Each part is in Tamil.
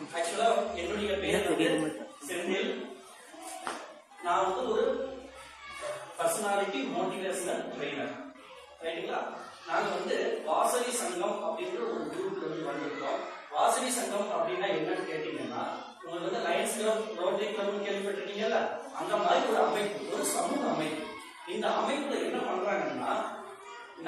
ஆக்சுவலா என்னுடைய பேர் செந்தில். நான் வந்து ஒரு பர்சனாலிட்டி மோட்டிவேஷனல் ட்ரெய்னர். ரைட்டுங்களா? நாங்க வந்து வாசவி சங்கம் அப்படின்ற ஒரு குரூப்ல வந்து வந்திருக்கோம். வாசவி சங்கம் அப்படின்னா என்னன்னு கேட்டீங்கன்னா, உங்களுக்கு வந்து லயன்ஸ் கிளப், ரோட்டரி கிளப் கேள்விப்பட்டிருக்கீங்கல்ல, அந்த மாதிரி ஒரு அமைப்பு, ஒரு சமூக அமைப்பு. இந்த அமைப்புல என்ன பண்றாங்கன்னா,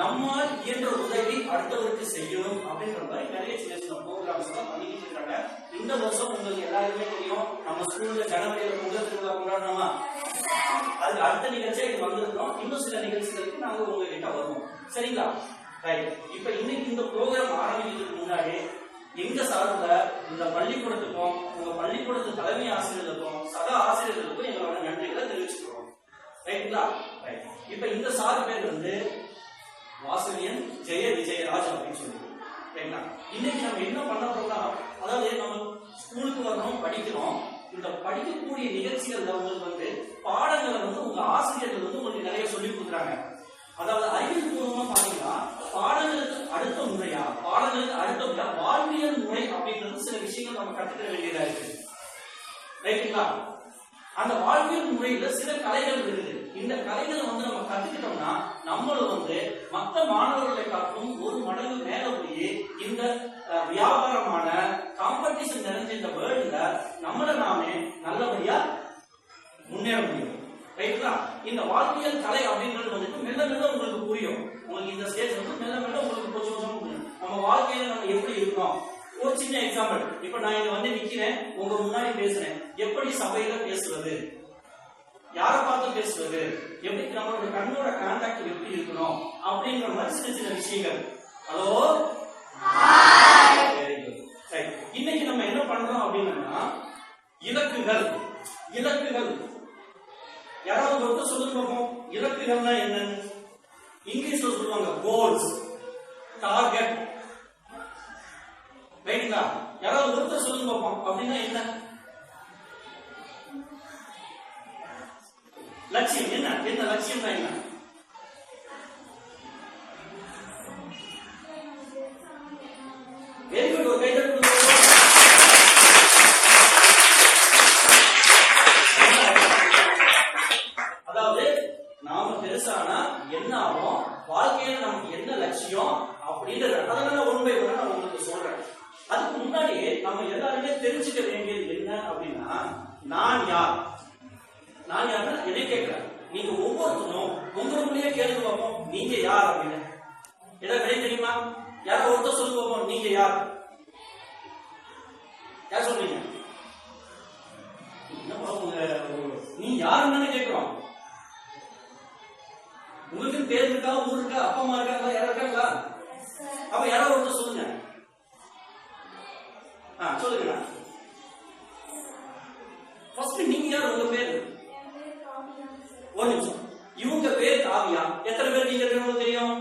நம்மால் இயன்ற உதவி அடுத்தவருக்கு செய்யணும் அப்படின்ற மாதிரி நிறைய சின்ன சின்ன ப்ரோக்ராம்ஸ் எல்லாம் பண்ணிக்கிட்டு இருக்காங்க. இந்த வருஷம் உங்களுக்கு எல்லாருக்குமே தெரியும், நம்ம ஸ்கூல்ல ஜனவரியில பொங்கல் திருவிழா கொண்டாடணுமா, அதுக்கு அடுத்த நிகழ்ச்சியா இது வந்திருக்கோம். இன்னும் சில நிகழ்ச்சிகளுக்கு நாங்க உங்ககிட்ட வருவோம். சரிங்களா? ரைட். இப்ப இன்னைக்கு இந்த ப்ரோக்ராம் ஆரம்பிக்கிறதுக்கு முன்னாடி எங்க சார்பில் இந்த பள்ளிக்கூடத்துக்கும் உங்க பள்ளிக்கூடத்து தலைமை ஆசிரியர்களுக்கும் சக ஆசிரியர்களுக்கும் எங்களோட நன்றிகளை தெரிவிச்சுக்கிறோம். ரைட்டுங்களா? ரைட். இப்ப இந்த சார் பேர் வந்து வாசவியன் ஜெய விஜயராஜ் அப்படின்னு சொல்லுவோம். ரைட்டா? இன்னைக்கு நம்ம என்ன பண்ண போறோம்னா, அதாவது நம்ம ஸ்கூலுக்கு வரணும், படிக்கிறோம். இந்த படிக்கக்கூடிய நிகழ்ச்சிகள்ல உங்களுக்கு வந்து பாடங்களை வந்து உங்க ஆசிரியர்கள் வந்து உங்களுக்கு நிறைய சொல்லி கொடுக்குறாங்க. அதாவது அறிவியல் பூர்வமா பாத்தீங்கன்னா, பாடங்களுக்கு அடுத்த முறையா, பாடங்களுக்கு அடுத்த முறையா வாழ்வியல் முறை அப்படின்றது சில விஷயங்கள் நம்ம கத்துக்க வேண்டியதா இருக்கு. ரைட்டுங்களா? அந்த வாழ்வியல் முறையில சில கலைகள் இருக்குது. இந்த கலைகளை வந்து நம்ம கத்துக்கிட்டோம்னா நம்மளும் வந்து மற்ற மாணவர்களை காட்டும் ஒரு மடங்கு மேல போய் இந்த வியாபாரமான காம்படிஷன் நிறைஞ்ச இந்த வேர்ல்ட்ல நம்மளை நாமே நல்லபடியா முன்னேற முடியும். ரைட்டுங்களா? இந்த வாழ்வியல் கலை அப்படின்றது வந்துட்டு மெல்ல மெல்ல உங்களுக்கு புரியும். உங்களுக்கு இந்த ஸ்டேஜ் வந்து மெல்ல மெல்ல உங்களுக்கு கொஞ்சம் கொஞ்சம் புரியும். நம்ம வாழ்க்கையில நம்ம எப்படி இருக்கணும். ஒரு சின்ன எக்ஸாம்பிள், இப்ப நான் இங்க வந்து நிக்கிறேன், உங்க முன்னாடி பேசுறேன். எப்படி சபையில பேசுவது, யாரை பார்த்து பேசுவது, எப்படி நம்மளோட கண்ணோட கான்டாக்ட் எப்படி இருக்கணும் அப்படிங்கிற மாதிரி சின்ன சின்ன விஷயங்கள். Hello, very good. ரைட். இன்னைக்கு நம்ம என்ன பண்றோம் அப்படின்னா, இலக்குகள். இலக்குகள் யாராவது ஒருத்தர் சொல்லுங்க பார்ப்போம். இலக்குகள்னா என்னன்னு இங்கிலீஷ்ல சொல்லுவாங்க, கோல்ஸ், டார்கெட். ரைட்டுங்களா? யாராவது ஒருத்தர் சொல்லுங்க பார்ப்போம். அப்படின்னா என்ன? லட்சியம். என்ன என்ன லட்சியம் தான் என்ன? Very good. ஒரு கைதட்டல் கொடுங்க. அதாவது நாம பெருசானா என்ன ஆகும், வாழ்க்கையில நமக்கு என்ன லட்சியம் அப்படின்றது அதனால உண்மை கூட நான் உங்களுக்கு சொல்றேன். அதுக்கு முன்னாடி நம்ம எல்லாருமே தெரிஞ்சுக்க வேண்டியது என்ன அப்படின்னா, நான் யார். நான் யாருன்னா எதை கேட்கிறேன். நீங்க ஒவ்வொருத்தரும் உங்களுக்குள்ளேயே கேள்வி பார்ப்போம், நீங்க யார் அப்படின்னு. ஏதாவது விடை தெரியுமா? யாரோ ஒருத்தர் சொல்லி பார்ப்போம், நீங்க யார். யார் சொல்றீங்க? நீ யாருன்னு கேட்கிறோம். உங்களுக்கு பேர் இருக்கா, ஊர் இருக்கா, அப்பா அம்மா இருக்காங்களா, யாரும் இருக்காங்களா? அப்ப யாரோ ஒருத்தர் சொல்லுங்க. சொல்லுங்க. ஃபர்ஸ்ட் நீங்க யார், உங்க பேரு? ஒரு நிமிஷம். இவங்க பேர் காவியா. எத்தனை பேர் நீங்க இருக்கிறவங்களுக்கு தெரியும்?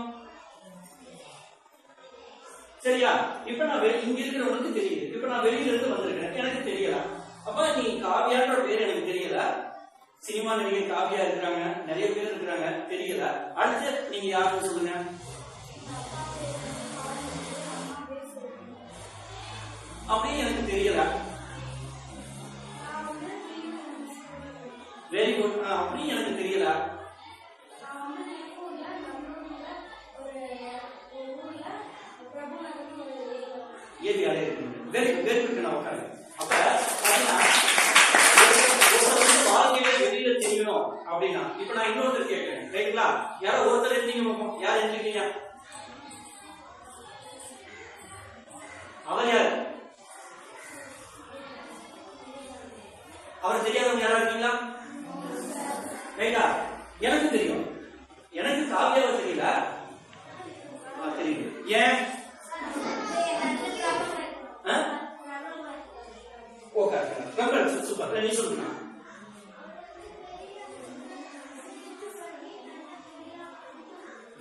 சரியா? இப்ப நான் இங்க இருக்கிறவங்களுக்கு தெரியுது. இப்ப நான் வெளியில இருந்து வந்திருக்கேன், எனக்கு தெரியல. அப்ப நீ காவியான்ற பேர் எனக்கு தெரியல. சினிமா நடிகை காவியா இருக்கிறாங்க, நிறைய பேர் இருக்கிறாங்க, தெரியல. அடுத்து நீங்க யாருன்னு சொல்லுங்க. அப்படின்னு எனக்கு தெரியல. Very good. அப்படின்னு எனக்கு தெரியல. ஏரியால இருக்கு. Very good. Very good. நான் உட்காரு. அப்ப வாழ்க்கையில வெளியில தெரியணும் அப்படின்னா, இப்ப நான் இன்னொருத்தர் கேட்கிறேன். ரைட்டுங்களா? யாரோ ஒருத்தர் இருக்கீங்க பார்ப்போம். யார் இருக்கீங்க? அவர் யாரு? அவர் தெரியாதவங்க யாரா இருக்கீங்களா? ரைட்டா? எனக்கு தெரியும். எனக்கு காவியாவை தெரியல. தெரியுது. ஏன்? ஓகே. சூப்பர். நீ சொல்லுங்க.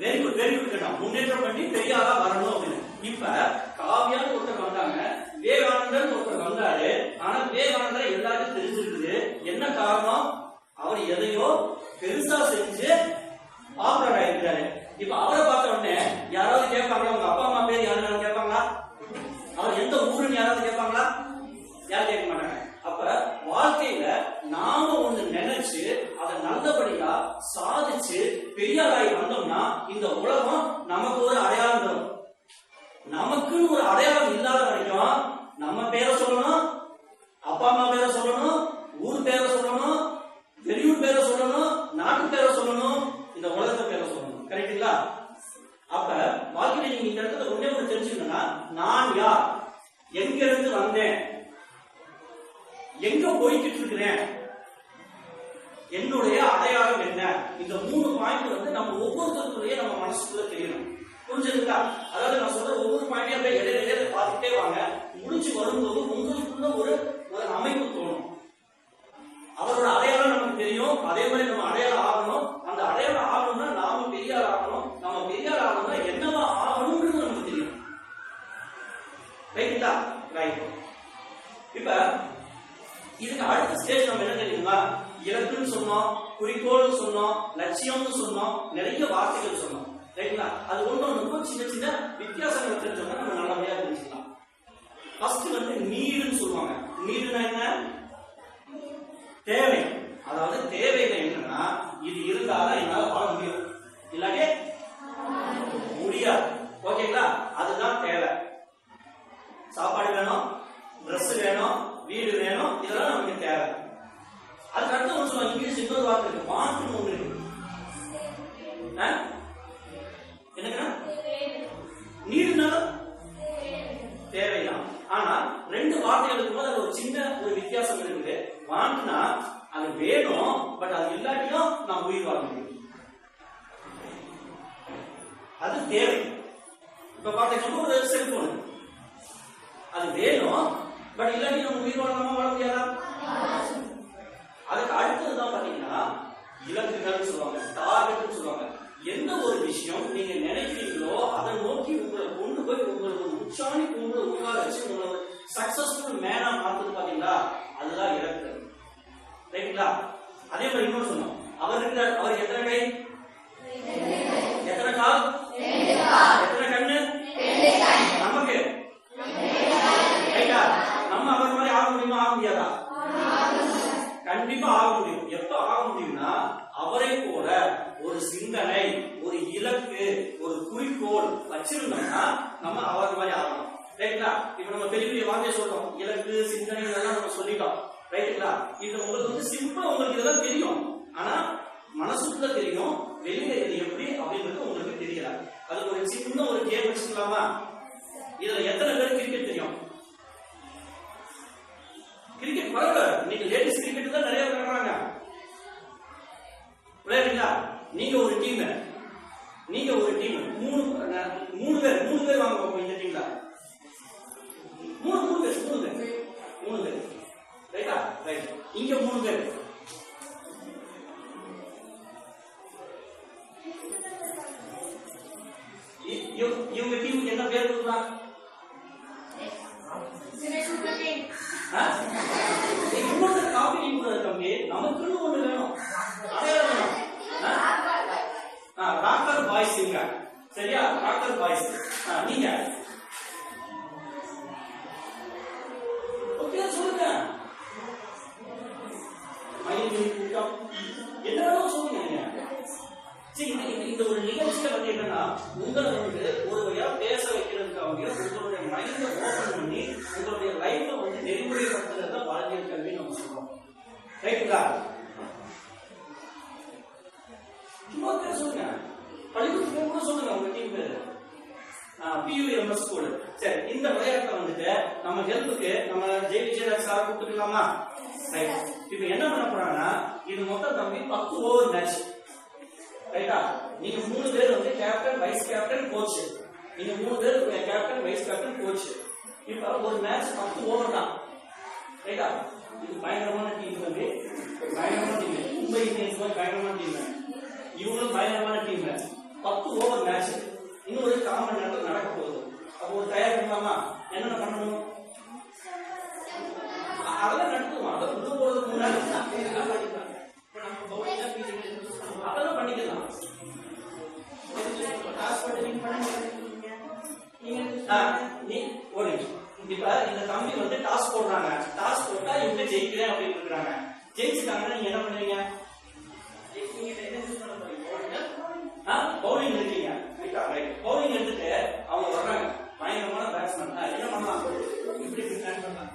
Very good. Very good. முன்னேற்றம் பண்ணி பெரிய ஆளா வரணும் அப்படின்னு. இப்ப காவியான்னு ஒருத்தர் வந்தாங்க, விவேகானந்தர் ஒருத்தர் வந்தாரு. ஆனா விவேகானந்தர் எல்லாருக்கும் தெரிஞ்சிருக்குது. என்ன காரணம்? அவர் எதையோ பெருசா செஞ்சு பாப்புலர் ஆயிருக்கிறாரு. இப்ப அவரை பார்த்த உடனே யாராவது கேட்பாங்களா, உங்க அப்பா அம்மா பேர் யாராவது கேட்பாங்களா? அவர் எந்த ஊருன்னு யாராவது கேட்பாங்களா? யாரும் கேட்க மாட்டாங்க. அப்ப வாழ்க்கையில நாம ஒண்ணு நினைச்சு அதை நல்லபடியா சாதிச்சு பெரியாராய் வந்தோம்னா இந்த உலகம் நமக்கு ஒரு அடையாளம் தரும். நமக்குன்னு ஒரு அடையாளம் இல்லாத வரைக்கும் நம்ம பேரை சொல்லணும், அப்பா அம்மா பேரை சொல்லணும், ஊர் பேரை சொல்லணும், வெளியூர் பேரை சொல்லணும், நாட்டு பேரை சொல்லணும், இந்த உலகத்தை பேரை சொல்லணும். கரெக்டுங்களா? அப்ப வாழ்க்கையில நீங்க இந்த இடத்துல ஒண்ணே ஒண்ணு தெரிஞ்சுக்கணும்னா, நான் யார், எங்க இருந்து வந்தேன், எங்க போய்கிட்டு இருக்கிறேன், என்னுடைய அடையாளம் என்ன, இந்த 3 பாயிண்ட் வந்து நம்ம ஒவ்வொருத்தருக்குள்ளேயே நம்ம மனசுக்குள்ள தெரியணும். புரிஞ்சுதுங்களா? அதாவது நான் சொல்ற ஒவ்வொரு பாயிண்டையும் அப்படியே இடையில பார்த்துட்டே வாங்க. முடிச்சு வரும்போது உங்களுக்குள்ள ஒரு அமைப்பு தோணும். அவரோட அடையாளம் நமக்கு தெரியும், அதே மாதிரி நம்ம அடையாளம் ஆகணும். அந்த அடையாளம் ஆகணும்னா நாம பெரியார் ஆகணும், நம்ம பெரியார் ஆகணும்னா என்னவா ஆகணும்ன்றது நமக்கு தெரியும். ரைட்டா? ரைட். இப்ப இதுக்கு அடுத்த ஸ்டேஜ் நம்ம என்ன தெரியுங்களா? இலக்குன்னு சொன்னோம், குறிக்கோள்னு சொன்னோம், லட்சியம்னு சொன்னோம், நிறைய வார்த்தைகள் சொன்னோம். ரைட்டுங்களா? அது ஒன்னொன்னுக்கும் சின்ன சின்ன வித்தியாசங்களை தெரிஞ்சோம்னா நம்ம நல்லபடியா தெரிஞ்சுக்கலாம். ஃபர்ஸ்ட் வந்து நீடுன்னு சொல்லுவாங்க. நீடுனா என்ன? தேவை. அதாவது தேவைகள் என்னன்னா, இது இருந்தாதான் என்னால வாழ முடியும், இல்லாட்டி முடியாது. ஓகேங்களா? அதுதான் தேவை. சாப்பாடு வேணும், ட்ரெஸ் வேணும், வீடு வேணும், இதெல்லாம் நமக்கு தேவை. அதுக்கு அடுத்து ஒன்று சொல்லுவாங்க, இங்கிலீஷ் இன்னொரு வார்த்தை இருக்கு, வாண்ட்னு ஒன்று இருக்கு. என்னன்னா நீடுனாலும் தேவைதான். ஆனா 2 வார்த்தைகளுக்கு போது அது ஒரு சின்ன ஒரு வித்தியாசம் இருக்குது. வாண்ட்னா அது வேணும், பட் அது இல்லாட்டியும் நான் உயிர் வாழ முடியும். அது தேவை. இப்ப பாத்தீங்கன்னா ஒரு செல்போன், அது வேணும், பட் இல்லாட்டி நம்ம உயிர் வாழலாமா, வாழ முடியாதா? அதுக்கு அடுத்ததுதான் பாத்தீங்கன்னா இலக்குகள் சொல்லுவாங்க, டார்கெட் சொல்லுவாங்க. எந்த ஒரு விஷயம் நீங்க நினைக்கிறீங்களோ அதை நோக்கி உங்களை கொண்டு போய் உங்களுக்கு ஒரு உச்சாணி கொண்டு உட்கார வச்சு உங்களை ஒரு சக்சஸ்ஃபுல் மேனா மாத்துது பாத்தீங்களா, அதுதான் இலக்கு. ரைட்டுங்களா? அதே மாதிரி இன்னொரு சொன்னோம், அவர் இருக்கிறார், அவர் எத்தனை கை, எத்தனை கால், எத்தனை கண்ணு நமக்கு, ரைட்டா? நம்ம அவர் மாதிரி ஆக முடியுமா, ஆக முடியாதா? கண்டிப்பா ஆக முடியும். எப்ப ஆக முடியும்னா, அவரை போல ஒரு சிந்தனை, ஒரு இலக்கு, ஒரு குறிக்கோள் வச்சிருந்தோம்னா நம்ம அவர் மாதிரி ஆகணும். ரைட்டுங்களா? இப்ப நம்ம பெரிய பெரிய வார்த்தையை சொல்றோம், இலக்கு, சிந்தனை இதெல்லாம் நம்ம சொல்லிட்டோம். ரைட்டுங்களா? இது உங்களுக்கு வந்து சிம்பிளா உங்களுக்கு இதெல்லாம் தெரியும், ஆனா மனசுக்குள்ள தெரியும், வெளியில இது எப்படி அப்படின்றது உங்களுக்கு தெரியல. அதுக்கு ஒரு சின்ன ஒரு கேம் வச்சுக்கலாமா? இதுல எத்தனை பேர் கிரிக்கெட் தெரியும்? கிரிக்கெட் பரவாயில்ல, இன்னைக்கு லேடிஸ் கிரிக்கெட் தான் நிறைய விளையாடுறாங்க. விளையாடுங்களா? நீங்க ஒரு டீம், நீங்க ஒரு டீம், மூணு பேர் வாங்க இந்த டீம்ல, மூணு பேர் ரைட்டா? ரைட். இங்க 3 பேர், இவங்க டீமுக்கு என்ன பேர் கொடுக்கலாம்? இன்னொரு காப்பி தம்பி, நமக்குன்னு ஒண்ணு வேணும், அடையாளம் வேணும். டாக்டர் பாய்ஸ், சரியா? டாக்டர் பாய்ஸ் நீங்க சொல்லுங்க, என்ன சொல்லுங்க. இந்த ஒரு நிகழ்ச்சியில வந்து என்னன்னா, உங்களை வந்து ஒரு வழியா பேச வைக்கிறதுக்காக உங்களுடைய மைண்ட ஓபன் பண்ணி உங்களுடைய லைஃப்ல வந்து நெறிமுறைப்படுத்துறது தான் வாழ்வியல் கல்வி நம்ம சொல்றோம். ரைட்டுங்களா? சும்மா பேர் சொல்லுங்க, பள்ளிக்கூடத்துக்கு கூட சொல்லுங்க உங்க டீம் பேரு. PUMS school. சரி, இந்த விளையாட்டை வந்துட்டு நம்ம ஹெல்ப்புக்கு நம்ம ஜெயவிஜயராஜ் சார் கூப்பிட்டுக்கலாமா? ரைட். இப்ப என்ன பண்ண போறாங்கன்னா, இது மொத்தம் தம்பி 10 ஓவர் மேட்ச். ரைட்டா? நீங்க 3 பேர் வந்து கேப்டன், வைஸ் கேப்டன், கோச். நீங்க 3 பேர் கேப்டன், வைஸ் கேப்டன், கோச். இப்ப ஒரு மேட்ச் 10 ஓவர் தான். ரைட்டா? இது பயங்கரமான டீம் தம்பி, பயங்கரமான டீம். மும்பை இந்தியன்ஸ் பயங்கரமான டீம், இவங்களும் பயங்கரமான டீம். 10 ஓவர் மேட்ச் இன்னும் ஒரு 1/4 மணி நேரத்தில் நடக்க போகுது. அப்போ ஒரு தயார் பண்ணலாமா? என்னென்ன பண்ணணும்? அதெல்லாம் நடத்துவோம். அதை உள்ள போறதுக்கு முன்னாடி அதெல்லாம் பண்ணிக்கலாம். இப்ப இந்த தம்பி வந்து டாஸ் போடுறாங்க. ஜெயிக்கிறேன் அப்படின்னு இருக்கிறாங்க. ஜெயிச்சுட்டாங்கன்னா நீங்க என்ன பண்ணுவீங்க? பவுலிங் இருக்கீங்க. பவுலிங் எடுத்துட்டு அவங்க வர்றாங்க, பயங்கரமான பேட்ஸ்மேன். என்ன பண்ணலாம்? இப்படி பிளான் பண்ணலாம்.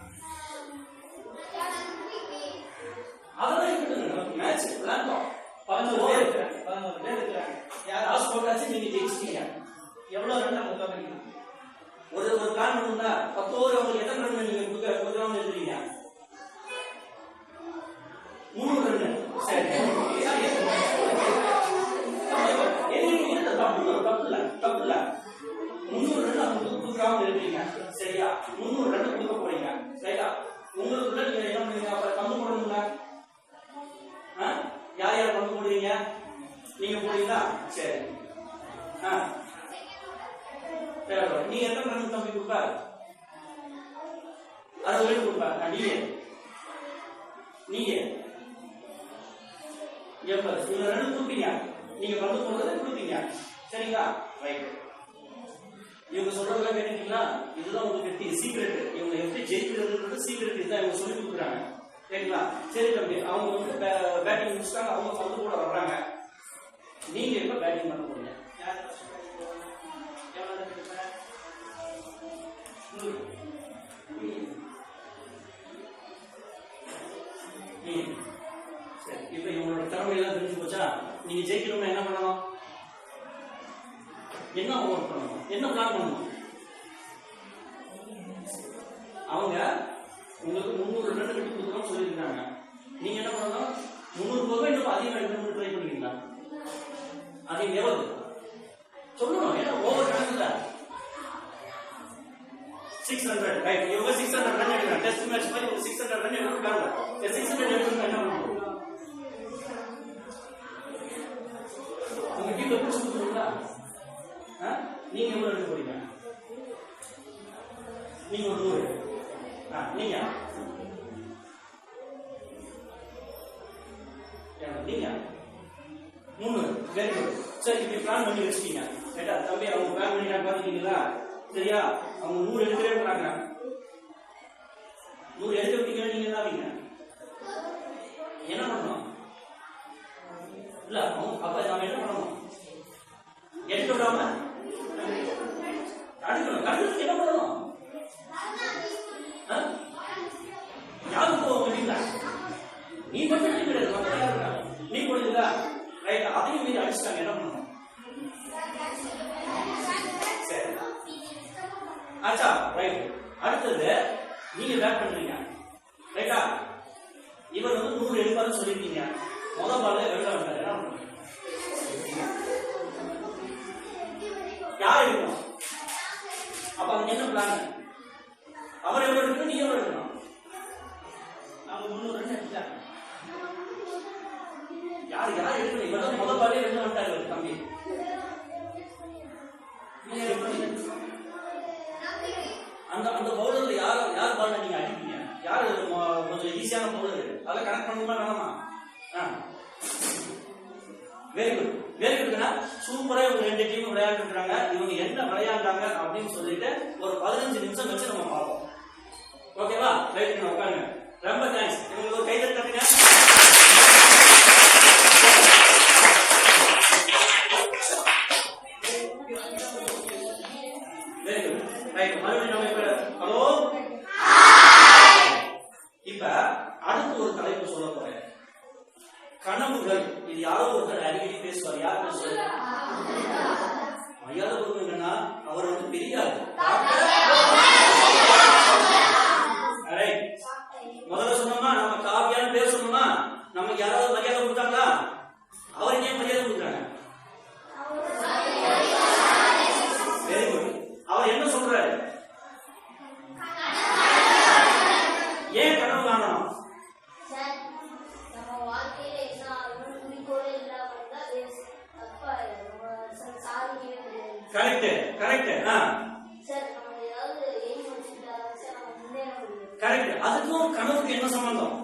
அதெல்லாம் இருக்கட்டும், மேட்ச் விளையாண்டோம். 11 பேர் இருக்கிறாங்க. யார் ஆஸ் போட்டாச்சு, நீங்க ஜெயிச்சிட்டீங்க. எவ்வளவு ரன் அவங்க தப்பிக்கணும்? ஒரு பிளான் பண்ணுங்களா? 10 ஓவர் அவங்க எத்தனை ரன் நீங்க கொடுக்காம இருக்கிறீங்க? 3 ரன். சரி, தப்புல 300 ரன் அவங்க கொடுக்காம இருக்கீங்க. சரியா? 300 ரன் கொடுக்க போறீங்க. சரியா? உங்களுக்குள்ள நீங்க என்ன பண்ணுவீங்க? அப்புறம் பங்கு போடணுங்களா? யார் யார் பங்கு போடுவீங்க? நீங்க போடுவீங்களா? சரி. நீ எத்தனை ரன் தம்பி கொடுப்ப? 60 ரன் கொடுப்ப. நீங்க இவ்வளவு ரன் கொடுப்பீங்க. நீங்க பங்கு போடுறத கொடுப்பீங்க. சரிங்களா? ரைட். இவங்க சொல்றதெல்லாம் கேட்டீங்களா? இதுதான் உங்களுக்கு சீக்ரெட். இவங்க எப்படி ஜெயிக்கிறது சீக்ரெட். இதுதான் இவங்க சொல்லி கொடுக்குறாங்க. சரிங்களா? சரி தம்பி, அவங்க வந்து பேட்டிங் முடிச்சுட்டாங்க. அவங்க பந்து போட வர்றாங்க. நீங்க எப்ப பேட்டிங் பண்ண போறீங்க? சரி, இப்ப இவங்களோட திறமை எல்லாம் தெரிஞ்சு போச்சா? நீங்க ஜெயிக்கணும்னா என்ன பண்ணணும்? என்ன ஒர்க் பண்ணணும்? என்ன பிளான் பண்ணணும்? அவங்க உங்களுக்கு 300 ரன் கட்டி கொடுக்கணும்னு சொல்லியிருக்காங்க. நீங்க என்ன பண்ணணும்? 300 போக இன்னும் அதிகம் எடுக்கணும்னு ட்ரை பண்ணிக்கிறீங்களா? அதிகம் எவ்வளவு சொல்லணும்? ஏன்னா ஓவர் கணக்குல 600. ரைட். இவங்க 600 ரன் எடுக்கிறாங்க. டெஸ்ட் மேட்ச் மாதிரி ஒரு 600 ரன் எடுக்கிறாங்க. 600 எடுக்கணும் என்ன பண்ணணும்? உங்க டீம்ல புடிச்சு கொடுத்துருங்களா? நீங்க எவ்வளவு எடுக்க போறீங்க? நீங்க ஒரு 100. நீங்க நீங்க 300. Very good. சரி, இப்படி பிளான் பண்ணி வச்சுக்கீங்க. ரைட்டா தம்பி? அவங்க பிளான் பண்ணி பாத்துட்டீங்களா? சரியா? அவங்க 100 எடுக்கவே போறாங்க. 100 எடுக்க விட்டீங்கன்னா நீங்க என்ன ஆவீங்க? என்ன பண்ணணும்? இல்ல அப்ப நாம என்ன பண்ணணும்? எடுக்க விடாம அடுக்கணும். அடுத்து என்ன பண்ணணும்? யாரும் போக முடியல. நீ மட்டும் கிடையாது, நீ போடுங்களா? ரைட். அதையும் மீறி அடிச்சுட்டாங்க. என்ன பண்ணணும்? சரி, ஆச்சா. ரைட். அடுத்தது நீங்க பேட் பண்றீங்க. ரைட்டா? இவர் வந்து 100 எடுப்பாருன்னு சொல்லிருக்கீங்க. முதல் பால்ல வெளில வந்தாரு. என்ன பண்ணுங்க? யார் எடுக்கணும்? அப்ப அதுக்கு என்ன பிளான்? அவர் எவ்வளவு எடுக்கணும்? நீ எவ்வளவு எடுக்கணும்? அவங்க 300 ரன் எடுத்தாங்க. யார் யார் எடுக்கணும்? இவர் முதல் பாலே வெளில வந்துட்டாரு தம்பி. அந்த பவுலர்ல யார் பால்ல நீங்க அடிப்பீங்க? யாரு கொஞ்சம் ஈஸியான பவுலர்? அதை கனெக்ட் பண்ணுமா வேணாமா? Very good. வெரி குட்னா சூப்பரா இவங்க 2 டீம் விளையாண்டு இருக்காங்க. இவங்க என்ன விளையாண்டாங்க அப்படின்னு சொல்லிட்டு ஒரு 15 நிமிஷம் வச்சு நம்ம பார்ப்போம். ஓகேவா? ரைட். நான் உட்காருங்க. ரொம்ப தேங்க்ஸ். இவங்களுக்கு ஒரு கைதட்டல் தட்டுங்க. Very good. ரைட். மறுபடியும் நம்ம இப்ப ஹலோ. இப்ப அடுத்து ஒரு தலைப்பு சொல்ல போறேன். கனவுகள். இது யாரோ ஒருத்தர் அடிக்கடி பேசுவார். யார் பேசுவார்? மரியாதை கொடுக்கணுங்கன்னா அவர் வந்து பெரியார். முதல்ல சொன்னோமா நம்ம காவியான்னு பேர் சொன்னோமா, நமக்கு யாராவது மரியாதை கொடுத்தாங்களா? அவருக்கு ஏன் மரியாதை கொடுக்குறாங்க? Very good. அவர் என்ன சொல்றாரு? ஏன் கனவு காணணும்? Correct correct. கரெக்ட். அதுக்கும் கனவுக்கு என்ன சம்பந்தம்?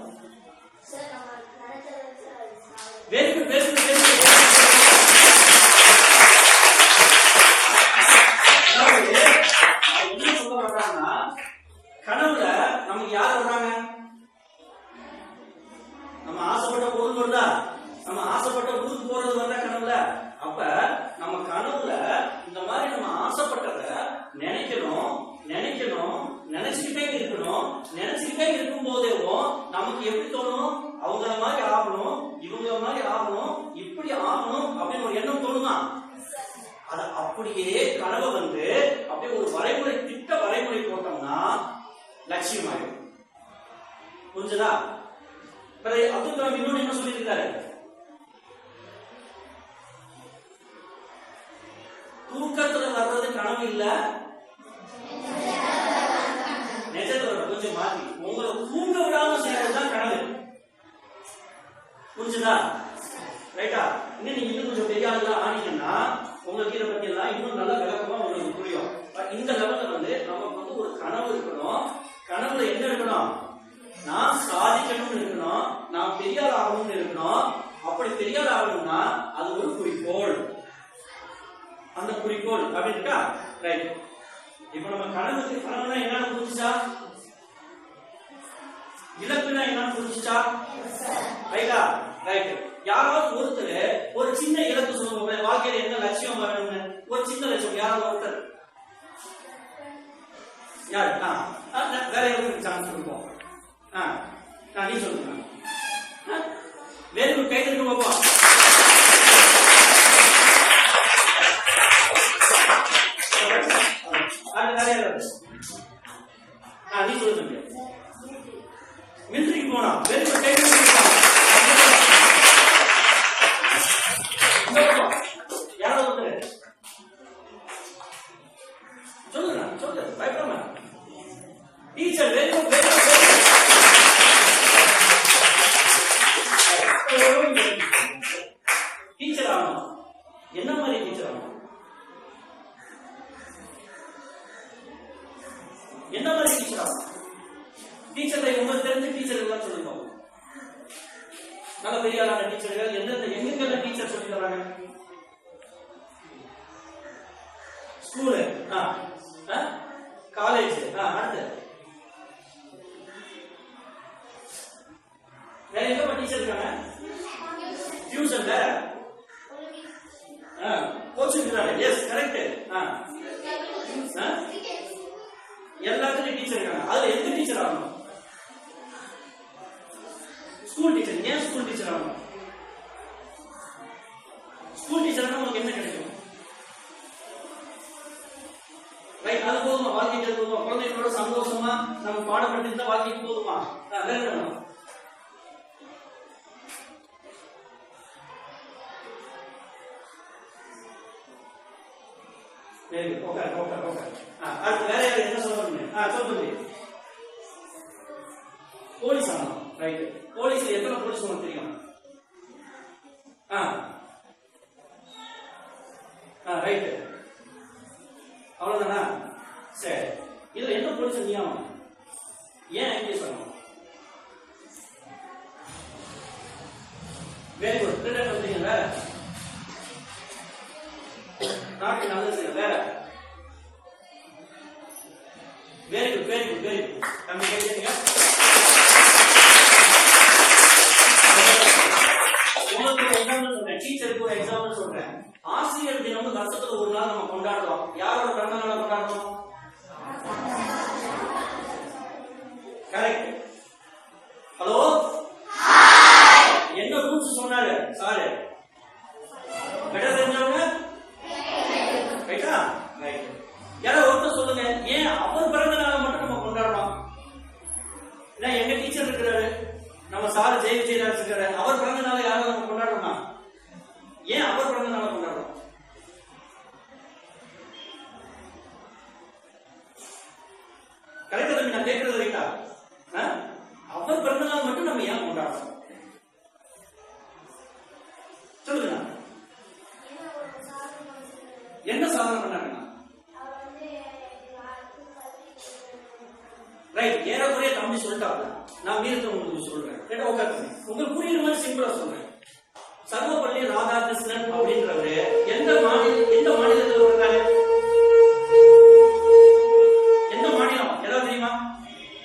Very good. பேசுங்க பேசுங்க. என்ன சொல்ல வர்றாங்கன்னா, கனவுல நமக்கு யார் வர்றாங்க? நினைச்சுக்கிட்டே இருக்கும் போதேவும் நமக்கு எப்படி தோணும்? அவங்கள மாதிரி ஆகணும், இவங்கள மாதிரி ஆகணும், இப்படி ஆகணும் அப்படின்னு ஒரு எண்ணம் தோணுமா? அது அப்படியே கனவை வந்து அப்படியே ஒரு வரைமுறை, திட்ட வரைமுறை போட்டோம்னா லட்சியம் ஆயிடும். புரிஞ்சுதா? அப்துல் கலாம் இன்னொன்னு என்ன சொல்லியிருக்காரு? தூக்கத்துல வர்றது கனவு இல்ல, நிஜத்துல கொஞ்சம் மாத்தி உங்களை தூங்க விடாம செய்யறதுதான் கனவு. புரிஞ்சுதா? ரைட்டா? இன்னும் நீங்க இன்னும் கொஞ்சம் பெரிய ஆளுங்களா ஆனீங்கன்னா உங்களுக்கு இதை பத்தி எல்லாம் இன்னும் நல்ல விளக்கமா உங்களுக்கு புரியும். இந்த லெவல்ல வந்து நமக்கு வந்து ஒரு கனவு இருக்கணும். கனவுல என்ன இருக்கணும்? நான் சாதிக்கணும்னு இருக்கணும், நான் பெரியார் ஆகணும்னு இருக்கணும். அப்படி பெரியார் ஆகணும்னா அது ஒரு குறிக்கோள். அந்த குறிக்கோள் அப்படி இருக்கா? ரைட். இப்ப நம்ம கனவுனா என்னன்னு புரிஞ்சுச்சா? இலக்குனா என்னன்னு புரிஞ்சுச்சா? ரைட்டா? ரைட். யாராவது ஒருத்தர் ஒரு சின்ன இலக்கு சொல்லுவாங்க, வாழ்க்கையில என்ன லட்சியம் வரணும்னு ஒரு சின்ன லட்சியம் யாராவது ஒருத்தர் யாரு? வேற யாருக்கு சான்ஸ் கொடுப்போம்? நீ சொல்லுங்க. வேற ஒரு கை தட்டு பார்ப்போம். நீ சொல்லுங்க. மிலிட்டரிக்கு போனா வேற ஒரு கை யாராவது ஒருத்தர் சொல்லுங்க, சொல்லுங்க, பயப்படாம. டீச்சர் வேற டீச்சர் ஆகணும். என்ன மாதிரி டீச்சர் ஆகணும்? என்ன மாதிரி டீச்சர் ஆகணும்? டீச்சர்ல உங்களுக்கு தெரிஞ்ச டீச்சர் எல்லாம் சொல்லுங்க. நல்ல பெரிய ஆளான டீச்சர்கள் எங்க டீச்சர் சொல்லி தராங்க? ஸ்கூலு, காலேஜ், அடுத்து வேற எங்க டீச்சர் இருக்காங்க? டியூஷன்ல, கோச்சிங் இருக்காங்க. S, correct. எல்லாத்துலயும் டீச்சர் இருக்காங்க. அதுல எந்த டீச்சர் ஆகணும்? School teacher. ஏன் ஸ்கூல் டீச்சர் ஆகணும்? ஸ்கூல் டீச்சர்னா உங்களுக்கு என்ன கிடைக்கும்? ரைட். அது போதுமா? வாழ்க்கைக்கு போதுமா? குழந்தைகளோட சந்தோஷமா நம்ம பாடப்பட்டு வாழ்க்கைக்கு போதுமா? வேற என்ன? அடுத்து வேற யாரு என்ன சொல்லுங்க? சொல்லுங்க. போலீஸ் ஆகணும். ரைட். போலீஸ்ல எத்தனை போலீஸ் உங்களுக்கு தெரியும்? ரைட். அவ்வளவுதானா? சரி. இதுல என்ன போலீஸ் நீ ஆகணும்? ஏன் ஐபிஎஸ் ஆகணும்? Very good. ரிட்டர்ன் பண்றீங்க. வேற நாட்டு நல்லது செய்ய. வேற very good, very good, very good. நம்ம கேட்டீங்க. உங்களுக்கு ஒரு எக்ஸாம்பிள் சொல்றேன், டீச்சருக்கு ஒரு எக்ஸாம்பிள் சொல்றேன். ஆசிரியர் தினம் வருஷத்துல ஒரு நாள் நம்ம கொண்டாடுறோம். யாரோட பிறந்த நாளை கொண்டாடுறோம்? கரெக்ட். ஹலோ, என்ன ரூல்ஸ் சொன்னாரு சாரு? பெட்டர் தெரிஞ்சவங்க ரைட்டா? ரைட். யாரோ ஒருத்தர் சொல்லுங்க, ஏன் அவர் பிறந்த நாளை மட்டும் நம்ம கொண்டாடுறோம்? எங்க டீச்சர் இருக்கிறாரு, நம்ம சார் ஜெயவிஜயராஜ் இருக்கிறாரு, அவர் பிறந்த நாளை யாரும் நம்ம கொண்டாடுறோமா? ஏன் அவர் பிறந்த நாளை கொண்டாடுறோம்? கரெக்டா தம்பி நான் கேட்கறது ரைட்டா? அவர் பிறந்த நாள் மட்டும் நம்ம ஏன் கொண்டாடுறோம்? சொல்லுங்க. என்ன சாதனை பண்ணாங்க? ரைட். ஏறக்குறைய தம்பி சொல்லிட்டாங்க. நான் மீறத்தை உங்களுக்கு சொல்றேன். உங்களுக்கு புரியுற மாதிரி சிம்பிளா சொல்றேன். சர்வப்பள்ளி ராதாகிருஷ்ணன் அப்படின்றவரு எந்த மாநிலத்தில் இருக்காரு? எந்த மாநிலம் ஏதாவது தெரியுமா?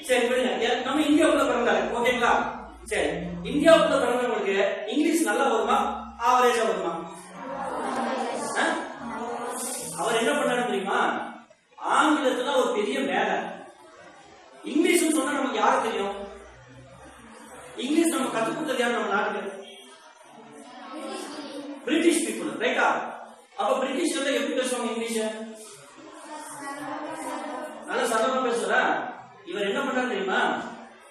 சரி விடுங்க, நம்ம இந்தியாவுக்குள்ள பிறந்தாரு. ஓகேங்களா? சரி, இந்தியாவுக்குள்ள பிறந்தவங்களுக்கு இங்கிலீஷ் நல்லா வருமா, ஆவரேஜா வருமா? அவர் என்ன பண்ணாரு தெரியுமா? ஆங்கிலத்துல ஒரு பெரிய மேல, இங்கிலீஷ் சொன்னா நமக்கு நமக்கு யாரு தெரியும்? இங்கிலீஷ் நம்ம கத்து கொடுத்தது யார் நம்ம நாட்டுக்கு? பிரிட்டிஷ் பீப்புள், ரைட்டா? அப்ப பிரிட்டிஷ்ல எப்படி பேசுவாங்க இங்கிலீஷ்? நல்ல சரளமா பேசுறா. இவர் என்ன பண்றாரு தெரியுமா?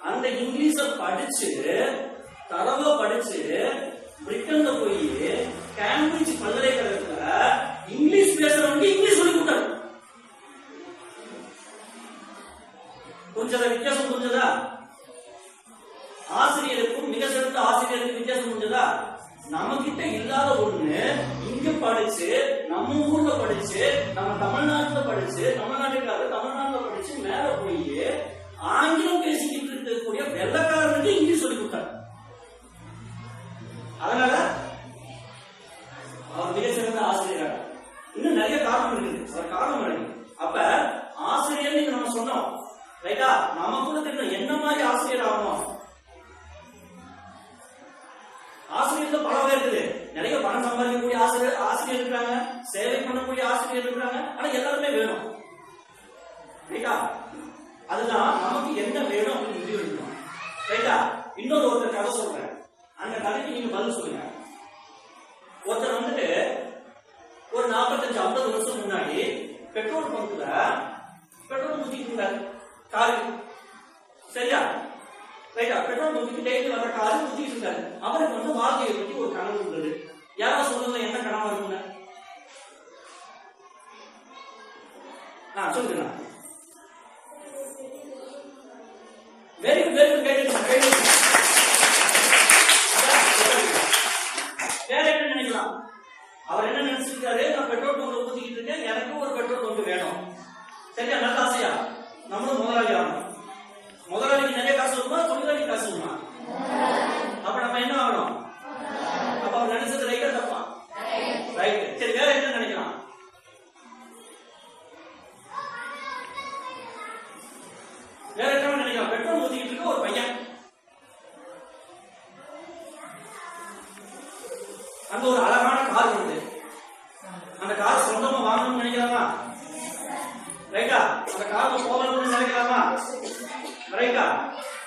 அந்த இங்கிலீஷ படிச்சு தரவா படிச்சு பிரிட்டன்ல போய் கேம்பிரிட்ஜ் பல்கலைக்கழகத்துல இங்கிலீஷ் பேசுறவங்க இங்கிலீஷ் சொல்லி கொடுத்தாரு. கொஞ்சம் வித்தியாசம் புரிஞ்சதா? ஆசிரியருக்கும் மிக சிறந்த ஆசிரியருக்கும் வித்தியாசம் புரிஞ்சதா? நம்ம கிட்ட இல்லாத ஒண்ணு இங்க படிச்சு, நம்ம ஊர்ல படிச்சு, நம்ம தமிழ்நாட்டுல படிச்சு, தமிழ்நாட்டுல படிச்சு மேல போய் ஆங்கிலம் பேசிக்கிட்டு இருக்கக்கூடிய வெள்ளக்காரனுக்கு இங்கிலீஷ் சொல்லி கொடுத்தாரு. அதனால அவர் மிக சிறந்த ஆசிரியராக. இன்னும் நிறைய காரணம் இருக்குது, ஒரு காரணம் இருக்கு. அப்ப ஆசிரியர் நம்ம சொன்னோம், ரைட்டா? நமக்குள்ள தெரியும் என்ன மாதிரி ஆசிரியர் ஆகணும். ஆசிரியர்ல பல பேர் இருக்குது. நிறைய பணம் சம்பாதிக்கக்கூடிய ஆசிரியர் இருக்காங்க, சேவை பண்ணக்கூடிய ஆசிரியர் இருக்காங்க. ஆனா எல்லாருமே வேணும், ரைட்டா? அதுதான் நமக்கு என்ன வேணும் அப்படின்னு முடிவு எடுக்கணும், ரைட்டா? ஒருத்தர் கதை சொல்றேன், அந்த கதைக்கு நீங்க பதில் சொல்லுங்க. ஒருத்தர் வந்துட்டு ஒரு 45-50 வருஷம் முன்னாடி பெட்ரோல் பங்க்ல பெட்ரோல் ஊத்திட்டு இருந்தாரு காரு, சரியா? ரைட்டா? பெட்ரோல் பங்க்கு டெய்லி வர காரு ஊத்திட்டு இருந்தாரு. அவருக்கு வந்து வாழ்க்கையை பற்றி ஒரு கனவு இருந்தது. யாராவது சொல்லுங்க, என்ன கனவா இருக்குங்க? சொல்லுங்க. Very good, very good. வேற என்ன நினைக்கலாம்? அவர் என்ன நினைச்சிருக்காரு? நான் பெட்ரோல் பங்க் ஊத்திக்கிட்டு இருக்கேன், எனக்கு ஒரு பெட்ரோல் பங்க் வேணும். சரியா? நல்ல ஆசையா? நம்மளும் முதலாளி ஆகணும். முதலாளிக்கு நிறைய காசு வருமா, தொழிலாளிக்கு காசு வருமா? அப்ப நம்ம என்ன ஆகணும்? அப்ப அவர் நினைச்சது ரைட்டா தப்பா? ரைட். சரி, வேற என்ன நினைக்கலாம்? வேற என்ன நினைக்கலாம்? பெட்ரோல் ஊத்திக்கிட்டு இருக்க ஒரு பையன், அங்க ஒரு அழகான கார் வருது. அந்த கார் சொந்தமா வாங்கணும்னு நினைக்கலாமா? ரைட்டா? அந்த கார்ல போகணும்னு நினைக்கலாமா? ரைட்டா?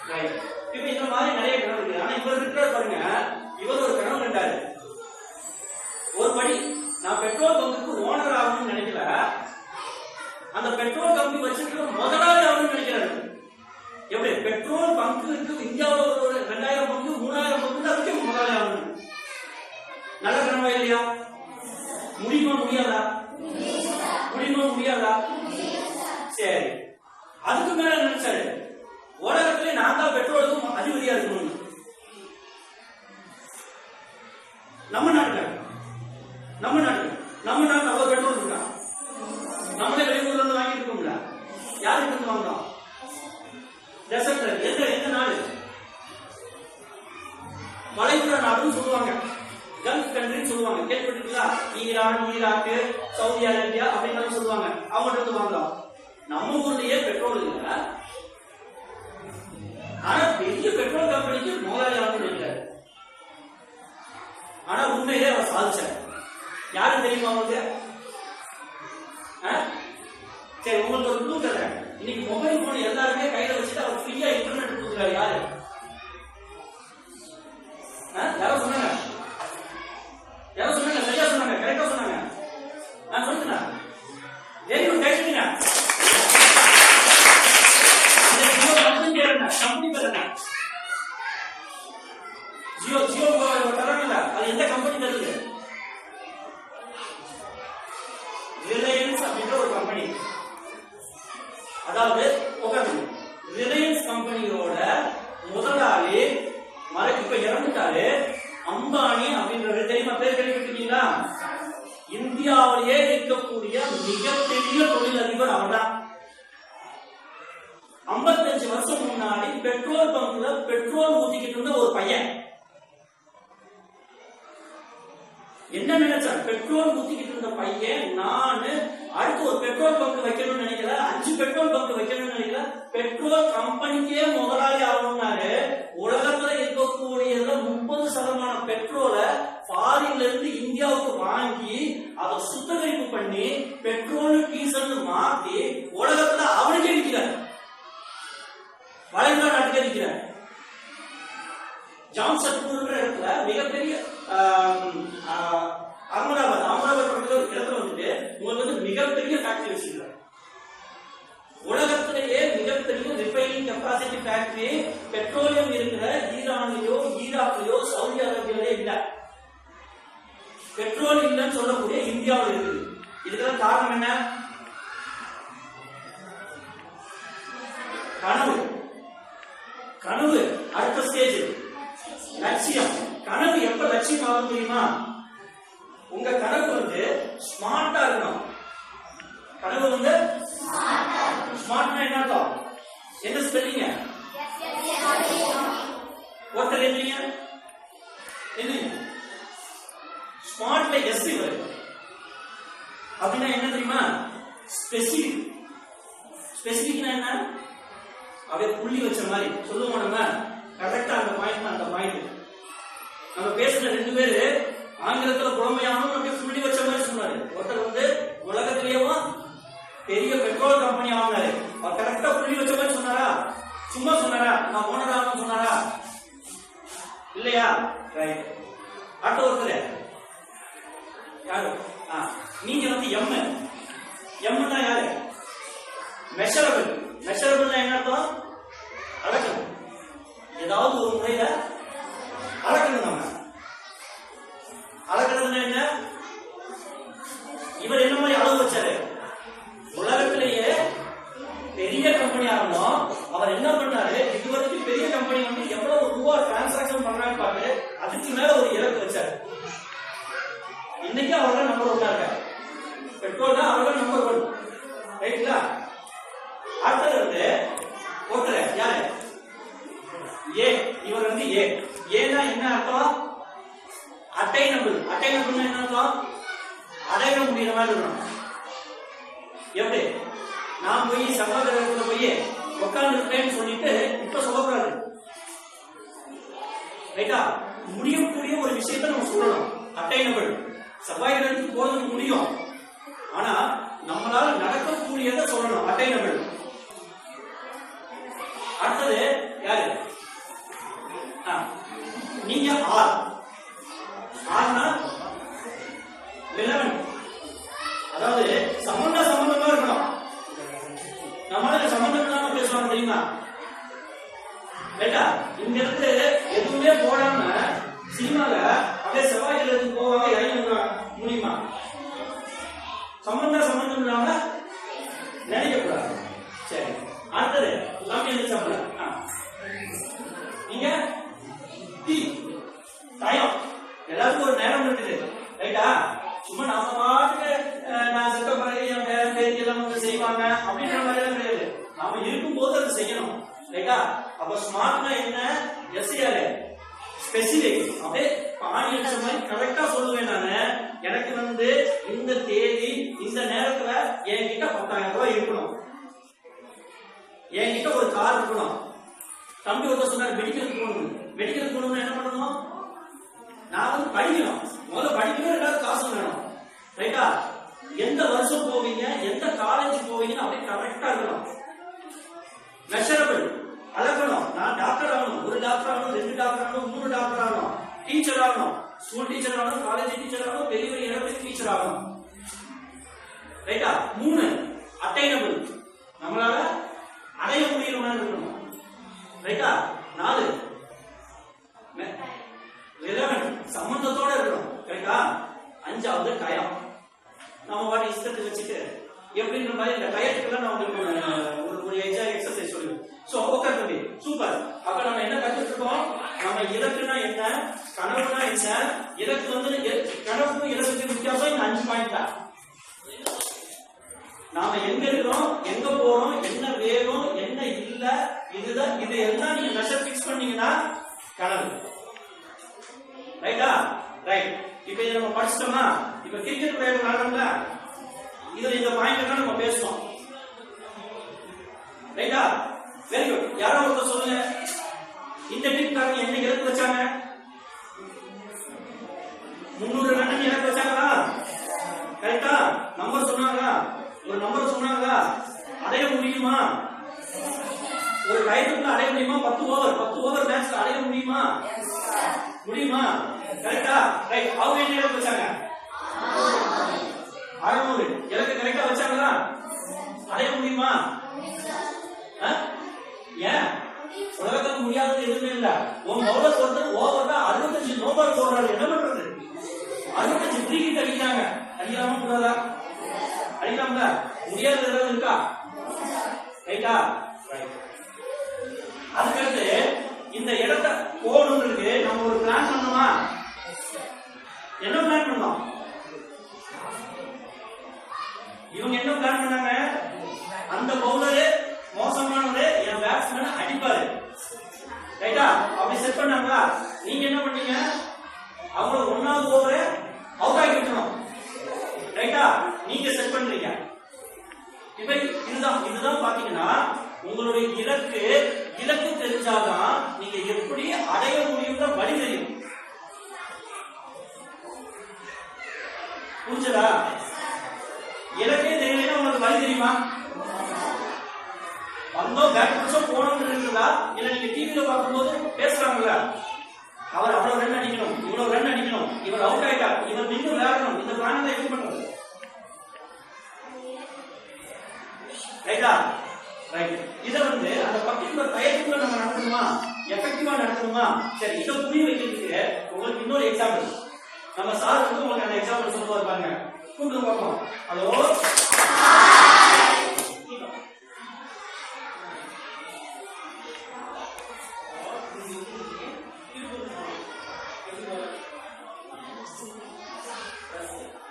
ரைட். இப்ப இந்த மாதிரி நிறைய கனவு இருக்கு. ஆனா இவர் இருக்கிறார் பாருங்க, இவர் ஒரு கனவு கண்டாரு. ஒரு படி, நான் பெட்ரோல் பங்குக்கு ஓனர் ஆகணும்னு நினைக்கல, அந்த பெட்ரோல் கம்பெனி வச்சிருக்கிற முதலாளி ஆகணும்னு நினைக்கிறாரு. எப்படி? பெட்ரோல் பங்கு இருக்கு இந்தியாவில் ஒரு 2000 பங்கு 3000 பங்கு, அதுக்கு முதலாளி ஆகணும். நல்ல கனவா இல்லையா? முடியுமா முடியாதா? முடியுமா முடியாதா? சரி, அதுக்கு மேல நினைச்சாரு, உலகத்திலே நான் தான் பெட்ரோலுக்கும் அதிபதியா இருக்கணும். நம்ம நாட்டுல அவ்வளவு பெட்ரோல் இருக்கா? நம்மளே வெளியூர்ல இருந்து வாங்கிட்டு இருக்கோம்ல. யாருக்கு இருந்து வாங்கலாம்? டெசர்ட்ல. எந்த நாடு? வளைகுடா நாடுன்னு சொல்லுவாங்க, கல்ஃப் கண்ட்ரின்னு சொல்லுவாங்க. கேள்விப்பட்டிருக்கீங்களா? ஈரான், ஈராக்கு, சவுதி அரேபியா அப்படின்னு சொல்லுவாங்க. அவங்கள்ட்ட இருந்து வாங்கலாம். நம்ம ஊர்லயே பெட்ரோல் இல்ல, ஆனா பெரிய பெட்ரோல் கம்பெனிக்கு முதலாளி ஆகணும். ஆனா உண்மையிலே அவர் சாதிச்சார். யாரும் தெரியுமா உங்களுக்கு? சரி, உங்களுக்கு ஒரு க்ளூ தரேன். இன்னைக்கு மொபைல் போன் எல்லாருமே கையில வச்சுட்டு அவர் ஃப்ரீயா இன்டர்நெட் கொடுக்குறாரு. யாரு? யாரும் சொன்னாங்க? சரியா சொன்னாங்க, கரெக்டா சொன்னாங்க. நான் சொல்லுங்க. Very good, கைட்டுங்க. கம்பெனி பேர் என்ன? ஜியோ தராங்கல்ல, அது எந்த கம்பெனி தருது? ரிலையன்ஸ் அப்படின்ற ஒரு கம்பெனி. அதாவது ரிலையன்ஸ் கம்பெனியோட முதலாளி இப்ப இறந்துட்டாரு. அம்பானி அப்படின்ற, தெரியுமா? பேர் கேள்விப்பட்டிருக்கீங்களா? இந்தியாவிலேயே இருக்கக்கூடிய மிகப்பெரிய தொழிலதிபர் அவர்தான். 55 வருஷம் முன்னாடி பெட்ரோல் பங்க்ல பெட்ரோல் ஊத்திக்கிட்டு இருந்த ஒரு பையன் என்ன நினைச்சான்? பெட்ரோல் ஊத்திக்கிட்டு இருந்த பையன், நானு அடுத்து ஒரு பெட்ரோல் பங்க் வைக்கணும்னு நினைக்கல, 5 பெட்ரோல் பங்க் வைக்கணும்னு நினைக்கல, பெட்ரோல் கம்பெனிக்கே முதலாளி ஆகணும்னாரு. உலகத்துல இருக்கக்கூடிய 30% பெட்ரோலை ஃபாரின்ல இருந்து இந்தியாவுக்கு வாங்கி அதை சுத்திகரிப்பு பண்ணி பெட்ரோல் டீசல் மாற்றி உலகத்துல அவனுக்கே விற்கிறார். வளைகுடா ஜாம்ஷெட்பூர்ங்கிற இடத்துல மிகப்பெரிய அகமதாபாத் பக்கத்துல ஒரு இடத்துல வந்துட்டு உங்களுக்கு வந்து மிகப்பெரிய ஃபேக்டரி வச்சிருக்காங்க. உலகத்திலேயே மிகப்பெரிய ரிஃபைனிங் கெப்பாசிட்டி ஃபேக்டரி பெட்ரோலியம் இருக்கிற ஈரான்லயோ ஈராக்லயோ சவுதி அரேபியாலயோ இல்ல. பெட்ரோல் இல்லைன்னு சொல்லக்கூடிய இந்தியாவில் இருக்குது. இதுக்கெல்லாம் காரணம் என்ன? கனவு. கனவு அடுத்த ஸ்டேஜ் லட்சியம். கனவு எப்ப லட்சியம் ஆகும் தெரியுமா? உங்க கனவு வந்து ஸ்மார்ட்டா இருக்கணும். கனவு வந்து ஸ்மார்ட்னா என்ன அர்த்தம்? என்ன ஸ்பெல்லிங்க? ஒருத்தர் எழுதுறீங்க ஸ்மார்ட்ல எஸ் வருது அப்படின்னா என்ன தெரியுமா? ஸ்பெசிபிக். ஸ்பெசிபிக்னா என்ன? அப்படியே புள்ளி வச்ச மாதிரி சொல்லுவோம் நம்ம. கரெக்டா அந்த பாயிண்ட் அந்த பாயிண்ட். நம்ம பேசுற ரெண்டு பேரு ஆங்கிலத்துல புலமையானவங்க அப்படியே புள்ளி வச்ச மாதிரி சொன்னாரு. ஒருத்தர் வந்து உலகத்திலேயும் பெரிய பெட்ரோல் கம்பெனி ஆனாரு. அவர் கரெக்டா புள்ளி வச்ச மாதிரி சொன்னாரா? சும்மா சொன்னாரா? நான் ஓனர் ஆகணும்னு சொன்னாரா? இல்லையா? ரைட். அடுத்த ஒருத்தர் யாரு? நீங்க வந்து எம்னா யாரு? மெஷரபிள். மெஷரபிள்னா என்ன அர்த்தம்? அளக்கணும். ஏதாவது ஒரு முறையில அளக்கணும். நம்ம அளக்கிறதுனா என்ன? இவர் என்ன மாதிரி அளவு வச்சாரு? உலகத்திலேயே பெரிய கம்பெனி ஆகணும். அவர் என்ன பண்ணாரு? இதுவரைக்கும் பெரிய கம்பெனி வந்து எவ்வளவு ரூபா டிரான்சாக்சன் பண்றான்னு பார்த்து அதுக்கு மேல ஒரு இலக்கு வச்சாரு. இன்னைக்கு அவர்கள் நம்பர் 1 இருக்காங்க. பெட்ரோல் தான் அவர்கள் நம்பர் 1. ரைட்டுங்களா? அடுத்தது வந்து ஒருத்தர் யாரு? ஏ. இவர் வந்து ஏன்னா என்ன அர்த்தம்? அட்டைனபிள். அட்டைனபிள்னா என்ன அர்த்தம்? அடைய முடிகிற மாதிரி இருக்கணும். எப்படி? நான் போய் சகோதரத்துல போய் உட்கார்ந்து இருக்கேன்னு சொல்லிட்டு இப்ப சொல்லக்கூடாது. ரைட்டா? முடியக்கூடிய ஒரு விஷயத்த நம்ம சொல்லணும். அட்டைனபிள். செவ்வாய் கிரகத்துக்கு போறது முடியும், ஆனா நம்மளால நடக்கக்கூடியதை சொல்லணும். அட்டைனபிள். அடுத்தது யாரு? நீங்க ஆர்னா ரிலவென்ட். அதாவது சம்பந்தமா இருக்கணும். நம்மளால சம்பந்தம் இல்லாம பேசலாம் தெரியுமா? ரைட்டா? இங்க இருந்து எதுவுமே போடாம சினிமால அப்படியே செவ்வாய் கிரகத்துக்கு போவாங்க, இறங்கி முடியுமா? சம்பந்தம் இல்லாம நினைக்க கூடாது. சரி. அடுத்தது நீங்க டயம். எல்லாருக்கும் ஒரு நேரம் இருக்குது. ரைட்டா? சும்மா நம்ம பாட்டுக்கு நான் செத்த பிறகு என் பேரன் பேருக்கு எல்லாம் வந்து செய்வாங்க அப்படின்ற மாதிரி எல்லாம் கிடையாது. நாம இருக்கும்போது அதை செய்யணும். ரைட்டா? அப்ப ஸ்மார்ட்னா என்ன? SAR specific. அப்படியே பாணி அடிச்ச மாதிரி கரெக்டா சொல்லுவேன். நானு எனக்கு வந்து இந்த தேதி இந்த நேரத்துல என்கிட்ட 10,000 ரூபாய் இருக்கணும், என்கிட்ட ஒரு கார் இருக்கணும். தம்பி ஒருத்தர் சொன்னார் மெடிக்கல் போகணும். மெடிக்கல் போகணும்னு என்ன பண்ணணும்? நான் வந்து படிக்கணும். முதல்ல படிக்கணும், ரெண்டாவது காசு வேணும். ரைட்டா? எந்த வருஷம் போவீங்க, எந்த காலேஜ் போவீங்கன்னு அப்படியே கரெக்டா இருக்கணும். மெஷரபிள். அளக்கணும். நான் டாக்டர் ஆகணும், ஒரு டாக்டர் ஆகணும், 2 டாக்டர் ஆகணும், 3 டாக்டர் ஆகணும், டீச்சர் ஆகணும், ஸ்கூல் டீச்சர் ஆகணும், காலேஜ் டீச்சர் ஆகணும், பெரிய பெரிய இடத்துக்கு டீச்சர் ஆகணும். ரைட்டா? 3 அட்டைனபிள். நம்மளால அடைய முடிகிற மாதிரி இருக்கணும். ரைட்டா? 4 ரிலவென்ட். சம்பந்தத்தோட இருக்கணும். கரெக்டா? 5வது டயம். நம்ம வாட்டி இஷ்டத்தை வச்சுட்டு எப்படின்ற மாதிரி இந்த டயத்துக்குலாம் நான் உங்களுக்கு ஒரு எக்ஸசைஸ் சொல்லுவேன். சோ ஓகே தம்பி, சூப்பர். அப்ப நம்ம என்ன கத்துட்டு இருக்கோம்? நம்ம இலக்குனா என்ன, கனவுனா என்ன? இலக்கு வந்து கனவுக்கும் இலக்குக்கும் வித்தியாசம் இந்த 5 பாயிண்ட் தான். நாம எங்க இருக்கிறோம், எங்க போறோம், என்ன வேணும், என்ன இல்ல, இதுதான். இது எல்லாம் நீங்க மெஷர் பிக்ஸ் பண்ணீங்கன்னா கனவு. ரைட்டா? ரைட். இப்ப இதை நம்ம படிச்சிட்டோம்னா, இப்ப கிரிக்கெட் விளையாட்டு விளையாடுறோம்ல, இதுல இந்த பாயிண்ட் எல்லாம் நம்ம பேசணும். ரைட்டா? Very good. யாரோ ஒருத்தர் சொல்லுங்க, இந்த டீம்காரங்க என்ன இலக்கு வச்சாங்க? 300 ரன் இலக்கு வச்சாங்களா? கரெக்டா? நம்பர் சொன்னாங்களா? ஒரு நம்பர் சொன்னாங்களா? அடைய முடியுமா? ஒரு டயத்துக்குள்ள அடைய முடியுமா? 10 ஓவர் மேட்ச்ல அடைய முடியுமா? முடியுமா? கரெக்டா? ரைட். அவங்க என்ன இலக்கு வச்சாங்க? 600. இலக்கு கரெக்டா வச்சாங்களா? அடைய முடியுமா? ஏன் உலகத்துக்கு முடியாதது எதுவுமே இல்ல. உன் பவுலர் ஒருத்தர் ஓவர்ல 65 நோபால் போடுறாரு. என்ன பண்றது? 65 ஃப்ரீ கிட் அடிக்கிறாங்க. அடிக்கலாமா கூடாதா? அடிக்கலாம்ல. முடியாத ஏதாவது இருக்கா? ரைட்டா? அதுக்கடுத்து இந்த இடத்தை போகணுங்கிறதுக்கு நம்ம ஒரு பிளான் பண்ணோமா? என்ன பிளான் பண்ணோம்? இவங்க என்ன பிளான் பண்ணாங்க? அந்த பவுலரு மோசமானவரு என் பேட்ஸ்மேன் அடிப்பாரு. ரைட்டா? அப்படி செட் பண்ணாங்களா? நீங்க என்ன பண்ணீங்க? அவங்க 1வது ஓவரை அவுட் ஆகி விட்டணும். ரைட்டா? நீங்க செட் பண்றீங்க. இப்ப இதுதான் பாத்தீங்கன்னா உங்களுடைய இலக்கு தெரிஞ்சாதான் நீங்க எப்படி அடைய முடியும்ன்ற வழி தெரியும். புரிஞ்சதா? இலக்கே தெரியல உங்களுக்கு வழி தெரியுமா? வந்தோம் பேட் பிடிச்சோ போனோம்னு இருக்குதா? இல்ல நீங்க டிவியில பார்க்கும்போது பேசுறாங்கல்ல, அவர் அவ்வளவு ரன் அடிக்கணும், இவ்வளவு ரன் அடிக்கணும், இவர் அவுட் ஆயிட்டார், இவர் நின்று விளையாடணும், இந்த பிளான் தான் எப்படி பண்றது? ரைட்டா? ரைட். இத அந்த பர்டிகுலர் டயத்துக்குள்ள நம்ம நடத்தணுமா? எஃபெக்டிவா நடத்தணுமா? சரி, இத புரிய வைக்கிறதுக்கு உங்களுக்கு இன்னொரு எக்ஸாம்பிள் நம்ம சார் உங்களுக்கு அந்த எக்ஸாம்பிள் சொல்லுவார் பாருங்க. கூப்பிட்டு பார்ப்போம். ஹலோ,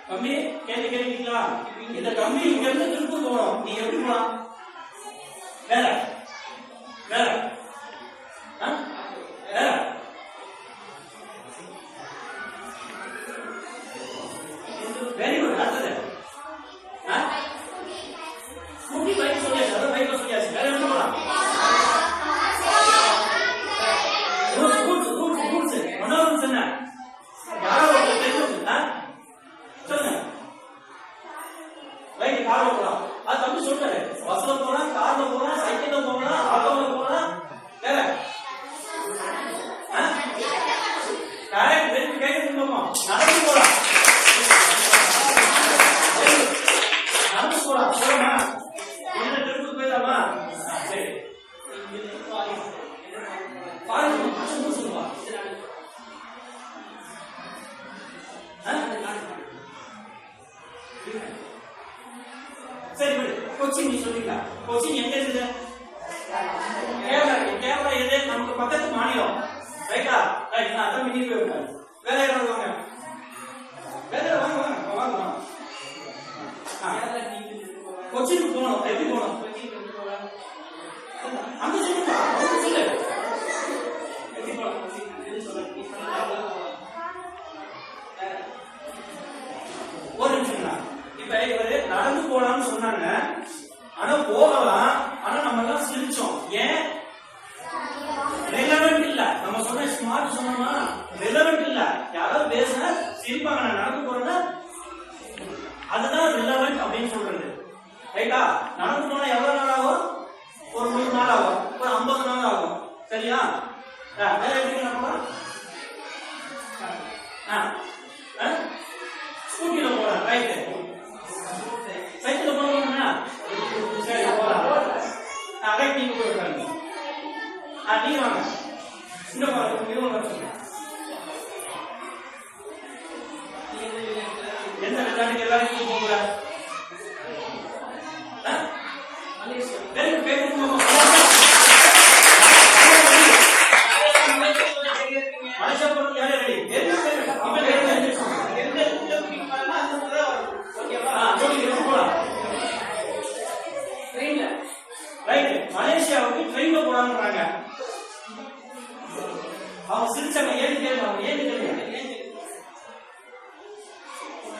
கம்பி கேட்டீங்களா? இந்த கம்பி இங்க இருந்து திருப்பூர் போகணும். நீ எப்படி போலாம்? வேற வேற வேற வெரி குட். அடுத்தது ஸ்கூட்டி பைக் சொல்லியாச்சு, அதான் பைக் சொல்லியாச்சு. வேற என்ன போலாம்? ஒன்னாவது சொன்ன யாரோ சொல்லுங்க. ரைட், கார்ல போலாம். அது தம்பி சொல்றாரு. பஸ்ல போலாம், கார்ல போலாம், சைக்கிள்ல போலாம், ஆட்டோல போலாம். வேற கரெக்ட். வெரி கேட்க போவோம். நடந்து போலாம். நடந்து போலாம். போலாமா? என்ன ட்ரிப்புக்கு போயிடலாமா? சரி, பாருங்க சொல்லுவா. சரி, கொச்சின் நீ சொல்றீங்களா? கொச்சின் எங்க இருக்குது? கேரளா. கேரளா எது? நமக்கு பக்கத்து மாநிலம். ரைட்டா? ரைட். நான் அதான் மினி போயிருக்கேன். வேற யாராவது வாங்க. வேற வாங்க வாங்க வாங்க வாங்க. கொச்சினுக்கு போகணும். எப்படி போகணும்? அங்க சொல்லுங்க. அவங்க சொல்லு. எப்படி போகலாம்? ஒரு நிமிஷம். இப்ப இவரு நடந்து போலாம்னு சொன்னாங்க. ஆனா போகலாம். ஆனா நம்ம எல்லாம் சிரிச்சோம். ஏன்? ரெலவென்ட் இல்ல. நம்ம சொன்ன ஸ்மார்ட் சொன்னோமா? ரெலவென்ட் இல்ல. யாராவது பேசினா சிரிப்பாங்க. நான் நடந்து போறேன்னா அதுதான் ரெலவென்ட் அப்படின்னு சொல்றது. ரைட்டா? நடந்து போனா எவ்வளவு நாள் ஆகும்? ஒரு 100 நாள் ஆகும், ஒரு 50 நாள் ஆகும். சரியா? வேற எப்படி போலாம்? ஸ்கூட்டில போலாம். ரைட். சைக்கிள் போகணும்னா சரி போலாம். ரைட். நீங்க போய் உட்காருங்க. நீங்க வாங்க. இந்த பாருங்க. எந்த விளையாட்டுக்கு எல்லாரும் நீங்க போங்க. மலேசியாவுக்கு ட்ரெயின்ல போறாங்க. அவங்க சிரிச்சாங்க. ஏன்னு கேட்கலாம். ஏன்னு கேட்கலாம்.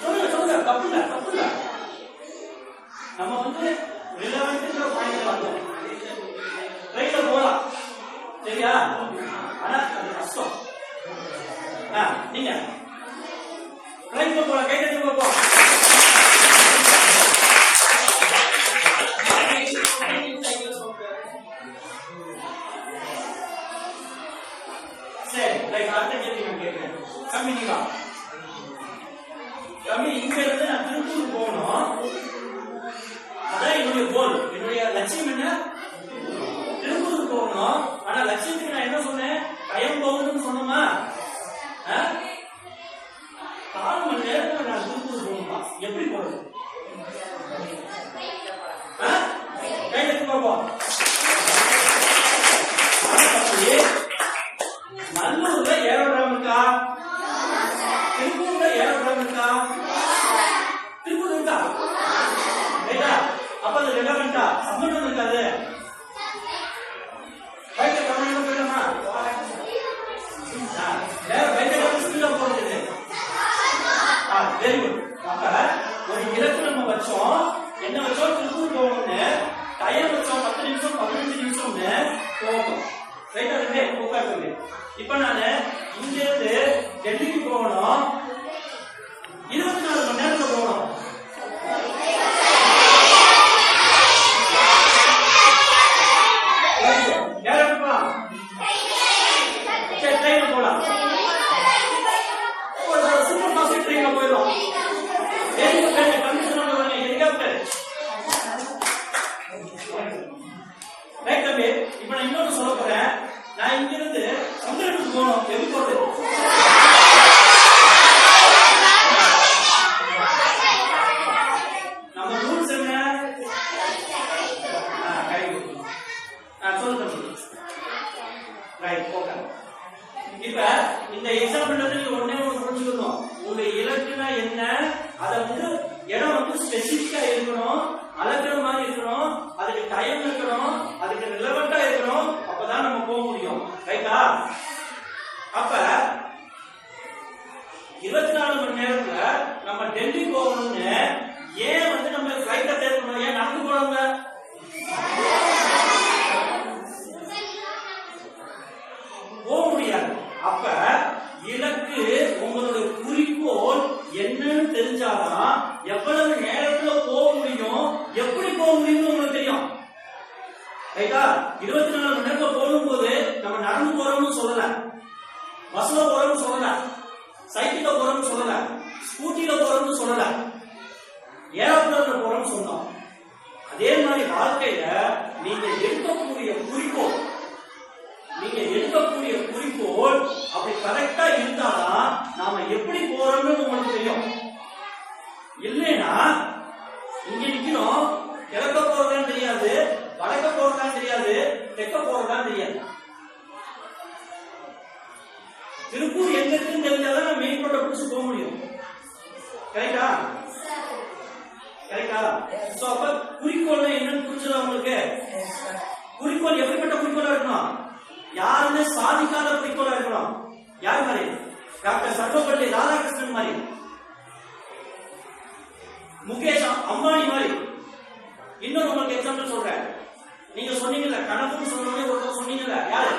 சொல்லுங்க சொல்லுங்க. தப்பு இல்ல, தப்பு இல்ல. நம்ம ரிலவென்ட்ன்ற பாயிண்ட் பார்த்தோம். ட்ரெயின்ல போலாம். சரியா? ஆனா அது கஷ்டம். நீங்க ட்ரெயின்ல போலாம். கை தட்டி பார்ப்போம். சரி, சரி ரைட், அடுத்த கேள்வி நான் கேட்கிறேன். கம்மி நீ வா. கம்மி இங்க இருந்து நான் திருப்பூர் போகணும், அதான் என்னுடைய கோல், என்னுடைய லட்சியம் என்ன? திருப்பூர் போகணும். ஆனா லட்சியத்துக்கு நான் என்ன சொன்னேன்? டைம் போகணும்னு சொன்னோமா? 4 மணி நேரத்துல நான் திருப்பூர் போகணுமா? எப்படி போறது? கையில பார்ப்போம். நல்லூர்ல ஏரோட்ராம் இருக்கா? திருப்பூர்ல ஏரோட்ராம் இருக்கா? திருப்பூர் இருக்கா? ரைட்டா? அப்ப அது ரெலவெண்டா? சம்பந்தம் இருக்காது. பைக்கை கவனம் போயிடலாமா? வேற பைக்கை ஸ்பீடா போறது. Very good. அப்ப ஒரு இலக்கு நம்ம வச்சோம், என்ன வச்சோம்? திருப்பூர் போகணும்னு. டைம் வச்சோம் 10 நிமிஷம் 15 நிமிஷம்னு போகணும். ரைட்டா? உட்காந்து இப்ப நானு இங்க இருந்து டெல்லிக்கு போகணும், 24 மணி நேரத்துல போகணும். ட்ரெயின்ல போலாம், சூப்பர் ஃபாஸ்ட் ட்ரெயின்ல போயிடும். ஹெலிகாப்டர். ரைட் தம்பி, இப்ப நான் இன்னொன்னு சொல்ல போறேன். நான் இங்க இருந்து சந்திரனுக்கு போகணும், எப்படி போறது? நம்ம ரூல்ஸ் என்ன? சொல்லுங்க. Right, okay. இப்ப இந்த எக்ஸாம்பிள் வந்து நீங்க ஒண்ணே ஒண்ணு புரிஞ்சுக்கணும். உங்க இலக்குனா என்ன? அத வந்து இடம் வந்து ஸ்பெசிபிக்கா இருக்கணும், அளக்குற மாதிரி இருக்கணும், அதுக்கு டைம் இருக்கணும், அதுக்கு ரிலவெண்டா இருக்கணும். அப்பதான் நம்ம போக முடியும். ரைட்டா? அப்ப 24 மணி நேரத்துல நம்ம டெல்லி போகணும்னு ஏன் வந்து நம்ம ஃபிளைட்ட தேர்வு பண்ணோம்? ஏன் நடந்து போறாங்க? போக முடியாது. அப்ப இலக்கு, உங்களுடைய குறிக்கோள் என்னன்னு தெரிஞ்சாதான் எவ்வளவு நேரத்துல போக முடியும், எப்படி போக முடியும்னு உங்களுக்கு தெரியும். ரைட்டா? 24 மணி நேரத்துல போகும்போது நம்ம நடந்து போறோம்னு சொல்லல, பஸ்ல போறோம்னு சொல்லல, சைக்கிள்ல போறோம்னு சொல்லல, ஸ்கூட்டில போறோம்னு சொல்லல, ஏரோப்ளேன்ல போறோம்னு சொன்னோம். அதே மாதிரி வாழ்க்கையில நீங்க எடுக்கக்கூடிய குறிக்கோள், அப்படி கரெக்டா இருந்தாதான் நாம எப்படி போறோம்னு உங்களுக்கு தெரியும். இல்லைன்னா இங்க நிக்கிறோம், கிழக்க போறதான்னு தெரியாது, வடக்க போறதான்னு தெரியாது, தெற்க போறதான்னு தெரியாது. திருப்பூர் எங்க இருக்குன்னு தெரிஞ்சாதான் நம்ம மெயின் ரோட பிடிச்சு போக முடியும். கரெக்டா? கரெக்டா? சோ அப்ப குறிக்கோள் என்னன்னு புரிஞ்சுதா உங்களுக்கு? குறிக்கோள் எப்படிப்பட்ட குறிக்கோளா இருக்கணும்? யாருமே சாதிக்காத குறிக்கோளா இருக்கணும். யார் மாதிரி? டாக்டர் சர்வப்பள்ளி ராதாகிருஷ்ணன் மாதிரி, முகேஷ் அம்பானி மாதிரி. இன்னொரு உங்களுக்கு எக்ஸாம்பிள் சொல்றேன். நீங்க சொன்னீங்கல்ல கனவுன்னு சொன்னோடனே ஒருத்தர் சொன்னீங்கல்ல, யாரு?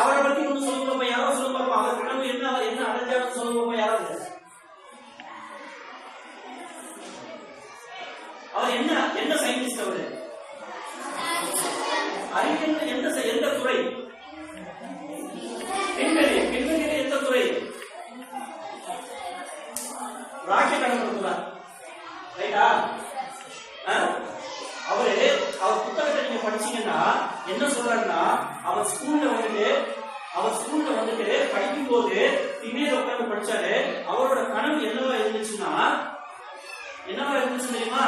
அவரை பத்தி ஒண்ணு சொல்லுங்க, யாரோ சொல்லுங்க. அவர் கனவு என்ன, அவர் என்ன அடைஞ்சாருன்னு சொல்லுங்க. யாராவது அவர் என்ன சயின்டிஸ்ட்? அவரு அறிஞர். எந்த துறை? விண்வெளி. எந்த துறை? ராக்கெட் அனுப்புறார். ரைட்டா? அவர் புத்தகத்தை நீங்க படிச்சீங்கன்னா என்ன சொல்றாருன்னா, அவர் ஸ்கூல்ல வந்துட்டு படிக்கும் போது திண்ணையில உட்கார்ந்து படிச்சாரு. அவரோட கனவு என்னவா இருந்துச்சுன்னா, தெரியுமா?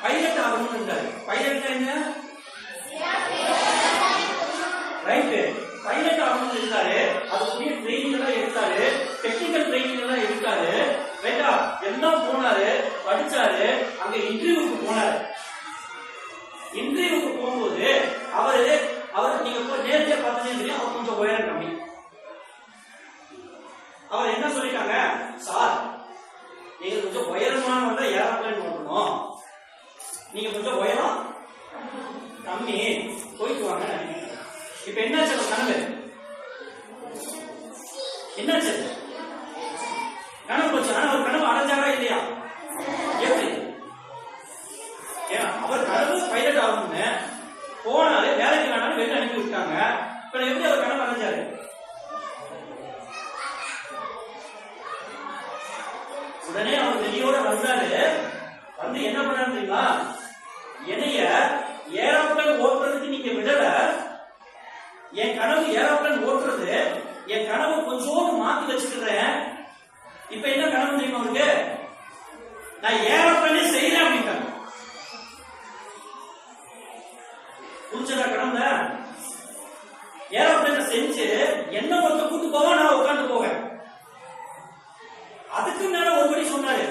பைலட் ஆகணும்னு இருந்தாரு. பைலட் என்ன? ரைட், பைலட் ஆகணும்னு இருந்தாரு. அதுக்குரிய ட்ரைனிங் எல்லாம் எடுத்தாரு, டெக்னிக்கல் ட்ரைனிங் எல்லாம் எடுத்தாரு. ரைட்டா? எல்லாம் போனாரு, படிச்சாரு, அங்க இன்டர்வியூக்கு போனாரு. இன்டர்வியூக்கு போகும்போது அவர் நீங்க நேரடியா பார்த்தீங்கன்னு தெரியும், அவர் கொஞ்சம் உயரம் கம்மி. அவர் என்ன சொல்லிட்டாங்க? சார், நீங்க கொஞ்சம் உயரமானவங்க ஏரோப்ளேன் ஓட்டணும், நீங்க கொஞ்சம் உயரம் கம்மி, போயிட்டு வாங்க. இப்ப என்னாச்சு கனவு? என்னாச்சு? கனவு போச்சு. ஆனா அவர் கனவு அடைஞ்சாரா இல்லையா? எப்படி? அவர் கனவு பைலட் ஆகணும்னு போனாலே வேலைக்கு வேணாலும் வெளில அனுப்பி விட்டாங்க. இப்ப எப்படி வந்து என்ன பண்ணாரு தெரியுமா, என்னைய ஏரோப்ளேன் ஓட்டுறதுக்கு நீங்க விடல, என் கனவு ஏரோப்ளேன் ஓட்டுறது, என் கனவு கொஞ்சோடு மாத்தி வச்சுக்கிறேன். இப்ப என்ன கனவு தெரியுமா அவருக்கு, நான் ஏரோப்ளேனே செய்யறேன் அப்படின்ட்டாங்க. புரிஞ்சதா கனவுல? ஏரோப்ளேனை செஞ்சு என்ன ஒருத்த கூட்டு போவா, நான் உட்காந்து போவேன். அதுக்கு மேல ஒருபடி சொன்னாரு,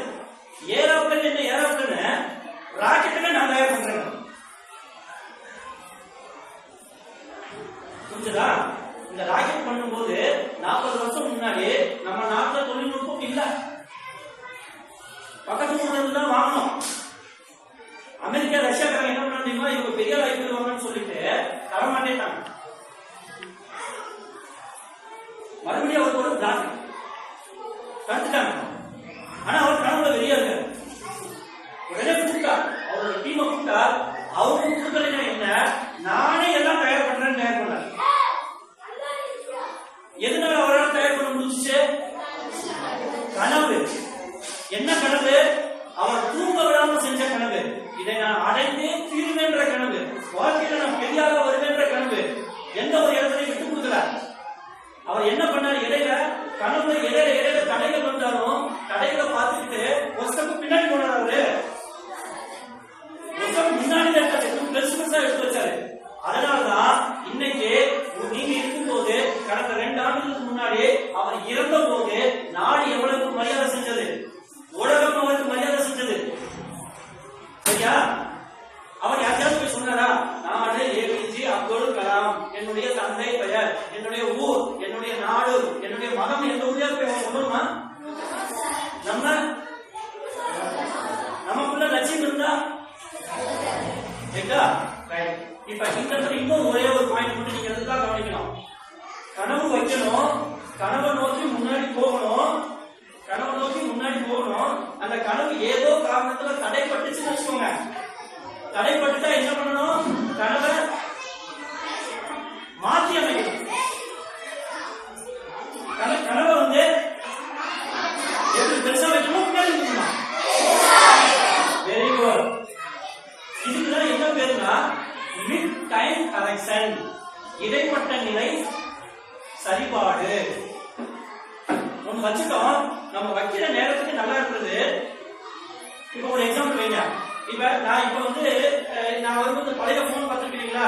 ஏரோப்ளேன் என்ன ஏரோப்ளேன் ராக்கெட்டுமே நான் தயார் பண்றேன். புரிஞ்சதா? இந்த ராக்கெட் பண்ணும்போது 40 வருஷம் முன்னாடி நம்ம நாட்டுல தொழில்நுட்பம் இல்ல, பக்கத்து ஊர்ல தான் வாங்கணும். அமெரிக்கா ரஷ்யாக்காரங்க என்ன பண்ணாங்க, இவங்க பெரிய வாய்ப்பு வாங்கன்னு சொல்லிட்டு தர மாட்டேட்டாங்க. மறுபடியும் அவருக்கு ஒரு பிளாக் கற்றுட்டாங்க. ஆனா அவர் கனவுல வெளியே இருக்காரு. உடனே கூப்பிட்டா, அவரோட டீமை கூப்பிட்டா, அவருக்கு கொடுக்கலைன்னா என்ன, நானே எல்லாம் தயார் பண்றேன்னு தயார் பண்ணார். எதனால அவரால் தயார் பண்ண முடிஞ்சிச்சு? கனவு. என்ன கனவு? அவர் தூங்க விடாம செஞ்ச கனவு. இதை நான் அடைந்தே தீர்வேன்ற கனவு, வாழ்க்கையில நான் பெரியாக வருவேன்ற கனவு. எந்த ஒரு இடத்துலையும் விட்டு கொடுக்கல. அவர் என்ன பண்ணார், இடையில கனவுல இடையில தடைகள் வந்தாலும் தடைகளை பார்த்துக்கிட்டு ஒரு ஸ்டெப் பின்னாடி போனார். அவரு ஒரு ஸ்டெப் முன்னாடி பெருசு பெருசா எடுத்து வச்சாரு. அதனாலதான் இன்னைக்கு நீங்க இருக்கும்போது, கடந்த 2 ஆண்டுகளுக்கு முன்னாடி அவர் இறந்த போது நாடு எவ்வளவு மரியாதை செஞ்சது, உலகம் அவருக்கு மரியாதை செஞ்சது. சரியா? அவர் யாரையாவது போய் சொன்னாரா, நாடு ஏபிஜே அப்துல் கலாம், என்னுடைய தந்தை பெயர், என்னுடைய ஊர், என்னுடைய நாடு, என்னுடைய மதம், எந்த ஊரே சொல்லணுமா? நமக்குள்ள லட்சியம் இருந்தா இப்ப இந்த இன்னும் ஒரே ஒரு பாயிண்ட் மட்டும் நீங்க எதுக்காக கவனிக்கணும். கனவு வைக்கணும், கனவை நோக்கி முன்னாடி போகணும், கனவை நோக்கி முன்னாடி போகணும். அந்த கனவு ஏதோ காரணத்துல தடைப்பட்டுச்சுன்னு வச்சுக்கோங்க. தடைப்பட்டுட்டா என்ன பண்ணணும், கனவை மாற்றி அமைக்கணும். கனவை வந்து எப்படி பெருசா வைக்கணும், முன்னாடி வைக்கணும். Very good. இதுக்குதான் என்ன பேருனா மிட் டைம் கரெக்ஷன், இடைப்பட்ட நிலை சரிபாடு. ஒண்ணு வச்சுட்டோம், நம்ம வைக்கிற நேரத்துக்கு நல்லா இருக்கிறது. இப்ப ஒரு எக்ஸாம்பிள் வைங்க. இப்ப நான் வந்து நான் வரும்போது பழைய போன் பார்த்துருக்கீங்களா,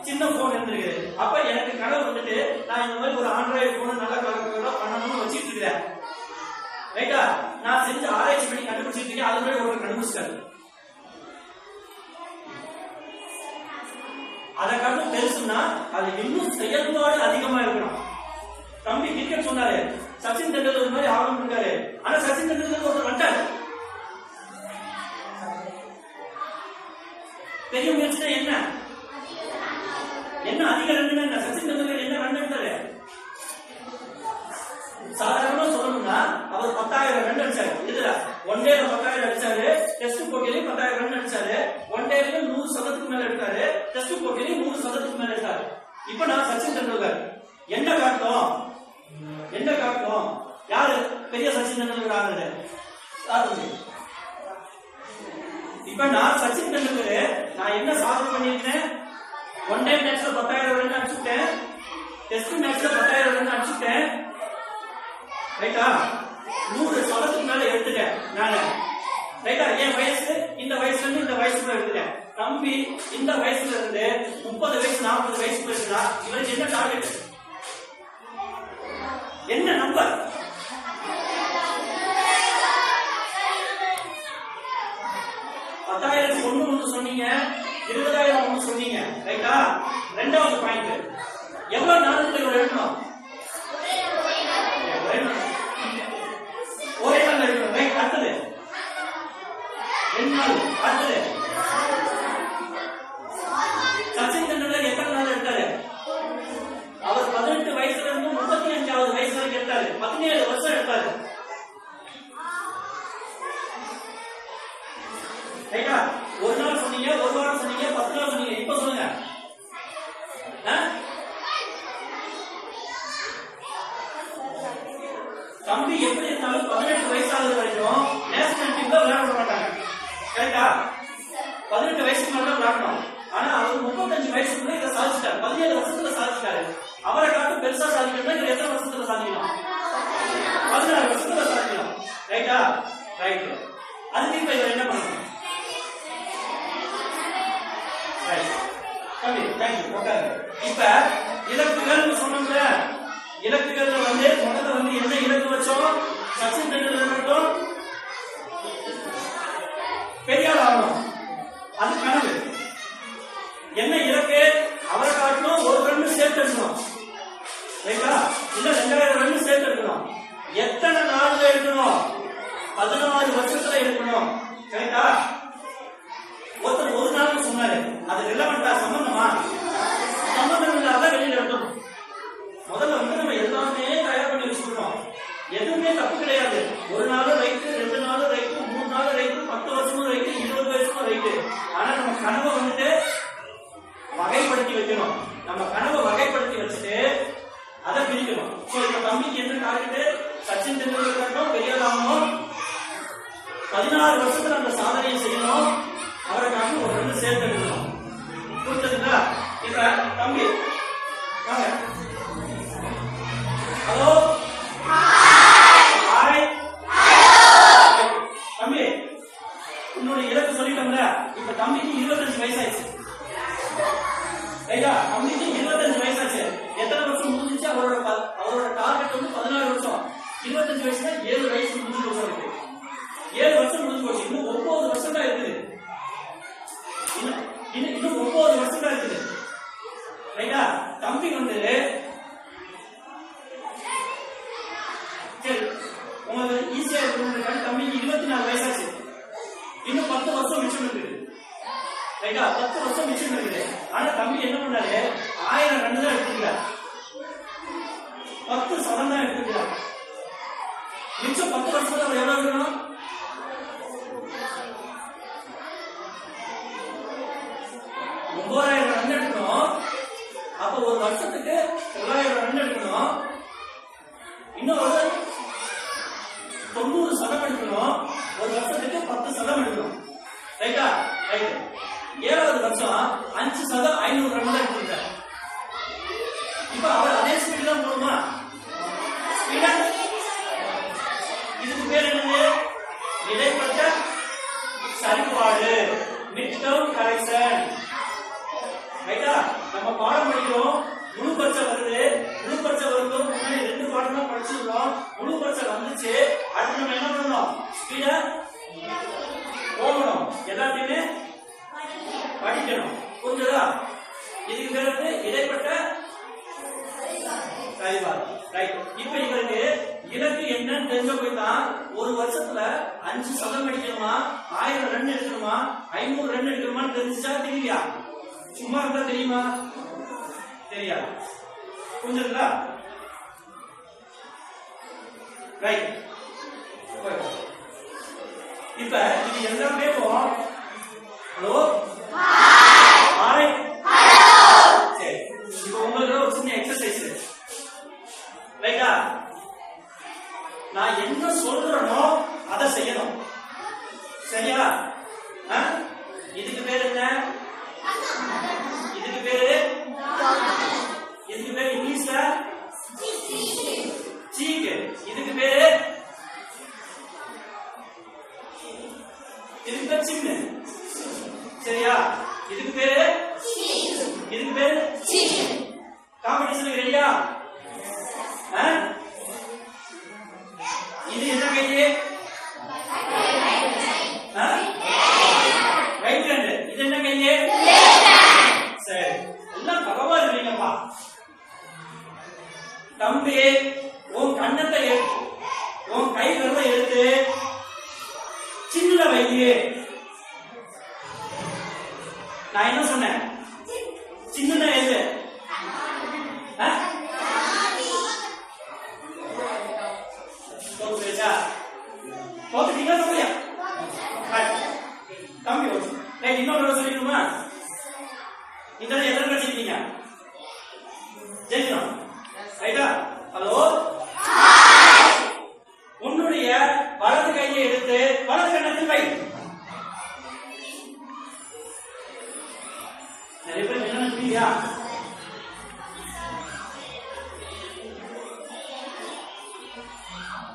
சின்ன போன் இருந்திருக்கு. அப்ப எனக்கு கனவு வந்துட்டு நான் இந்த மாதிரி ஒரு ஆண்ட்ராய்டு போன் நல்லா கலர் பண்ணணும்னு வச்சுட்டு இருக்கிறேன். ரைட்டா? நான் செஞ்சு ஆராய்ச்சி பண்ணி கண்டுபிடிச்சிட்டு இருக்கேன். அது மாதிரி ஒரு கண்டுபிடிச்சாரு. அதை காட்டும் பெருசுன்னா அது இன்னும் செயல்பாடு அதிகமா இருக்கணும். தம்பி கிரிக்கெட் சொன்னாரு, சச்சின் டெண்டுல்கர் மாதிரி ஆகணும் இருக்காரு. ஆனா சச்சின் டெண்டுல்கர் ஒருத்தர் வந்துட்டாரு. பெரிய முயற்சி என்ன என்ன அதிக ரன் என்ன, சச்சின் டெண்டுல்கர் என்ன ரன் எடுத்தாரு? சாதாரணமா சொல்லணும்னா அவர் 10,000 ரன் அடிச்சாரு. இதுல ஒன் டேல 10,000 அடிச்சாரு, டெஸ்ட் போட்டியிலையும் 10,000 ரன் அடிச்சாரு. ஒன் டேலயும் 100 சதத்துக்கு மேல எடுத்தாரு, டெஸ்ட் போட்டியிலையும் 100 சதத்துக்கு மேல எடுத்தாரு. இப்ப நான் சச்சின் டெண்டுல்கர் என்ன காட்டும், என்ன காட்டும், யாரு பெரிய சச்சின் டெண்டுல்கர் ஆகுது? இப்ப நான் சச்சின் டெண்டுல்கர் நான் என்ன சாதனை பண்ணிருக்கேன், ஒன் டே மேட்ச்ல 10,000 ரன் அடிச்சுட்டேன், டெஸ்ட் மேட்ச்ல 10,000 ரன் அடிச்சுட்டேன். ரைட்டா? 100 சதத்துக்கு மேல எடுத்துட்டேன் நானு. ரைட்டா? என் வயசு இந்த வயசுல இருந்து இந்த வயசுக்குள்ள எடுத்துட்டேன். தம்பி இந்த வயசுல இருந்து 30 வயசு 40 வயசுக்குள்ள இருக்குன்னா இவருக்கு என்ன டார்கெட், என்ன நம்பர்? ஒண்ணு சொன்னீங்க, 20,000 ஒண்ணு சொன்னீங்க. ரைட்டா? ரெண்டாவது பாயிண்ட், எவ்வளவு நாளுக்கு இவ்வளவு எடுக்கணும்? ஒரே நாள் எடுக்கணும். ரைட்? அடுத்தது 2 நாள். அடுத்தது சச்சின் டெண்டுல்கர் எத்தனை நாள் எடுத்தாரு? அவர் 18 வயசுல இருந்து 35வது வயசு வரைக்கும் எடுத்தாரு. 17 வருஷம் எடுத்தாரு. ரைட்டா? ஒரு நாள் சொன்னீங்க, ஒரு வாரம் சொன்னீங்க, 10 நாள் தம்பி தேங்க்யூ உட்காருங்க. இப்ப இலக்குகள் சொன்னோம்ல, இலக்குகள்ல வந்து முதல்ல வந்து என்ன இலக்கு வச்சோம்? சச்சின் டெண்டுல்கர் மட்டும் பெரிய ஆள் ஆகணும், அது கனவு. என்ன இலக்கு? அவரை காட்டணும், ஒரு ரன் சேர்த்து எடுக்கணும், ரைட்டா? இல்ல 2000 ரன் சேர்த்து எடுக்கணும். எத்தனை நாள்ல எடுக்கணும்? 16 வருஷத்துல எடுக்கணும், ரைட்டா? ஒருத்தர் ஒரு நாள் சொன்னாரு, அது ரிலவெண்டா? சம்பந்தமா? சம்பந்தம் இல்லாத வெளியில எடுக்கணும். முதல்ல வந்து நம்ம எல்லாமே தயார் பண்ணி வச்சுக்கணும். எதுவுமே தப்பு கிடையாது. ஒரு நாள் ரைட்டு, 2 நாள் ரைட்டு, 3 நாள் ரைட்டு, 10 வருஷமும் ரைட்டு, 20 வருஷமும் ரைட்டு. ஆனா நம்ம கனவை வந்துட்டு வகைப்படுத்தி வைக்கணும். நம்ம கனவை வகைப்படுத்தி வச்சுட்டு அதை பிரிக்கணும். சோ இப்ப தம்பிக்கு என்ன டார்கெட்? சச்சின் டெண்டுல்கர் பெரிய ஆகணும், 16 வருஷத்துல அந்த சாதனையை செய்யணும், அவருக்காக ஒரு ரெண்டு சேர்த்து எடுக்கணும். புரிஞ்சுதுங்களா? இப்ப தம்பி வாங்க. Hello hi. தம்பி உன்னுடைய இலக்கு சொல்லிட்டோம்ல. இப்ப தம்பிக்கு 25 வயசாச்சு, ரைட்டா? தம்பிக்கு 25 வயசாச்சு. எத்தனை வருஷம் முடிஞ்சிச்சு? அவரோட டார்கெட் வந்து 16 வருஷம். 25 வயசுல 7 வயசு முடிஞ்சு போச்சு. 7 வருஷம் முடிஞ்சு போச்சு. இன்னும் 9 வருஷம் தான் இருக்குது. இன்னும் 9 வருஷம் தான் இருக்குது, ரைட்டா? தம்பி வந்து சரி உங்களுக்கு ஈஸியா இருக்கிறது. தம்பிக்கு 24 வயசாச்சு. இன்னும் 10 வருஷம் மிச்சம் இருக்குது, ரைட்டா? 10 வருஷம் மிச்சம் இருக்குது. ஆனா தம்பி என்ன பண்ணாரு? 1000 ரன் தான் எடுத்துக்கிறார், 10 சதம் தான் எடுத்துக்கிறார். மிச்சம் 10 வருஷத்துல அவர் எவ்வளவு இருக்கணும்? 9000 ரன் எடுக்கணும். அப்ப ஒரு வருஷத்துக்கு 900 ரன் எடுக்கணும். இன்னும் ஒரு 90 சதம் எடுக்கணும். ஒரு வருஷத்துக்கு 10 சதம் எடுக்கணும், ரைட்டா? ரைட். 7வது வருஷம் 5 சதம் 500 ரன் தான் எடுத்துக்கிட்டார். இப்ப அவர் அதே ஸ்பீட் தான் போடுமா? ஸ்பீடா? இதுக்கு பேர் என்னது? இடைப்பட்ட சரிபாடு, மிட் டேர்ம் கரெக்ஷன், ரைட்டா? நம்ம பாடம் படிக்கிறோம், முழு பரீட்சை வருது. முழு பரீட்சை வரும்போது முன்னாடி 2 பாடம் தான் படிச்சிருக்கோம். முழு பரீட்சை வந்துச்சு. அடுத்து நம்ம என்ன பண்ணணும்? ஸ்பீடா போகணும், எல்லாத்தையுமே படிக்கணும். புரிஞ்சுதா? இதுக்கு பேர் வந்து இடைப்பட்ட சரிபாடு, ரைட்? இப்ப இவருக்கு இலக்கு என்னன்னு தெரிஞ்ச போய் தான் ஒரு வருஷத்துல 5 சதம் அடிக்கணுமா, 1000 ரன் எடுக்கணுமா, 500 ரன் எடுக்கணுமான்னு தெரிஞ்சுச்சா தெரியலையா? சும்மா இருந்தா தெரியுமா? தெரியாது. புரிஞ்சுங்களா? ரைட். இப்ப இது எல்லாமே ஹலோ ஹாய். சரி, இப்ப உங்களுக்கு ஒரு சின்ன எக்ஸசைஸ், ரைட்டா? நான் என்ன சொல்றேனோ அதை செய்யணும், சரியா? இதுக்கு பேர் என்ன? இதுக்கு பேரு இங்கிலீஷ்ல சீக். இதுக்கு பேரு சின்ன, சரியா? இதுக்கு பேரு காம்படிஷன். ரெடியா? இது என்ன கையே? Right hand. இது என்ன கையே? சரி, எல்லாம் பகவா இருக்கீங்கப்பா. தம்பி உன் கண்ணத்தை உன் கை விரலை எடுத்து சின்ன வையே. நான் என்ன சொன்னேன்? சின்ன எது? தம்பி இன்னொரு சொல்லிக்கணுமா? இந்த எத்தனை படிச்சிருக்கீங்க? ஜெயிக்கணும், ரைட்டா? ஹலோ, உன்னுடைய வலது கையை எடுத்து வலது கண்ணத்தில் வை. நிறைய பேர் என்ன நினைக்கிறீங்க?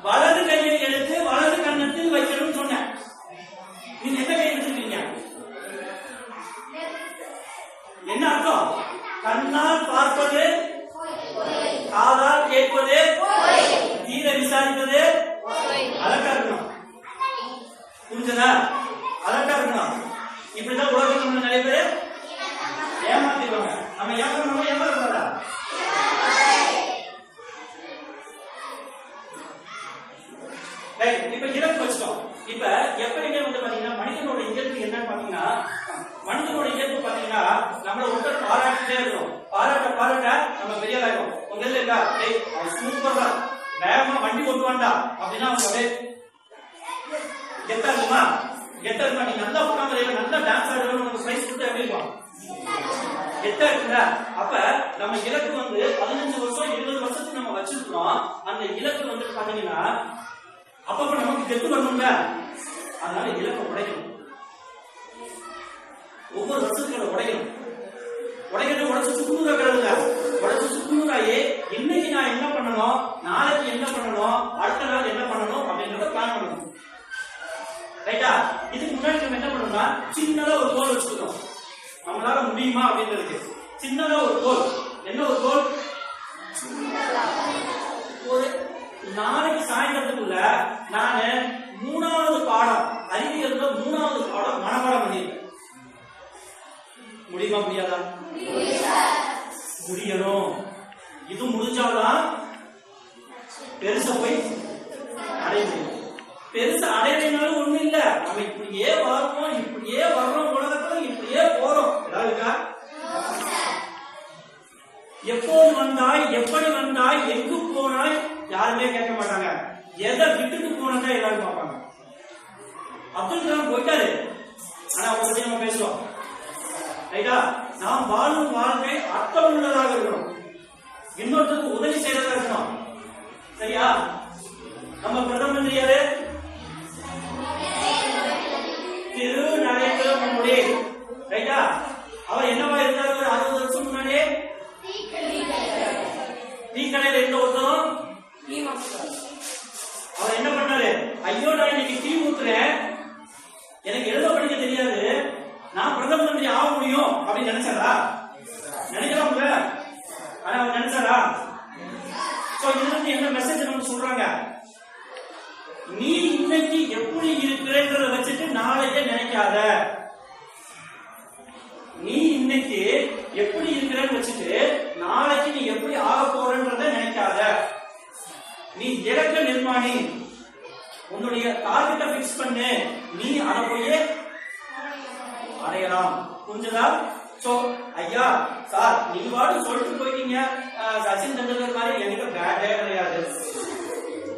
வலது கையை எடுத்து வலது கண்ணத்தில் வைக்கணும்னு சொன்னேன். நீங்க எந்த கை எடுத்துருக்கீங்க? என்ன அர்த்தம்? கண்ணால் பார்ப்பது, காதால் கேட்பது, தீர விசாரிப்பது, அலர்ட்டா இருக்கணும். புரிஞ்சதா? அலர்ட்டா இருக்கணும். இப்படிதான் உலகத்துல நிறைய பேர் ஏமாத்திடுவாங்க. நம்ம ஏமாறணும், ஏமாறக்கூடாதா? இப்ப இலக்கு வச்சிட்டோம். இப்ப எப்பயுமே வந்து பாத்தீங்கன்னா மனிதனோட இயல்பு என்னன்னு பாத்தீங்கன்னா, மனிதனோட இயல்பு பாத்தீங்கன்னா நம்மள ஒருத்தர் பாராட்டிட்டே இருக்கணும். பாராட்ட பாராட்ட நம்ம பெரிய ஆகும். உங்க இல்ல சூப்பரா வேகமா வண்டி ஓட்டுவான்டா அப்படின்னா அவங்க அப்படியே கெத்தா இருக்குமா? கெத்தா இருக்குமா? நீ நல்லா உட்காந்து நல்லா டான்ஸ் ஆடுறவங்க நமக்கு பிரைஸ் கொடுத்து எப்படி இருக்கும்? கெத்தா இருக்குல்ல? அப்ப நம்ம இலக்கு வந்து 15 வருஷம் 20 வருஷத்துக்கு நம்ம வச்சிருக்கோம். அந்த இலக்கு வந்து பாத்தீங்கன்னா அப்ப நமக்கு கெத்து வரணும்ல, அதனால இலக்கை உடைக்கணும். ஒவ்வொரு வருஷத்துக்கு உடைக்கணும். உடைக்கிறது உடைச்சு சுக்குநூறா கிடக்குங்க. உடைச்சு சுக்குநூறாயே இன்னைக்கு நான் என்ன பண்ணணும், நாளைக்கு என்ன பண்ணணும், அடுத்த நாள் என்ன பண்ணணும் அப்படின்றத பிளான் பண்ணணும். ரைட்டா? இதுக்கு முன்னாடி நம்ம என்ன பண்ணணும்னா சின்னதா ஒரு கோல் வச்சுக்கணும். நம்மளால முடியுமா அப்படின்றது சின்னதா ஒரு கோல். என்ன ஒரு கோல்? ஒரு நாளைக்கு சாயந்தரத்துக்குள்ள நானு 3வது பாடம், அறிவியல்ல 3வது பாடம் மனப்பாடம் பண்ணிருக்கேன். முடியுமா முடியாதா? முடியணும். இது முடிஞ்சாதான் பெருசா போய் அடைய முடியும். பெருசா அடையலைனாலும் ஒண்ணு இல்ல, நம்ம இப்படியே வர்றோம், இப்படியே வர்றோம், உலகத்துல இப்படியே போறோம். ஏதாவது இருக்கா? எப்போது வந்தாய், எப்படி வந்தாய், எங்கு போனாய் யாருமே கேட்க மாட்டாங்க. எதை விட்டுட்டு போனதா எல்லாரும் பார்ப்பாங்க. அப்துல் கலாம் போயிட்டாரு, ஆனா அவரை பத்தி நம்ம பேசுறோம். ரைட்டா? நாம் வாழும் வாழ்க்கை அர்த்தமுள்ளதாக இருக்கணும், இன்னொருத்தருக்கு உதவி செய்யறதா இருக்கணும். சரியா? நம்ம பிரதம மந்திரி யாரு? திரு நரேந்திர மோடி. ரைட்டா? அவர் என்னவா இருந்தாரு ஒரு 60 வருஷம் முன்னாடி? டீ கடையில இருந்த ஒருத்தரும் அவர் என்ன பண்ணாரு? ஐயோ நான் இன்னைக்கு டீ ஊத்துறேன், எனக்கு எழுத படிக்க தெரியாது, நான் பிரதம மந்திரி ஆக முடியும் அப்படின்னு நினைச்சாரா? நினைக்கலாம்ல. ஆனா அவர் நினைச்சாரா? இதுல இருந்து என்ன மெசேஜ் நமக்கு சொல்றாங்க? நீ இன்னைக்கு எப்படி இருக்கிறன்றத வச்சுட்டு நாளைக்கே நினைக்காத. நீ இன்னைக்கு எப்படி இருக்கிறன்னு வச்சுட்டு நாளைக்கு நீ எப்படி ஆக போறன்றத நினைக்காத. நீ இலக்க நிர்மாணி, உன்னுடைய டார்கெட்டை பிக்ஸ் பண்ணு, நீ அதை போய் அடையலாம். புரிஞ்சதா? சோ ஐயா சார் நீங்க வாடு சொல்லிட்டு போயிட்டீங்க, சச்சின் தெண்டுல்கர் மாதிரி என்கிட்ட பேட்டே கிடையாது,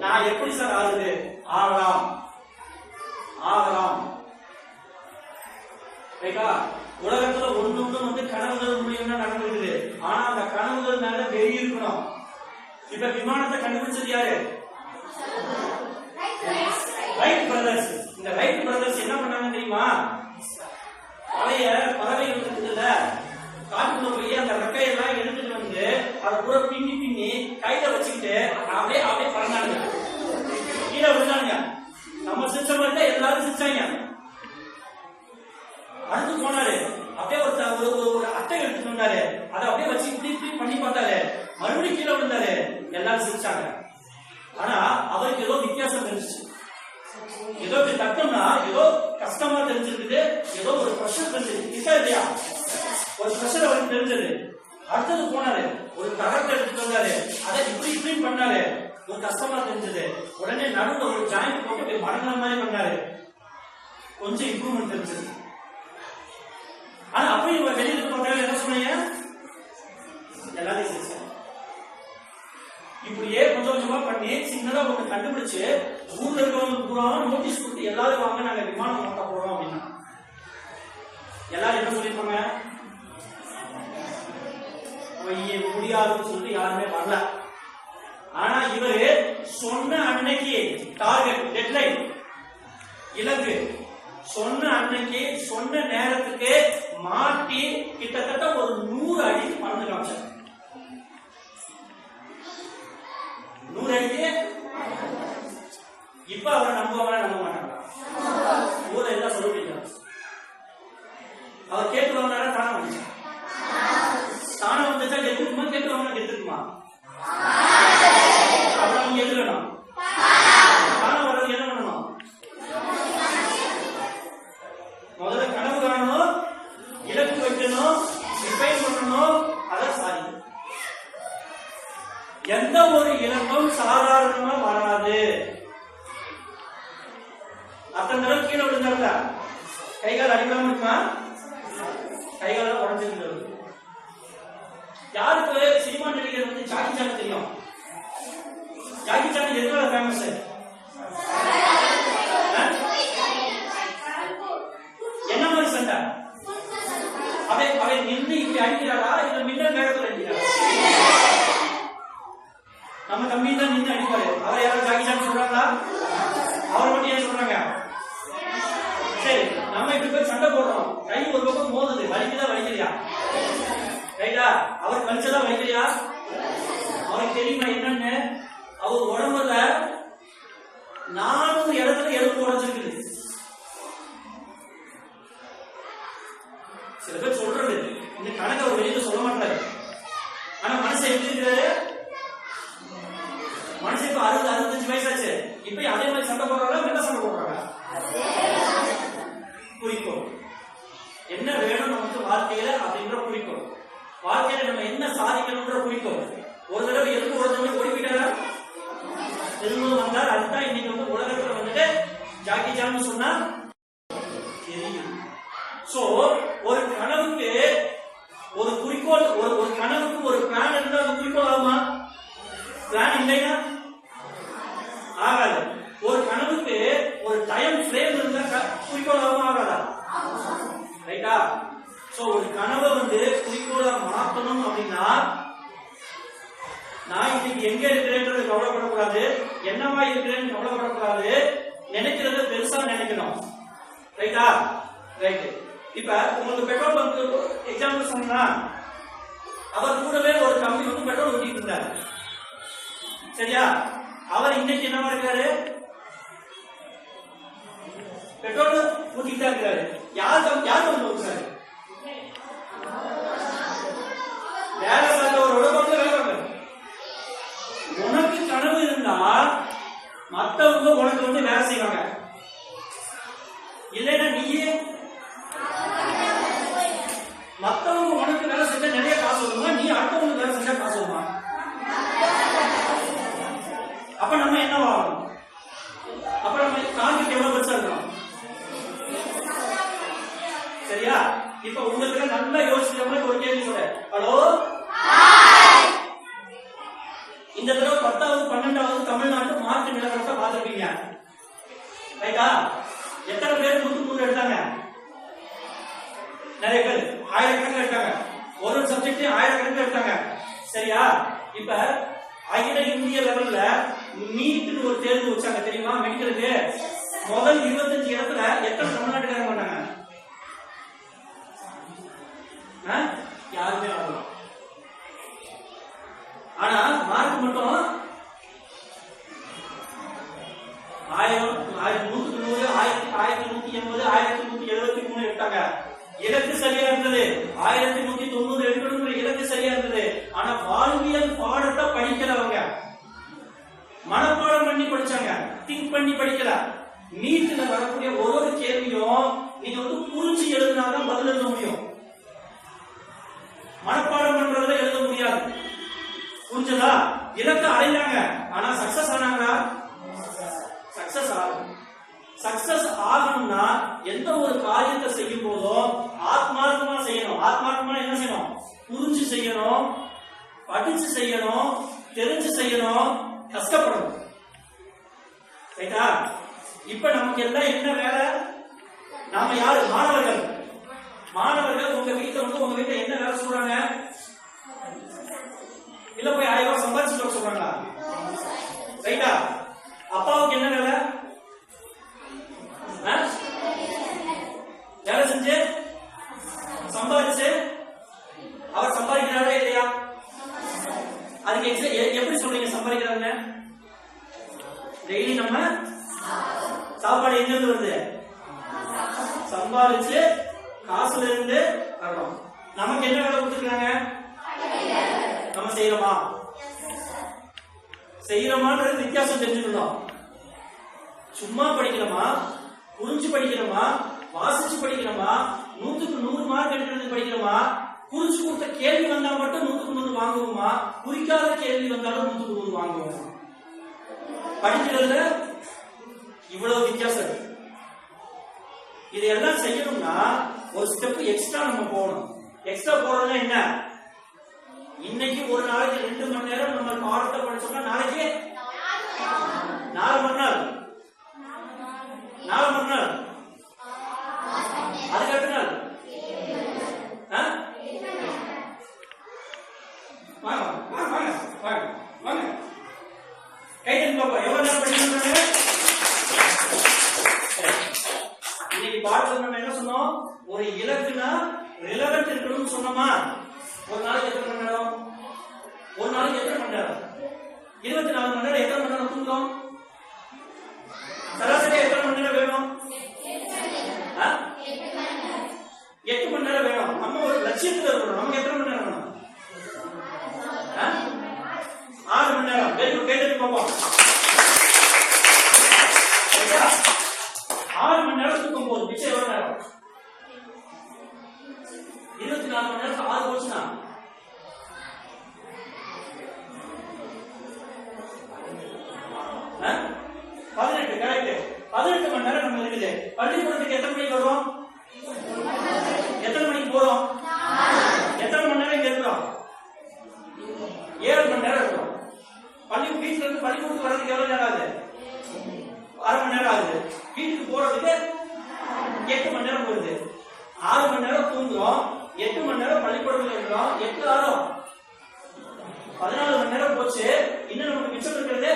நான் எப்படி சார் ஆகுது? ஆகலாம், ஆகலாம். ரைட்டா? உலகத்துல ஒன்று வந்து கனவுகள் மூலியமா நடந்துருக்குது, ஆனா அந்த கனவுகள் மேல வெறி இருக்கணும். இப்ப விமானத்தை கண்டுபிடிச்சது யாரு? Wright brothers. இந்த ரைட் பிரதர்ஸ் என்ன பண்ணாங்க தெரியுமா? பழைய பறவைகள் இருக்குதுல்ல, காட்டுக்குள்ள போய் அந்த ரெக்கையெல்லாம் எடுத்துட்டு வந்து அதை கூட பின்னி பின்னி கையில வச்சுக்கிட்டு அப்படியே அப்படியே பறந்தானுங்க, கீழே விழுந்தானுங்க. நம்ம சிரிச்ச மாதிரி எல்லாரும் சிரிச்சாங்க. அடுத்து போனாரு, அப்படியே ஒரு அட்டை எடுத்துட்டு வந்தாரு, அதை அப்படியே வச்சு இப்படி இப்படி பண்ணி பார்த்தாரு, மறுபடியும் கீழே விழுந்தாரு, எல்லாரும் சிரிச்சாங்க. ஆனா அவருக்கு ஏதோ வித்தியாசம் தெரிஞ்சிச்சு. ஏதோ தட்டம்னா ஏதோ கஷ்டமா தெரிஞ்சிருக்குது, ஏதோ ஒரு பிரஷர் தெரிஞ்சிருக்கு இல்லையா? ஒரு பிரஷர் அவருக்கு தெரிஞ்சது. அடுத்தது போனாரு, ஒரு தகத்தை எடுத்துட்டு வந்தாரு, அதை இப்படி இப்படி பண்ணாரு, ஒரு கஷ்டமா தெரிஞ்சது. உடனே நடுவுல ஒரு ஜாயிண்ட் போட்டு மடங்குற மாதிரி பண்ணாரு, கொஞ்சம் இம்ப்ரூவ்மெண்ட் தெரிஞ்சது. ஆனா அப்படி வெளியில பார்த்தாலும் என்ன சொன்னீங்க? எல்லாத்தையும் செஞ்சேன். இப்படியே கொஞ்சம் கொஞ்சமா பண்ணி சின்னதா ஒண்ணு கண்டுபிடிச்சு ஊர்ல இருக்கிறவங்க பூரா நோட்டீஸ் கொடுத்து எல்லாரும் வாங்க நாங்க விமானம் ஓட்ட போறோம் அப்படின்னா எல்லாரும் என்ன சொல்லிருப்பாங்க? முடியாதுன்னு சொல்லிட்டு யாருமே வரல. ஆனா இவரு சொன்ன அன்னைக்கு டார்கெட் டெட்லைன் இலக்கு சொன்ன அன்னைக்கு சொன்ன நேரத்துக்கு மாட்டி கிட்டத்தட்ட ஒரு 100 அடி பறந்து காமிச்சார். 100 அடிக்கு இப்ப அவரை நம்புவாங்க நம்ப மாட்டாங்க. ஊரை எல்லாம் சொல்லிட்டு அவர் கேட்டு வந்தாரா தானே வந்துச்சு. இருக்குமா? அப்ப நமக்கு எது வேணும்? காண வர்றது என்ன பண்ணணும்? முதல்ல கனவு காணணும், இலக்கு வைக்கணும், டிஃபைன் பண்ணணும், அதான் சாதிக்கணும். எந்த ஒரு இலக்கும் சாதாரணமா வராது. அத்தனை தடவை கீழே விழுந்தாருல கைகால் அடிக்காம இருக்குமா? கைகால உடஞ்சிருந்தது. யாருக்கு சினிமா நடிகர் வந்து ஜாக்கி சான் தெரியும்? ஜாக்கி சான் எதுனால ஃபேமஸ்? என்ன மாதிரி சண்டை? அவன் நின்று இப்படி அடிக்கிறாரா இல்ல மின்னல் வேகத்தில் அடிக்கிறாரா? நம்ம தம்பி தான் நின்று அடிப்பாரு. அவர் யாரும் ஜாக்கி சான் சொல்றாங்களா? அவர் மட்டும் ஏன் சொல்றாங்க? சரி, நம்ம இப்படி போய் சண்டை போடுறோம், கை ஒரு பக்கம் மோதுது, வலிக்குதா வலிக்கலையா? ரைட்டா? அவருக்கு வலிச்சதா வலிக்கலையா? அவருக்கு தெரியுமா என்னன்னு? அவர் உடம்புல 400 இடத்துல எலும்பு உடைஞ்சிருக்குது. சில பேர் சொல்றது இந்த கணக்கு அவர் வெளியில சொல்ல மாட்டாரு. ஆனா மனுஷன் எப்படி இருக்கிறாரு? மனுஷன் இப்ப 60-65 வயசாச்சு. இப்ப அதே மாதிரி சண்டை போடுறாங்க. என்ன சண்டை போடுறாங்க? குறிக்கோள் என்ன வேணும் நமக்கு வாழ்க்கையில அப்படின்ற குறிக்கோள். வாழ்க்கையில நம்ம என்ன சாதிக்கணும்ன்ற குறிக்கோள். ஒரு தடவை எதுக்கு ஒரு தடவை ஓடிவிட்டாரா? திரும்ப வந்தார். அதுதான் இன்னைக்கு வந்து உலகத்துல வந்துட்டு ஜாக்கி சான் சொன்னா தெரியும். சோ ஒரு கனவுக்கு ஒரு குறிக்கோள், ஒரு கனவுக்கு ஒரு பிளான் இருந்தா அது குறிக்கோள் ஆகுமா? பிளான் இல்லைன்னா ஆகாது. ஒரு கனவுக்கு ஒரு டைம் ஃப்ரேம் இருந்தா குறிக்கோள் ஆகுமா? ஆகாதா? ரைட்டா? சோ ஒரு கனவை வந்து குறிக்கோளா மாற்றணும் அப்படின்னா நான் இன்னைக்கு எங்க இருக்கிறேன்றது கவலைப்படக்கூடாது, என்னவா இருக்கிறேன்னு கவலைப்படக்கூடாது, நினைக்கிறத பெருசா நினைக்கணும். ரைட்டா? ரைட். இப்ப உங்களுக்கு பெட்ரோல் பங்க் எக்ஸாம்பிள் சொன்னா, அவர் கூடவே ஒரு தம்பி வந்து பெட்ரோல் ஊத்திட்டு இருந்தாரு. சரியா? அவர் இன்னைக்கு என்னவா இருக்காரு? பெட்ரோல் ஊத்திட்டு தான் இருக்காரு. யார் வந்து ஊத்துறாரு? வேலை பார்த்தவரோட பக்கத்துல வேலை பார்க்க. உனக்கு கனவு இருந்தா மத்தவங்க உனக்கு வந்து வேலை செய்வாங்க. இல்லைன்னா நீயே மத்தவங்க உனக்கு வேலை செஞ்சா நிறைய காசு வருமா? நீ அடுத்தவங்க வேலை செஞ்சா காசு வருமா? அப்ப நம்ம என்னவாகணும்? அப்ப நம்ம டார்கெட் எவ்வளவு பெருசா இருக்கணும்? சரியா? இப்ப உங்களுக்கு நல்லா யோசிக்கிறவங்களுக்கு ஒரு கேள்வி சொல்றேன். ஹலோ, இந்த தடவை 10வது 12வது தமிழ்நாட்டு மார்க் நிலவரத்தை பார்த்திருப்பீங்க. ரைட்டா? எத்தனை பேர் 100 எடுத்தாங்க? நிறைய பேர் ஆயிரக்கணக்கில் எடுத்தாங்க. ஒரு சப்ஜெக்ட் ஆயிரக்கணக்கில் எடுத்தாங்க. சரியா? இப்ப அகில இந்திய லெவல்ல நீட்னு ஒரு தேர்வு வச்சாங்க தெரியுமா? மெடிக்கலுக்கு முதல் 25 இடத்துல எத்தனை தமிழ்நாட்டுக்காரங்க வந்தாங்க? யாருமே வரலாம். ஆனா மார்க் மட்டும் 1000, 1100, 1180, 1173 எடுத்தாங்க. இலக்கு சரியா இருந்தது. 1190 எடுக்கணும்ன்ற இலக்கு சரியா இருந்தது. ஆனா வாழ்வியல் பாடத்தை படிக்கிறவங்க மனப்பாடம் பண்ணி படிச்சாங்க, திங்க் பண்ணி படிக்கல. நீட்ல வரக்கூடிய ஒவ்வொரு கேள்வியும் நீங்க வந்து புரிஞ்சு எழுதினாதான் பதில் எழுத முடியும். மனப்பாடம் பண்றதுல எழுத முடியாது. புரிஞ்சதா? இலக்கை அடைஞ்சாங்க, ஆனா சக்சஸ் ஆனாங்களா? சக்சஸ் ஆகும். சக்சஸ் ஆகணும்னா எந்த ஒரு காரியத்தை செய்யும் போதும் ஆத்மார்த்தமா செய்யணும். ஆத்மார்த்தமா என்ன செய்யணும்? புரிஞ்சு செய்யணும், படிச்சு செய்யணும், தெரிஞ்சு செய்யணும், கஷ்டப்படணும். ரைட்டா? இப்ப நமக்கு எல்லாம் என்ன வேலை? நாம யாரு? மாணவர்கள். மாணவர்கள் உங்க வீட்டுல வந்து உங்க வீட்டுல என்ன வேலை சொல்றாங்க? இல்ல போய் 1000 ரூபாய் சம்பாதிச்சு சொல்றாங்களா? ரைட்டா? அப்பாவுக்கு என்ன வேலை? வேலை செஞ்சு சம்பாதிச்சு அவர் சம்பாதிக்கிறாரா இல்லையா? அதுக்கு எப்படி சொல்றீங்க சம்பாதிக்கிறாங்க? டெய்லி நம்ம சாப்பாடு எங்க இருந்து வருது? சம்பாதிச்சு காசுல இருந்து வர்றோம். நமக்கு என்ன வேலை கொடுத்துருக்காங்க? நம்ம செய்யறோமா? செய்யறோமா? செய்யறோமான்றது வித்தியாசம் தெரிஞ்சுக்கணும். சும்மா படிக்கிறோமா, புரிஞ்சு படிக்கிறோமா, வாசிச்சு படிக்கிறோமா, 100க்கு 100 மார்க் எடுக்கிறது படிக்கிறோமா, குறிச்சு கொடுத்த கேள்வி வந்தா மட்டும் 100க்கு 100 வாங்குவோமா, குறிக்காத கேள்வி வந்தாலும் 100க்கு 100 வாங்குவோமா? படிக்கிறதுல இவ்வளவு வித்தியாசம் இருக்கு. இதையெல்லாம் செய்யணும்னா ஒரு ஸ்டெப் எக்ஸ்ட்ரா நம்ம போகணும். எக்ஸ்ட்ரா போறதுன்னா என்ன? இன்னைக்கு ஒரு நாளைக்கு 2 மணி நேரம் நம்ம பாடத்தை படிச்சோம்னா நாளைக்கு 4 மணி நேரம், 4 மணி நேரம், அதுக்கு அடுத்த நாள் கை தட்டி பாப்பா எவ்வளவு நேரம் படிக்கிறாங்க. இன்னைக்கு பாடத்துல நம்ம என்ன சொன்னோம்? ஒரு இலக்குனா ரிலவென்ட் இருக்கணும்னு சொன்னோமா? ஒரு நாளைக்கு எத்தனை மணி நேரம்? ஒரு நாளைக்கு எத்தனை மணி நேரம்? 24 மணி நேரம். எத்தனை மணி நேரம் தூங்குறோம்? சராசரியா எத்தனை மணி நேரம் வேணும்? 8 மணி நேரம் வேணும். நம்ம ஒரு லட்சியத்துல இருக்கணும். நமக்கு எத்தனை மணி நேரம் வேணும்? 6 மணி நேரம். Very good. கை தட்டி பார்ப்போம். 6 மணி நேரம் தூக்கும் போது மிச்சம் எவ்வளவு நேரம்? 24 மணி நேரத்துக்கு 6 போச்சுன்னா 18. கரெக்ட். 18 மணி நேரம் நம்ம இருக்குது. பள்ளிக்கூடத்துக்கு எத்தனை மணிக்கு வரும்? எத்தனை மணிக்கு போறோம்? எத்தனை மணி நேரம் இங்க இருக்கிறோம்? 7 மணி நேரம் இருக்கிறோம். வீட்டுல இருந்து பள்ளிக்கூடத்துக்கு வர்றதுக்கு எவ்வளவு நேரம் ஆகுது? 1/2 மணி நேரம் ஆகுது. வீட்டுக்கு போறதுக்கு 8 மணி நேரம் போகுது. 6 மணி நேரம் தூங்குறோம், 8 மணி நேரம் பள்ளிக்கூடத்துல இருக்கிறோம். 8 6 14 மணி நேரம் போச்சு. இன்னும் நமக்கு மிச்சம் இருக்கிறது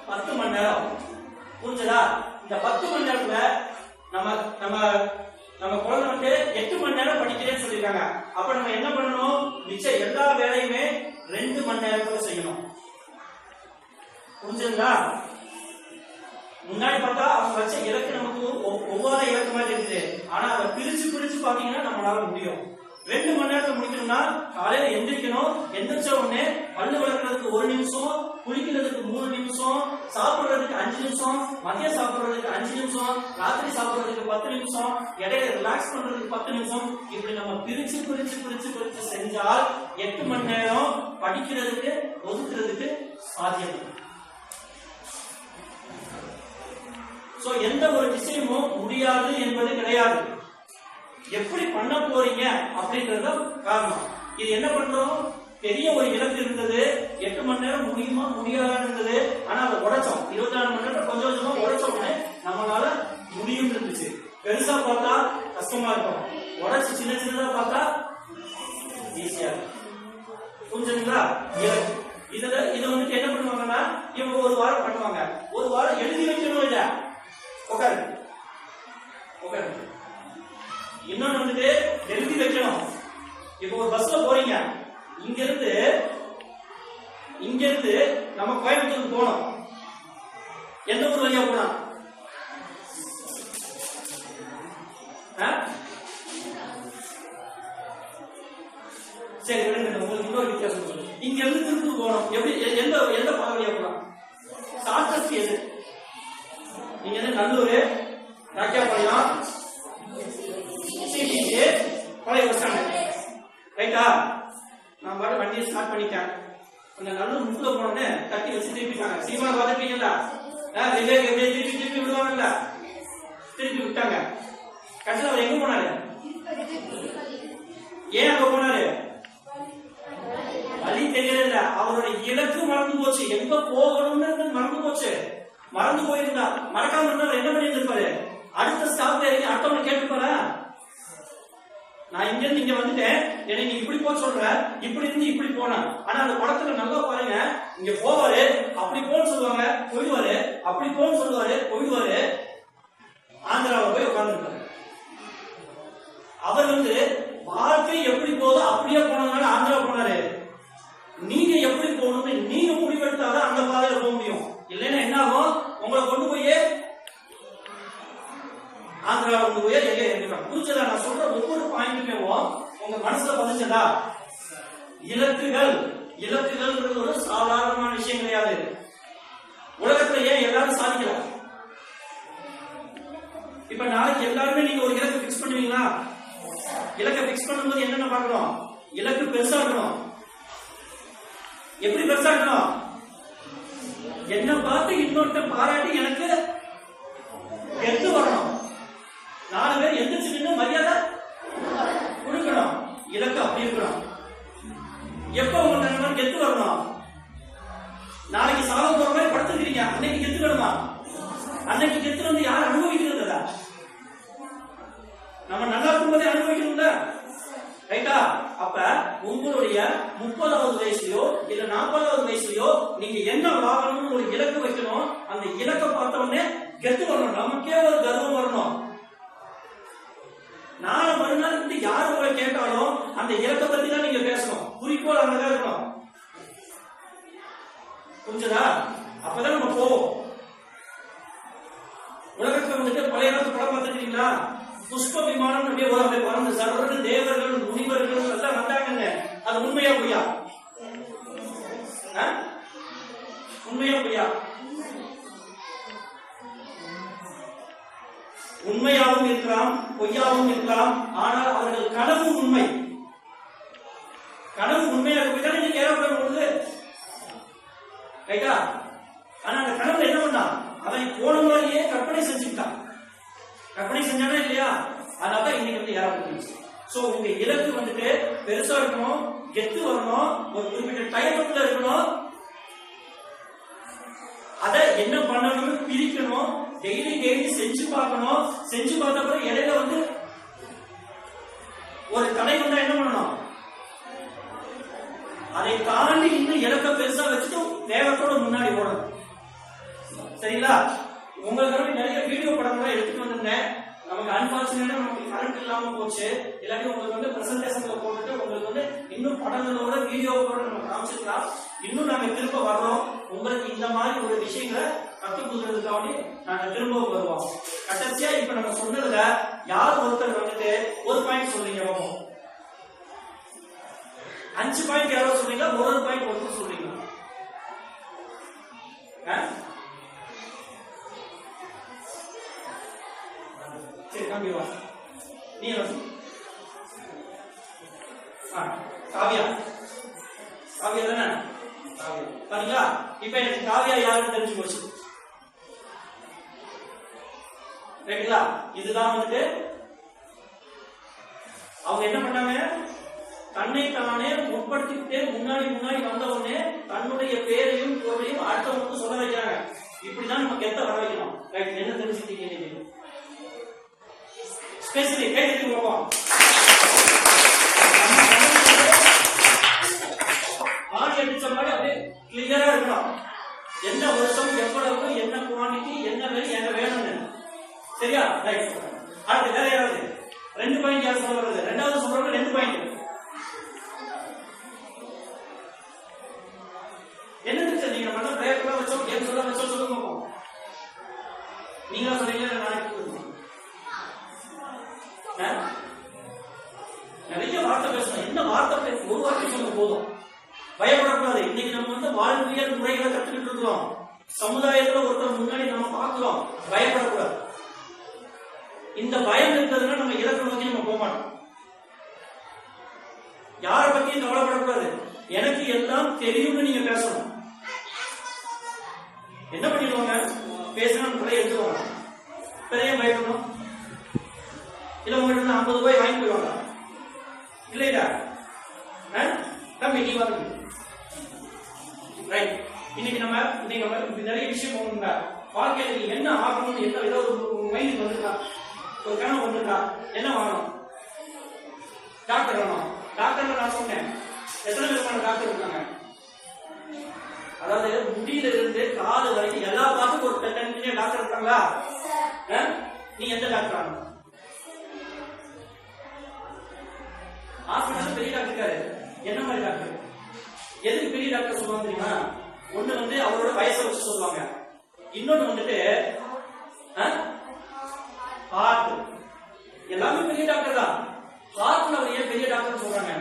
10 மணி நேரம். புரிஞ்சதா? இந்த 10 மணி நேரத்துல நம்ம குழந்தை வந்து 8 மணி நேரம் படிக்கிறேன்னு சொல்லிருக்காங்க. அப்ப நம்ம என்ன பண்ணணும்? மிச்சம் எல்லா வேலையுமே 2 மணி நேரத்துல செய்யணும். புரிஞ்சுங்களா? முன்னாடி பார்த்தா அவங்க வச்ச இலக்கு நமக்கு ஒவ்வொரு இலக்கு மாதிரி இருக்குது. ஆனா அதை பிரிச்சு பாத்தீங்கன்னா நம்மளால முடியும். 2 மணி நேரத்துல முடிக்கணும்னா காலையில எந்திரிக்கணும். எந்திரிச்ச உடனே பல்லு விளக்குறதுக்கு 1 நிமிஷம், குளிக்கிறதுக்கு 3 நிமிஷம், சாப்பிடுறதுக்கு 5 நிமிஷம், மதியம் சாப்பிடுறதுக்கு 5 நிமிஷம், ராத்திரி சாப்பிடுறதுக்கு 10 நிமிஷம், இடையில ரிலாக்ஸ் பண்றதுக்கு 10 நிமிஷம். இப்படி நம்ம பிரிச்சு செஞ்சால் 8 மணி நேரம் படிக்கிறதுக்கு ஒதுக்குறதுக்கு சாத்தியம். சோ எந்த ஒரு விஷயமும் முடியாது என்பது கிடையாது. எப்படி பண்ண போறீங்க அப்படின்றது காரணம். இது என்ன பண்றோம்? பெரிய ஒரு இலக்கு இருந்தது, 8 மணி நேரம் முடியுமா முடியாதுன்னு இருந்தது. ஆனா அதை உடைச்சோம். 24 மணி நேரம் கொஞ்சம் கொஞ்சமா உடைச்ச உடனே நம்மளால முடியும் இருந்துச்சு. பெருசா பார்த்தா கஷ்டமா இருக்கும், உடைச்சு சின்னதா பார்த்தா ஈஸியா இருக்கும். புரிஞ்சுங்களா? இதை வந்துட்டு என்ன பண்ணுவாங்கன்னா இவங்க ஒரு வாரம் பண்ணுவாங்க. ஒரு வாரம் எழுதி வைக்கணும். இல்ல உட்காரு. இன்னொன்னு வந்துட்டு எழுதி வைக்கணும். இப்ப ஒரு பஸ்ல போறீங்க, இங்க இருந்து நம்ம கோயம்புத்தூருக்கு போனோம். எந்த ஊர் வழியா போனோம்? சரி, உங்களுக்கு இன்னொரு வித்தியாசம் சொல்லு. இங்க இருந்து திருப்பூர் போனோம். எப்படி எந்த பாதை வழியா போனோம்? ஷார்ட்கட் எது? நீங்க வந்து நல்லூர், ராக்கியாபாளையம், பழைய பஸ் ஸ்டாண்ட், ரைட்டா? நான் பாட்டு வண்டியை ஸ்டார்ட் பண்ணிட்டேன். அந்த நல்லூர் முக்குல போனோன்னு தட்டி வச்சு திருப்பிட்டாங்க. சீமா பார்த்துட்டீங்களா? திருப்பி விடுவாங்கல்ல, திருப்பி விட்டாங்க. கடைசியில் அவர் எங்க போனாரு? ஏன் அங்க போனாரு? வழி தெரியல. அவருடைய இலக்கு மறந்து போச்சு. எங்க போகணும்னு மறந்து போச்சு. மறந்து போயிருந்தா, மறக்காம இருந்தா என்ன பண்ணிட்டு இருப்பாரு? அடுத்த ஸ்டாப்ல இறங்கி அடுத்தவங்க கேட்டுப்பாரா? நான் இங்க இருந்து இங்க வந்துட்டேன், என்னை நீ இப்படி போக சொல்ற, இப்படி இருந்து இப்படி போன. ஆனா அந்த படத்துல நல்லா பாருங்க, இங்க போவாரு, அப்படி போன்னு சொல்லுவாங்க, போயிடுவாரு, அப்படி போன்னு சொல்லுவாரு, போயிடுவாரு. ஆந்திராவை போய் உட்கார்ந்துருப்பாரு. அவர் வந்து வாழ்க்கை எப்படி போதோ அப்படியே போனதுனால ஆந்திரா போனாரு. நீங்க எப்படி போகணும்னு நீங்க முடிவெடுத்தாதான் அந்த பாதையில போக முடியும். இல்லைன்னா என்ன ஆகும்? உங்களை கொண்டு போய் ஆந்திரா கொண்டு போய் எங்க புரிஞ்சதா? நான் சொல்ற ஒவ்வொரு பாயிண்ட்டுமே உங்க மனசுல பதிஞ்சதா? இலக்குகள். இலக்குகள் ஒரு சாதாரணமான விஷயம் கிடையாது. உலகத்துல ஏன் எல்லாரும் சாதிக்கலாம்? இப்ப நாளைக்கு எல்லாருமே நீங்க ஒரு இலக்கு பிக்ஸ் பண்ணுவீங்களா? இலக்கை பிக்ஸ் பண்ணும்போது என்னென்ன பார்க்கணும்? இலக்கு பெருசா இருக்கணும். எப்படி பெருசா இருக்கணும்? என்ன பார்த்து இன்னொருத்த பாராட்டி எனக்கு கெத்து வரணும். 4 பேர் எந்திரிச்சு நின்று மரியாதை கொடுக்கணும். இலக்கு அப்படி இருக்கணும். எப்ப உங்களுக்கு கெத்து வரணும்? நாளைக்கு சால போற மாதிரி படுத்துக்கிறீங்க, அன்னைக்கு கெத்து வேணுமா? அன்னைக்கு கெத்து வந்து யார் அனுபவிக்கிறதா? நம்ம நல்லா இருக்கும்போதே அனுபவிக்கணும்ல, ரைட்டா? அப்ப உங்களுடைய 30வது வயசுலயோ இல்ல 40வது வயசுலயோ நீங்க என்ன வாங்கணும்னு ஒரு இலக்கு வைக்கணும். அந்த இலக்கை பார்த்த உடனே கெத்து வரணும், நமக்கே ஒரு கர்வம் வரணும். நாளை மறுநாள் வந்து யாரு உங்களை கேட்டாலும் அந்த இலக்கை பத்தி தான் நீங்க பேசணும். குறிக்கோள் அங்கதான் இருக்கணும். புரிஞ்சதா? அப்பதான் நம்ம போவோம். உலகத்துல வந்துட்டு பழைய காலத்து படம் பார்த்துருக்கீங்களா? புஷ்ப விமானம் அப்படியே பறந்து சர்வர்கள் தேவர்கள் முனிவர்கள் எல்லாம் வந்தாங்க. அது உண்மையா பொய்யா? உண்மையா பொய்யா? உண்மையாகவும் இருக்கலாம், பொய்யாகவும் இருக்கலாம். ஆனால் அவர்கள் கனவு உண்மை. கனவு உண்மையாக போய்தானே நீங்க ஏறப்பட போகுது, ரைட்டா? ஆனா அந்த கனவுல என்ன பண்ணான்? அவன் போன மாதிரியே கற்பனை செஞ்சுட்டான். கற்பனை செஞ்சானே இல்லையா? அதனால இன்னைக்கு வந்து ஏறப்பட்டுருச்சு. சோ உங்க இலக்கு வந்துட்டு பெருசா இருக்கணும், கெத்து வரணும், ஒரு குறிப்பிட்ட டைமுக்குள்ள இருக்கணும். அதை என்ன பண்ணணும்னு பிரிக்கணும். டெய்லி செஞ்சு பார்க்கணும். செஞ்சு பார்த்த பிறகு இடையில வந்து ஒரு தடை வந்தா என்ன பண்ணணும்? அதை தாண்டி இன்னும் இலக்க பெருசா வச்சுட்டு வேகத்தோட முன்னாடி போடணும். சரிங்களா? உங்களுக்கு நிறைய வீடியோ படங்கள்லாம் எடுத்துட்டு வந்திருந்தேன். நமக்கு அன்பார்ச்சுனேட்டா நமக்கு கரண்ட் இல்லாம போச்சு. இல்லாட்டி உங்களுக்கு வந்து பிரசன்டேஷன்ல போட்டுட்டு உங்களுக்கு வந்து இன்னும் படங்களோட வீடியோவோட நம்ம காமிச்சிருக்கலாம். இன்னும் நாங்க திரும்ப வர்றோம். உங்களுக்கு இந்த மாதிரி ஒரு விஷயங்களை கற்றுக் கொடுக்கறதுக்காக நாங்க திரும்ப வருவோம். கடைசியா இப்ப நம்ம சொன்னதுல யார் ஒருத்தர் வந்துட்டு ஒரு பாயிண்ட் சொல்றீங்க, 5 பாயிண்ட் யாரோ சொல்றீங்க, ஒரு பாயிண்ட் ஒருத்தர் சொல்றீங்க. சரி, கண்டிப்பா நீ காவியா காவியா தானே? பாத்தீங்களா? இப்ப எனக்கு காவியா யாருன்னு தெரிஞ்சு போச்சு, ரைட்டுங்களா? இதுதான் வந்துட்டு அவங்க என்ன பண்ணாங்க, தன்னை தானே முற்படுத்திக்கிட்டே முன்னாடி வந்த உடனே தன்னுடைய பேரையும் பொருளையும் அடுத்தவங்களுக்கு சொல்ல வைக்கிறாங்க. இப்படிதான் நம்ம கெத்த வர வைக்கணும். ரைட்? என்ன தெரிஞ்சுக்கிட்டீங்க? ஸ்பெசிபிக் கைது பார்ப்போம். ஆடி அடிச்ச மாதிரி அப்படியே கிளியரா இருக்கணும். என்ன வருஷம், எவ்வளவு, என்ன குவான்டிட்டி, என்ன வேணும், என்ன வேணும்னு. சரியா? ரைட். அடுத்து வேற யாராவது 2 பாயிண்ட் யார் சொல்ல வருது? 2வது சொல்றவங்க 2 பாயிண்ட். என்ன சார் நீங்க மட்டும் பிரேக்ல வச்சோம், கேம் சொல்ல வச்சோம், சொல்லுங்க பார்ப்போம். நீங்க சொல்றீங்க, நாளைக்கு நிறைய வார்த்தை பேசணும். என்ன வார்த்தை பேச? ஒரு வார்த்தை சொல்ல போதும். பயப்படக்கூடாது. இன்னைக்கு நம்ம வந்து வாழ்வியல் முறைகளை கத்துக்கிட்டு இருக்கிறோம். சமுதாயத்துல ஒருத்தர் முன்னாடி நம்ம பார்க்கிறோம். பயப்படக்கூடாது. இந்த பயம் இருக்கிறதுனா நம்ம இலக்கு நோக்கி நம்ம போக மாட்டோம். யாரை பத்தியும் கவலைப்படக்கூடாது. எனக்கு எல்லாம் தெரியும்னு நீங்க பேசணும். என்ன பண்ணிடுவாங்க? பேசினா நிறைய எடுத்துவாங்க. பெரிய பயப்படணும். இல்ல உங்கள்கிட்ட 50 ரூபாய் வாங்கி போயிடுவாங்க. இல்லையா? நீ வாங்க. ரைட். இன்னைக்கு நம்ம நிறைய விஷயம் போகணுங்க. வாழ்க்கையில நீங்க என்ன ஆகணும்னு என்ன ஏதாவது ஒரு மைண்ட் வந்துருக்கா? ஒரு கனவு வந்துருக்கா? என்ன வாங்கணும்? டாக்டர் வேணும். டாக்டர் நான் சொன்னேன், எத்தனை விதமான டாக்டர் இருக்காங்க? அதாவது முடியில இருந்து காது வரைக்கும் எல்லா பார்த்துக்கும் ஒரு தனித்தனியா டாக்டர் இருக்காங்களா? நீ எந்த டாக்டர் ஆகணும்? ஹாஸ்பிட்டல் பெரிய டாக்டர் இருக்காரு. என்ன மாதிரி டாக்டர்? எதுக்கு பெரிய டாக்டர் சொல்லுவாங்க தெரியுமா? ஒண்ணு வந்து அவரோட வயசை வச்சு சொல்லுவாங்க. இன்னொன்னு வந்துட்டு ஹார்ட். எல்லாமே பெரிய டாக்டர் தான். ஹார்ட்ல அவர் ஏன் பெரிய டாக்டர் சொல்றாங்க?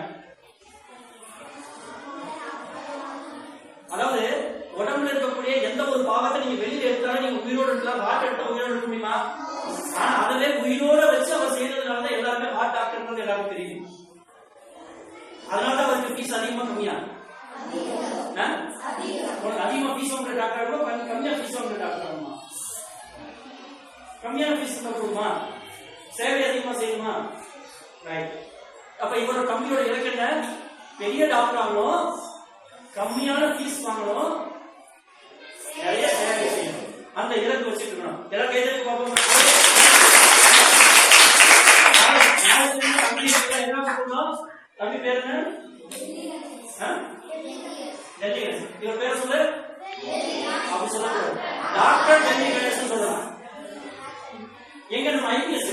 எல்லாரும் தெரியும். அதனால அவருக்கு ஃபீஸ் அதிகமா கம்மியா? அதிகமா ஃபீஸ் வாங்குற டாக்டர் கூட கம்மியா ஃபீஸ் வாங்குற டாக்டர் ஆகுமா? கம்மியான ஃபீஸ் கொடுக்குமா? சேவை அதிகமா செய்யுமா? ரைட். அப்ப இவரோட கம்பெனியோட இலக்கு என்ன? பெரிய டாக்டர் ஆகணும், கம்மியான ஃபீஸ் வாங்கணும், நிறைய சேவை செய்யணும். அந்த இலக்கு வச்சுட்டு இருக்கணும். இலக்கு எதுக்கு பார்ப்போம்? என்ன பண்ணணும்? தம்பி பேர் என்ன? இவர் பேர் சொல்லு. அப்படி சொல்லக்கூடாது. டாக்டர் டெல்லி கணேசன் சொல்லலாம். எங்க நம்ம ஐபிஎஸ்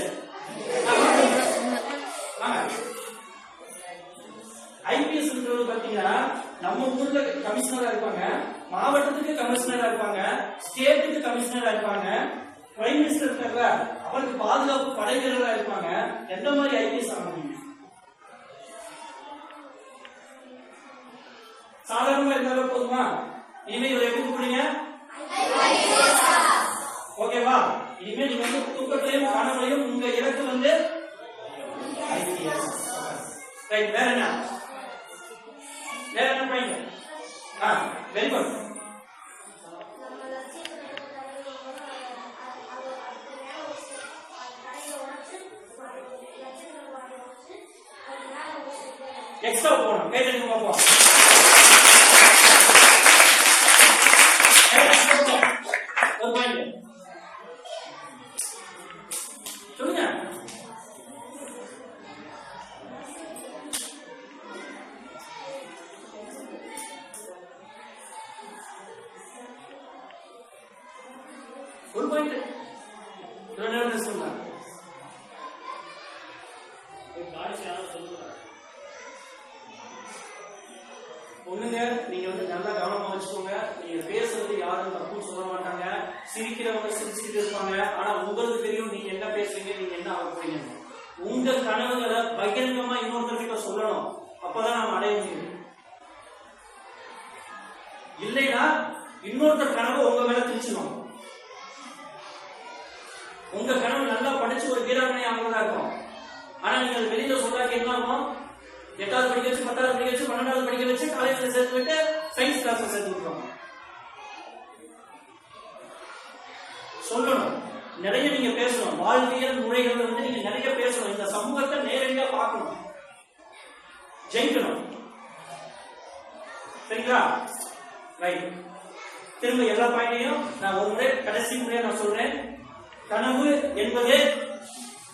ஐபிஎஸ் பாத்தீங்கன்னா நம்ம ஊர்ல கமிஷனரா இருப்பாங்க, மாவட்டத்துக்கு கமிஷனரா இருப்பாங்க, ஸ்டேட்டுக்கு கமிஷனரா இருப்பாங்க, பிரைம் மினிஸ்டர் இருக்காங்க, அவருக்கு பாதுகாப்பு படை வீரரா இருப்பாங்க. எந்த மாதிரி ஐபிஎஸ் ஆகணும்? சாதாரணமா இருந்தாலும் போதுமா? இனிமே இவர் எப்படி கூப்பிடுங்க? ஓகேவா? இனிமே நீங்க வந்து தூக்கத்திலையும் கனவுலையும் உங்க இலக்கு வந்து ஐபிஎஸ். ரைட். வேற என்ன? வேற என்ன பாயிண்ட்? Very good. எக்ஸ்ட்ரா போகணும். கை தட்டி பார்ப்போம். ஒரு பாயிண்ட் சொல்லுங்க. ஒரு பாயிண்ட் சொல்லுங்க. ஒண்ணுங்க, நீங்க வந்து நல்லா கவனமா வச்சுக்கோங்க. நீங்க பேசுறது யாரும் தப்புன்னு சொல்ல மாட்டாங்க. சிரிக்கிறவங்க சிரிச்சுட்டு இருப்பாங்க. ஆனா உங்களுக்கு தெரியும் நீங்க என்ன பேசுறீங்க, நீங்க என்ன ஆக போறீங்க. உங்க கனவுகளை பகிரங்கமா இன்னொருத்தர்கிட்ட சொல்லணும். அப்பதான் நாம அடைய முடியும். இல்லைன்னா இன்னொருத்தர் கனவு உங்க மேல திணிச்சிடும். உங்க கனவு நல்லா படிச்சு ஒரு வீராங்கனை ஆகுறதா இருக்கும். ஆனா நீங்க அது வெளியில சொல்லாக்க என்ன ஆகும்? 8வது படிக்க வச்சு, 10வது படிக்க வச்சு, 12வது படிக்க வச்சு, காலேஜ்ல சேர்த்து விட்டு சயின்ஸ் கிளாஸ்ல சேர்த்து விட்டுருவாங்க. சொல்லணும், நிறைய நீங்க பேசணும். வாழ்வியல் முறைகள் வந்து நீங்க நிறைய பேசணும். இந்த சமூகத்தை நேரடியா பார்க்கணும், ஜெயிக்கணும். சரிங்களா? ரைட். திரும்ப எல்லா பாயிண்டையும் நான் ஒரு முறை கடைசி முறையா நான் சொல்றேன். கனவு என்பது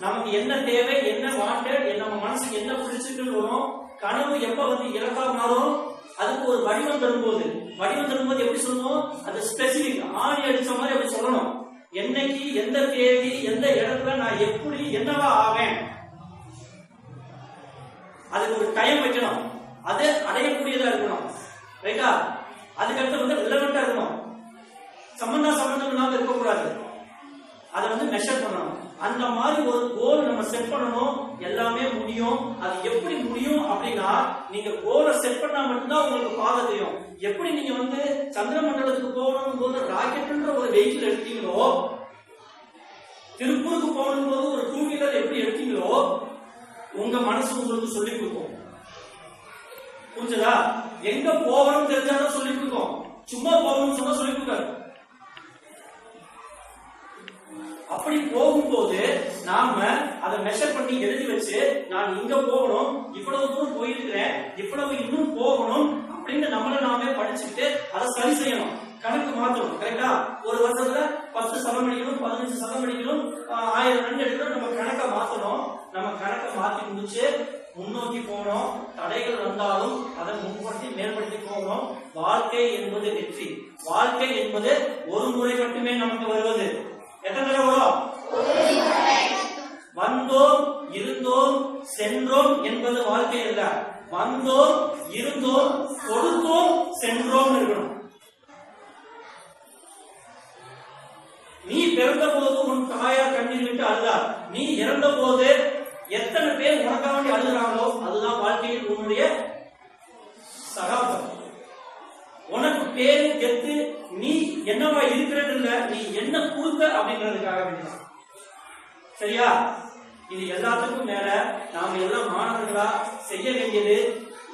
நமக்கு என்ன தேவை, என்ன வாண்டட், நம்ம மனசுக்கு என்ன பிடிச்சிட்டு வரும். கனவு எப்ப வந்து இலக்கா மாறும்? அதுக்கு ஒரு வடிவம் தரும்போது எப்படி சொல்லணும்? அது ஸ்பெசிபிக், ஆணி அடிச்ச மாதிரி அப்படி சொல்லணும். என்னைக்கு, எந்த தேதி, எந்த இடத்துல நான் எப்படி என்னவா ஆவேன், அதுக்கு ஒரு டைம் வைக்கணும். அது அடையக்கூடியதா இருக்கணும். ரைட்டா? அதுக்கடுத்து வந்து ரிலவெண்டா இருக்கணும். சம்பந்தம் இல்லாம இருக்கக்கூடாது. அதை வந்து மெஷர் பண்ணணும். அந்த மாதிரி ஒரு கோல் நம்ம செட் பண்ணணும். எல்லாமே முடியும். அது எப்படி முடியும் அப்படின்னா, நீங்க கோலை செட் பண்ணா மட்டும்தான் உங்களுக்கு பாதை தெரியும். எப்படி நீங்க வந்து சந்திர மண்டலத்துக்கு போகணும் போது ராக்கெட்ன்ற ஒரு வெஹிக்கிள் எடுத்தீங்களோ, திருப்பூருக்கு போகணும் போது ஒரு 2 வீலர் எப்படி எடுத்தீங்களோ, உங்க மனசு உங்களுக்கு சொல்லிக் கொடுக்கும். புரிஞ்சதா? எங்க போகணும் தெரிஞ்சாலும் சொல்லிக் கொடுக்கும். சும்மா போகணும்னு சொன்னா சொல்லிக் கொடுக்காது. அப்படி போகும்போது நாம அதை மெஷர் பண்ணி எழுதி வச்சு, நான் இங்க போகணும், இவ்வளவு தூரம் போயிருக்கிறேன், இவ்வளவு இன்னும் போகணும் அப்படின்னு நம்மள நாமே படிச்சுட்டு அதை சரி செய்யணும். கணக்கு மாற்றணும். கரெக்டா? ஒரு வருஷத்துல 10 சதம் அடிக்கணும், 15 சதம் அடிக்கணும், 1000 ரன் எடுக்கணும். நம்ம கணக்கை மாற்றணும். நம்ம கணக்கை மாற்றி முடிச்சு முன்னோக்கி போகணும். தடைகள் வந்தாலும் அதை முன்படுத்தி மேம்படுத்தி போகணும். வாழ்க்கை என்பது வெற்றி. வாழ்க்கை என்பது ஒரு முறை மட்டுமே நமக்கு வருவது. எத்தனை தடவை வரும்? வந்தோம், இருந்தோம், சென்றோம் என்பது வாழ்க்கை அல்ல. வந்தோம், இருந்தோம், கொடுத்தோம், சென்றோம் இருக்கணும். நீ பிறந்த போது உன் தாயார் கண்ணீர் விட்டு அழுதார். நீ இறந்த போது எத்தனை பேர் உனக்காக வேண்டி அழுகிறாங்களோ அதுதான் வாழ்க்கையில் உன்னுடைய சகாப்தம். உனக்கு பேரு கெத்து நீ என்னவா இருக்கிறது இல்ல, நீ என்ன கொடுத்த அப்படின்றதுக்காக வேண்டியதான். சரியா? இது எல்லாத்துக்கும் மேல நாம எல்லாம் மாணவர்களா செய்ய வேண்டியது,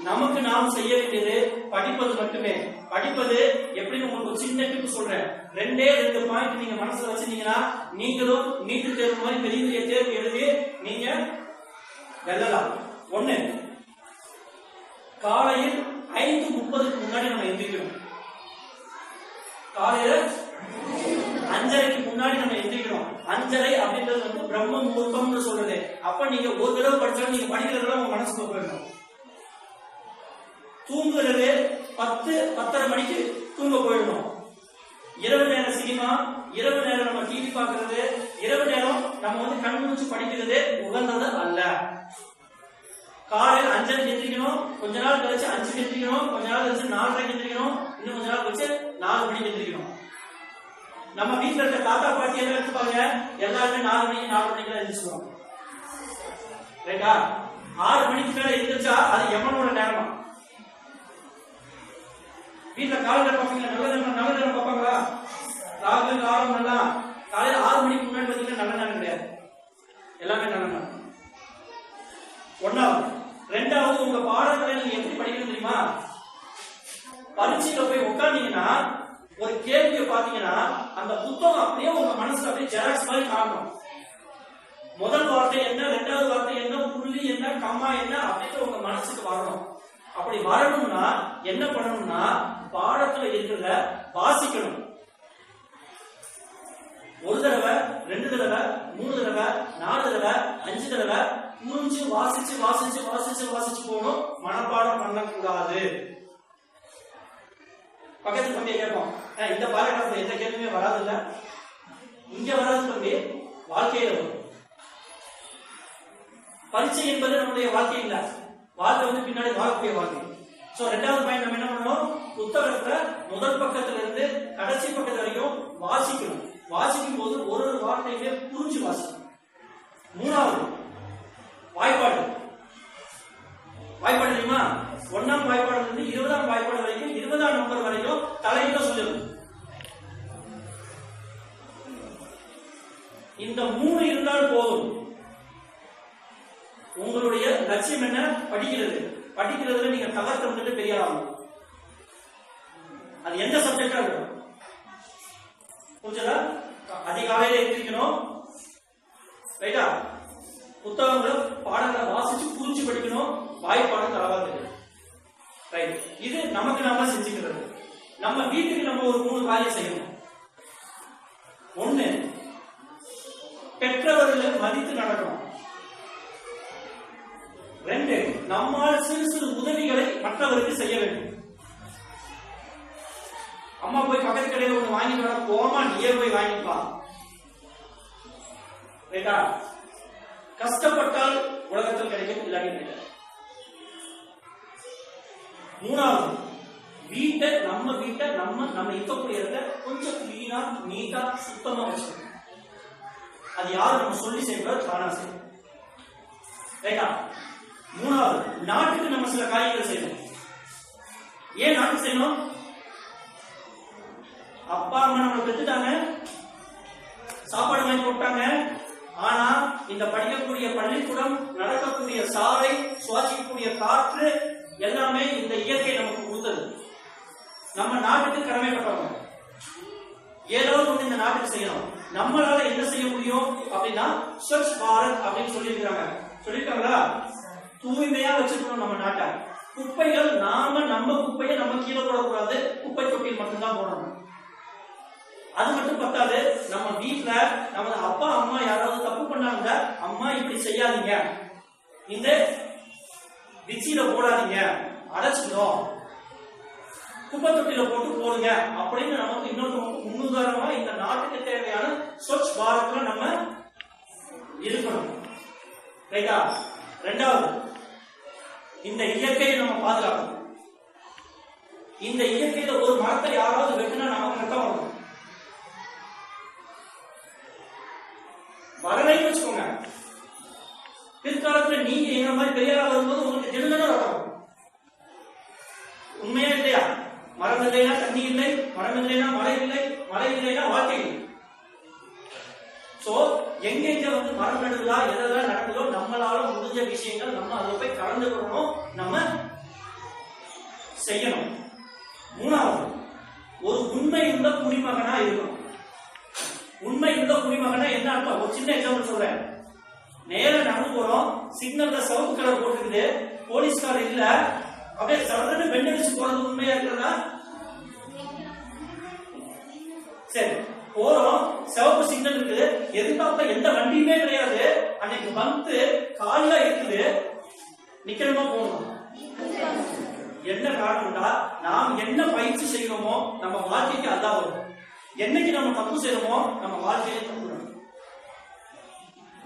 நமக்கு நாம் செய்ய வேண்டியது படிப்பது மட்டுமே. படிப்பது எப்படின்னு உங்களுக்கு ஒரு சின்ன டிப் சொல்றேன். 2 பாயிண்ட் நீங்க மனசுல வச்சிருந்தீங்கன்னா நீங்களும் நீட்டு தேர்வு மாதிரி பெரிய பெரிய தேர்வு எழுதி நீங்க வெல்லலாம். 1, காலையில் 5:30க்கு முன்னாடி நம்ம எந்திரிக்கணும். காலையில 5:30க்கு முன்னாடி நம்ம எந்திரிக்கணும். 5:30 அப்படின்றது வந்து பிரம்ம முகூர்த்தம்னு சொல்றது. அப்ப நீங்க ஒரு தடவை படிச்சாலும் நீங்க படிக்கிறதெல்லாம் உங்க மனசுக்கு போயிடணும். தூங்குறது 10-10:30 மணிக்கு தூங்க போயிடணும். இரவு நேரம் சினிமா, இரவு நேரம் நம்ம டிவி பார்க்கறது, இரவு நேரம் நம்ம வந்து கண் மூச்சு படிக்கிறது உகந்தது அல்ல. காலையில் 5:30 எந்திரிக்கணும், கொஞ்ச நாள் கழிச்சு 5 எந்திரிக்கணும், கொஞ்ச நாள் கழிச்சு 4:30 எந்திரிக்கணும், இன்னும் கொஞ்ச நாள் கழிச்சு 4 மணிக்கு எந்திரிக்கணும். நம்ம வீட்டுல இருக்க தாத்தா பாட்டி எல்லாம் எடுத்துப்பாங்க, எல்லாருமே 4 மணிக்கு 4 மணிக்கு எந்திரிச்சுக்கணும். ரைட்டா? 6 மணிக்கு மேல எந்திரிச்சா அது எமனோட நேரமா. வீட்டுல காலண்டர் பாப்பீங்களா? நல்ல நேரம் பார்ப்பாங்களா? ராகு காலம் நல்லா காலையில 6 மணிக்கு முன்னாடி பாத்தீங்கன்னா நல்ல நேரம் கிடையாது, எல்லாமே நல்ல நேரம். 1வது. 2வது, உங்க பாடங்களை நீங்க எப்படி படிக்கணும் தெரியுமா? பரீட்சையில போய் உட்கார்ந்தீங்கன்னா ஒரு கேள்வியை பாத்தீங்கன்னா அந்த புத்தகம் அப்படியே உங்க மனசுல அப்படியே ஜெராக்ஸ் மாதிரி காணணும். முதல் வார்த்தை என்ன, 2வது வார்த்தை என்ன, புள்ளி என்ன, கம்மா என்ன அப்படின்னு உங்க மனசுக்கு வரணும். அப்படி வரணும்னா என்ன பண்ணணும்னா பாடத்துல இருக்கிறத வாசிக்கணும். 1 தடவை, 2 தடவை, 3 தடவை, 4 தடவை, 5 தடவை புரிஞ்சு வாசிச்சு வாசிச்சு வாசிச்சு வாசிச்சு போகணும். மனப்பாடம் பண்ணக்கூடாது. பக்கத்து தம்பியை கேட்போம், இந்த பாராகிராஃப்ல எந்த கேள்வியுமே வராது இல்ல, இங்க வராது தம்பி, வாழ்க்கையில வரும். பரீட்சை என்பது நம்முடைய வாழ்க்கை இல்ல, வாழ்க்கை வந்து பின்னாடி வாழக்கூடிய வாழ்க்கை. சோ 2வது பாயிண்ட் நம்ம என்ன பண்ணணும், புத்தகத்துல முதல் பக்கத்துல இருந்து கடைசி பக்கத்து வரைக்கும் வாசிக்கணும். வாசிக்கும் போது ஒரு வார்த்தையுமே புரிஞ்சு வாசிக்கணும். 3வது, வாய்ப்பாடு. வாய்ப்பாடு தெரியுமா? 1ஆம் வாய்ப்பாடுல இருந்து 20ஆம் வாய்ப்பாடு வரைக்கும் 20ஆம் நம்பர் வரைக்கும் தலையில சொல்லணும். இந்த 3 இருந்தால் போதும். உங்களுடைய லட்சியம் என்ன? படிக்கிறது. படிக்கிறதுல நீங்க தகர்த்து பெரிய ஆகும். அது எந்த சப்ஜெக்டா இருக்கும், புரிஞ்சதா? அதிகாலையில எந்திரிக்கணும், ரைட்டா? புத்தகங்கள் பாடங்களை வாசிச்சு புரிஞ்சு படிக்கணும், வாய்ப்பாடு தரவாது. ரைட், இது நமக்கு நாம செஞ்சுக்கிறது. நம்ம வீட்டுக்கு நம்ம ஒரு 3 காரியம் செய்யணும். 1, பெற்றவர்களை மதித்து நடக்கணும். 2, நம்மால் சிறு சிறு உதவிகளை மற்றவருக்கு செய்ய வேண்டும். அம்மா போய் பக்கத்து கடையில் ஒண்ணு வாங்கிட்டு வர போமா, நீயே போய் வாங்கிப்பா. ரைட்டா? கஷ்டப்பட்டால் உலகத்தில் கிடைக்கும், இல்லாட்டி கிடையாது. 3வது, வீட்டை நம்ம இருக்கக்கூடிய இடத்த கொஞ்சம் கிளீனா நீட்டா சுத்தமா வச்சுக்கணும். அது யாரும் நம்ம சொல்லி செய்யக்கூடாது, தானா செய்யணும். ரைட்டா? 3வது, நாட்டுக்கு நம்ம சில காரியங்கள் செய்யணும். ஏன் நாட்டுக்கு செய்யணும்? அப்பா அம்மா நம்மளை பெற்றுட்டாங்க, சாப்பாடு வாங்கி போட்டாங்க. ஆனா இந்த படிக்கக்கூடிய பள்ளிக்கூடம், நடக்கக்கூடிய சாலை, சுவாசிக்கக்கூடிய காற்று எல்லாமே இந்த இயற்கை நமக்கு கொடுத்தது. நம்ம நாட்டுக்கு கடமைப்பட்டவங்க. ஏதாவது ஒண்ணு இந்த நாட்டுக்கு செய்யணும். நம்மளால என்ன செய்ய முடியும் அப்படின்னா ஸ்வச் பாரத் அப்படின்னு சொல்லியிருக்காங்களா? தூய்மையா வச்சுக்கணும் நம்ம நாட்டை. குப்பைகள் நம்ம குப்பையை நம்ம கீழே போடக்கூடாது, குப்பை தொட்டியில் மட்டும்தான் போடணும். அது மட்டும் பத்தாது, நம்ம வீட்டுல நமது அப்பா அம்மா யாராவது தப்பு பண்ணாங்க, அம்மா இப்படி செய்யாதீங்க, இந்த டிச்சியில போடாதீங்க, அடைச்சிடும், குப்பை தொட்டியில போட்டு போடுங்க அப்படின்னு நமக்கு இன்னொரு முன்னுதாரணமா இந்த நாட்டுக்கு தேவையான ஸ்வச் பாரத்ல நம்ம இருக்கணும். ரைட்டா? 2வது, இந்த இயற்கையை நம்ம பாதுகாக்கணும். இந்த இயற்கையில ஒரு மரத்தை யாராவது வெட்டினா நமக்கு ரத்தம் வரும். வரலைன்னு வச்சுக்கோங்க, பிற்காலத்துல நீங்க எங்க மாதிரி பெரியாரா வரும்போது உங்களுக்கு தினமும் ரத்தம் வரும். உண்மையா இல்லையா? மரம் இல்லைன்னா தண்ணி இல்லை, மரம் இல்லைன்னா மழை இல்லை, மழை இல்லைன்னா வாழ்க்கை இல்லை. சோ எங்கெங்க வந்து மரம் நடுதா எதெல்லாம் நடக்குதோ நம்மளால முடிஞ்ச விஷயங்கள் நம்ம அதில் போய் கலந்துக்கணும், நம்ம செய்யணும். மூணாவது, ஒரு உண்மையுள்ள குடிமகனா இருக்கணும். உண்மையுள்ள குடிமகனா என்ன அர்த்தம்? ஒரு சின்ன எக்ஸாம்பிள் சொல்றேன். நேரா நடந்து போறோம், சிக்னல்ல சிவப்பு கலர் போட்டுருக்குது, போலீஸ்கார் இல்ல, அப்படியே சடன்னு பெண்டடிச்சு போறது உண்மையா இருக்கிறதா? சரி, போறோம், சிவப்பு சிக்னல் இருக்குது, எதிர்பார்த்த எந்த வண்டியுமே கிடையாது, அன்னைக்கு வந்து காலியா இருக்குது, நிக்கணுமா போகணும்? என்ன காரணம்டா, நாம் என்ன பயிற்சி செய்யணுமோ நம்ம வாழ்க்கைக்கு அதான் வரும். என்னைக்கு நம்ம தப்பு செய்யணுமோ நம்ம வாழ்க்கையில தப்பு.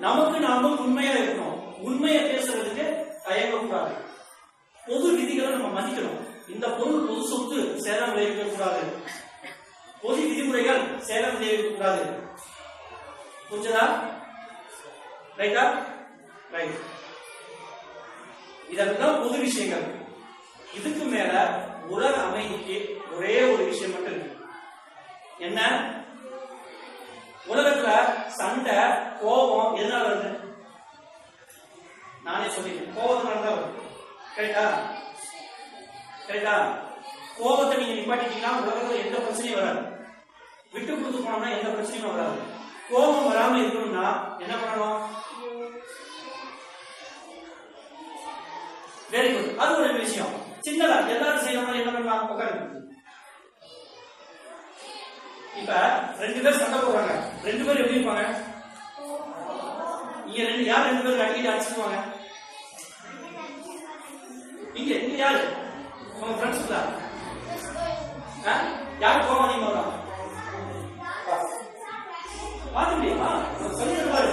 நமக்கு நாம உண்மையா இருக்கணும், உண்மையை பேசுறதுக்கு தயங்கக்கூடாது. பொது விதிகளை நம்ம மதிக்கணும். இந்த பொருள் பொது சொத்து, சேதம் விளைவிக்க கூடாது. பொது விதிமுறைகள் சேதம் விளைவிக்க கூடாது. புரிஞ்சதா? ரைட்டா? ரைட். இதெல்லாம் பொது விஷயங்கள். இதுக்கு மேல உலக அமைதிக்கு ஒரே ஒரு விஷயம் மட்டும் இருக்கு. என்ன? உலகத்துல சண்டை, கோபம் எதனால வருது? நானே சொல்லிட்டேன், கோபத்தினால தான் வருது. கரெக்டா? கரெக்டா? கோபத்தை நீங்க நிப்பாட்டிட்டீங்கன்னா உலகத்துல எந்த பிரச்சனையும் வராது. விட்டு கொடுத்து போனோம்னா எந்த பிரச்சனையும் வராது. கோபம் வராம இருக்கணும்னா என்ன பண்ணணும்? Very good. அது ஒரு விஷயம். சின்னதா எல்லாரும் செய்யணும். என்ன பண்ணலாம்? உட்காந்து. இப்ப 2 பேர் சண்டை போடுறாங்க. 2 பேர் எப்படி இருப்பாங்க? இங்க யார் 2 பேருக்கு அடிக்கடி அடிச்சுக்குவாங்க? இங்க யாரு? உங்க ஃப்ரெண்ட்ஸ் தான். யாரு கோபம் அதிகமா வரும்? பார்க்க முடியுமா? சொல்லிட்டு பாரு.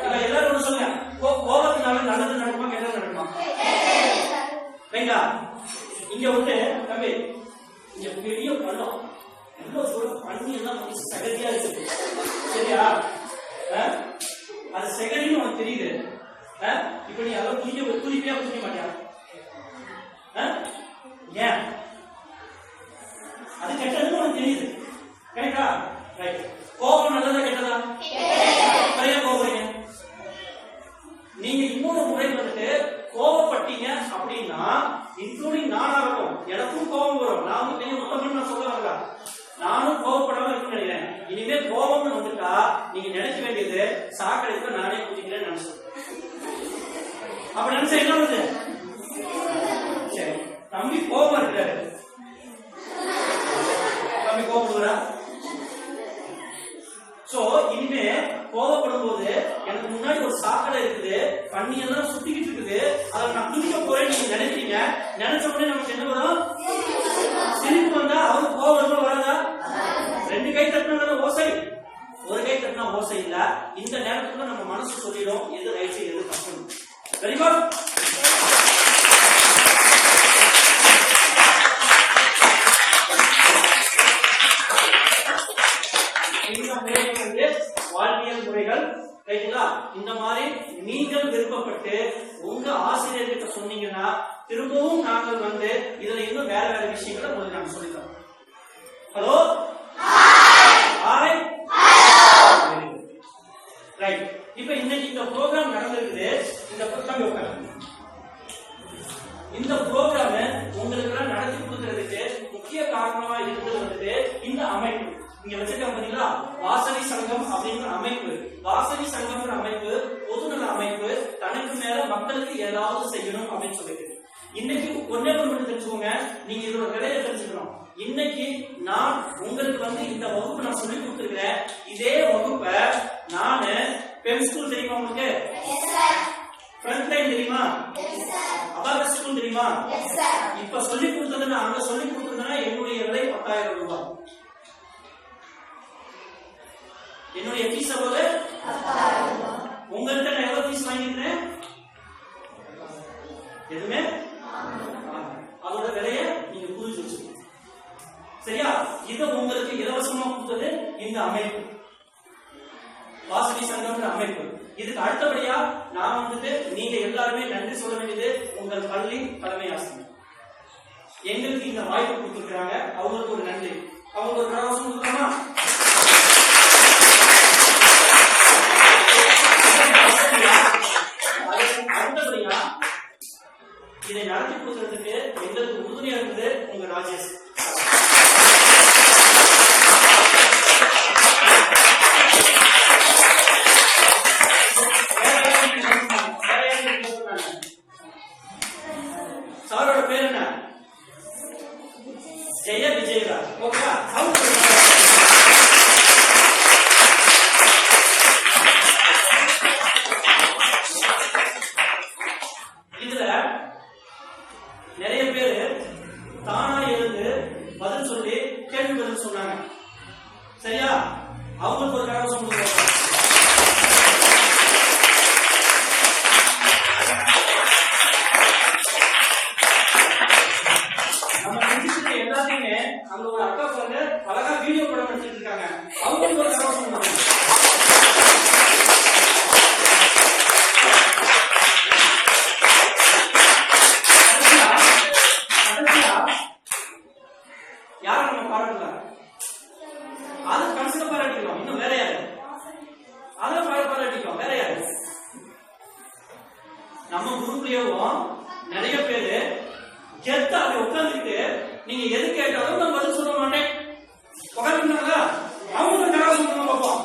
இப்ப எல்லாரும் ஒண்ணு சொல்லுங்க, கோபத்தினால நல்லது நடக்குமா கெட்டது நடக்குமா? ரைட்டா? இங்க வந்து தம்பி, இங்க பெரிய பள்ளம், பண்ணி எல்லாம் சகதியா இருக்கு. சரியா? அது செகடின்னு உனக்கு தெரியுது. இப்ப நீ அதை குறிப்பியா புரிய மாட்டியா? ஏன்? அது கெட்டதுன்னு உனக்கு தெரியுது. ரைட்டா? ரைட். கோபம் நல்லதா கெட்டதா? நிறைய கோபம். நீங்க இன்னொரு முறை வந்துட்டு கோபப்பட்டீங்க அப்படின்னா, இன்க்ளூடிங் நானா இருக்கும், எனக்கும் கோபம் வரும். நான் நீங்க மொத்தம் நான் சொல்ல வரல, நானும் கோபப்படாம இருக்குன்னு நினைக்கிறேன். இனிமே கோபம்னு வந்துட்டா நீங்க நினைக்க வேண்டியது சாக்கடைக்கு நானே குதிக்கிறேன்னு நினைச்சேன். அப்ப நினைச்சா என்ன வருது? சரி, தம்பி கோபம் இருக்காரு, தம்பி கோபப்படுறா. சோ இனிமே கோபப்படும் போது எனக்கு முன்னாடி ஒரு சாக்கடை இருக்குது, பண்ணி எல்லாம் சுத்திக்கிட்டு இருக்குது, அதை நான் குதிக்க போறேன் நீங்க நினைக்கிறீங்க. நினைச்ச உடனே நமக்கு என்ன வரும்? சிரிப்பு வந்தா அவருக்கு கோபம் வராதா? 2 கை தட்டினா ஓசை, ஒரு கை தட்டினா ஓசை இல்ல. இந்த நேரத்துல நம்ம மனசு சொல்லிடும் எது ரைட் எது தப்பு. Very good. வாழ்வியல் முறைகள். ரைட்டுங்களா? இந்த மாதிரி நீங்கள் விருப்பப்பட்டு உங்க ஆசிரியர்கிட்ட சொன்னீங்கன்னா திரும்பவும் நாங்கள் வந்து இதுல இன்னும் வேற வேற விஷயங்களை உங்களுக்கு நாங்கள் சொல்லித்தரோம். Hello, right. இப்ப இன்னைக்கு இந்த ப்ரோக்ராம் நடந்திருக்குது. இந்த இந்த ப்ரோக்ராம் உங்களுக்கு எல்லாம் நடத்தி கொடுக்கறதுக்கு முக்கிய காரணமா இருந்தது வந்துட்டு இந்த அமைப்பு. இங்க வச்சிருக்காங்க பாத்தீங்களா, வாசவி சங்கம் அப்படிங்கிற அமைப்பு. வாசவி சங்கம்ன்ற அமைப்பு பொதுநல அமைப்பு, தனக்கு மேல மக்களுக்கு ஏதாவது செய்யணும் அப்படின்னு சொல்லிட்டு. இன்னைக்கு ஒன்னே ஒன்று மட்டும் தெரிஞ்சுக்கோங்க, நீங்க இதோட விலையை தெரிஞ்சுக்கணும். இன்னைக்கு நான் உங்களுக்கு வந்து இந்த வகுப்பு நான் சொல்லி கொடுத்துருக்கிறேன். இதே வகுப்பை நானு பெம் ஸ்கூல் தெரியுமா உங்களுக்கு? ஃப்ரண்ட் லைன் தெரியுமா? அபாகஸ் ஸ்கூல் தெரியுமா? இப்ப சொல்லி கொடுத்தது நான் அங்க சொல்லி கொடுத்ததுன்னா என்னுடைய விலை 10,000 ரூபாய். என்னுடைய ஃபீஸ் எவ்வளவு? உங்கள்கிட்ட நான் எவ்வளவு ஃபீஸ் வாங்கிக்கிறேன்? எதுவுமே அதோட விலைய நீங்க புரிஞ்சு வச்சுக்கணும். சரியா? இதை உங்களுக்கு இலவசமா கொடுத்தது இந்த அமைப்பு, வாசவி சங்கம்ன்ற அமைப்பு. இதுக்கு அடுத்தபடியா நான் வந்துட்டு நீங்க எல்லாருமே நன்றி சொல்ல வேண்டியது உங்கள் பள்ளி தலைமை ஆசிரியர். எங்களுக்கு இந்த வாய்ப்பு கொடுத்துருக்காங்க, அவங்களுக்கு ஒரு நன்றி. அவங்க ஒரு பிரகாசம் கொடுக்கலாமா? ராஜேஷ். சாரோட பேர் என்ன? ஜெய விஜயரா. ஓகேவா? இதுல நிறைய பேரு தானா இருந்து பதில் சொல்லி கேள்வி பதில் சொன்னாங்க. சரியா? அவங்களுக்கு ஒரு கரகோஷம் கொடுக்கணும். எல்லாத்தையுமே அங்க ஒரு அக்கா பாருங்க அழகா வீடியோ படம் எடுத்துட்டு இருக்காங்க. அவங்களுக்கு ஒரு கரகோஷம் கொடுக்கணும். யாரும் நம்ம பாராட்டல, அது கன்சிடர் பாராட்டிக்கலாம். இன்னும் வேற யாரு? அதான் பாராட்டிக்கலாம். வேற யாரு? நம்ம குரூப்லயும் நிறைய பேரு கெத்தா அப்படி உட்காந்துக்கிட்டு நீங்க எது கேட்டாலும் நான் பதில் சொல்ல மாட்டேன் உட்காந்துருந்தாங்களா? அவங்க கரகோஷம் பண்ண பார்ப்போம்.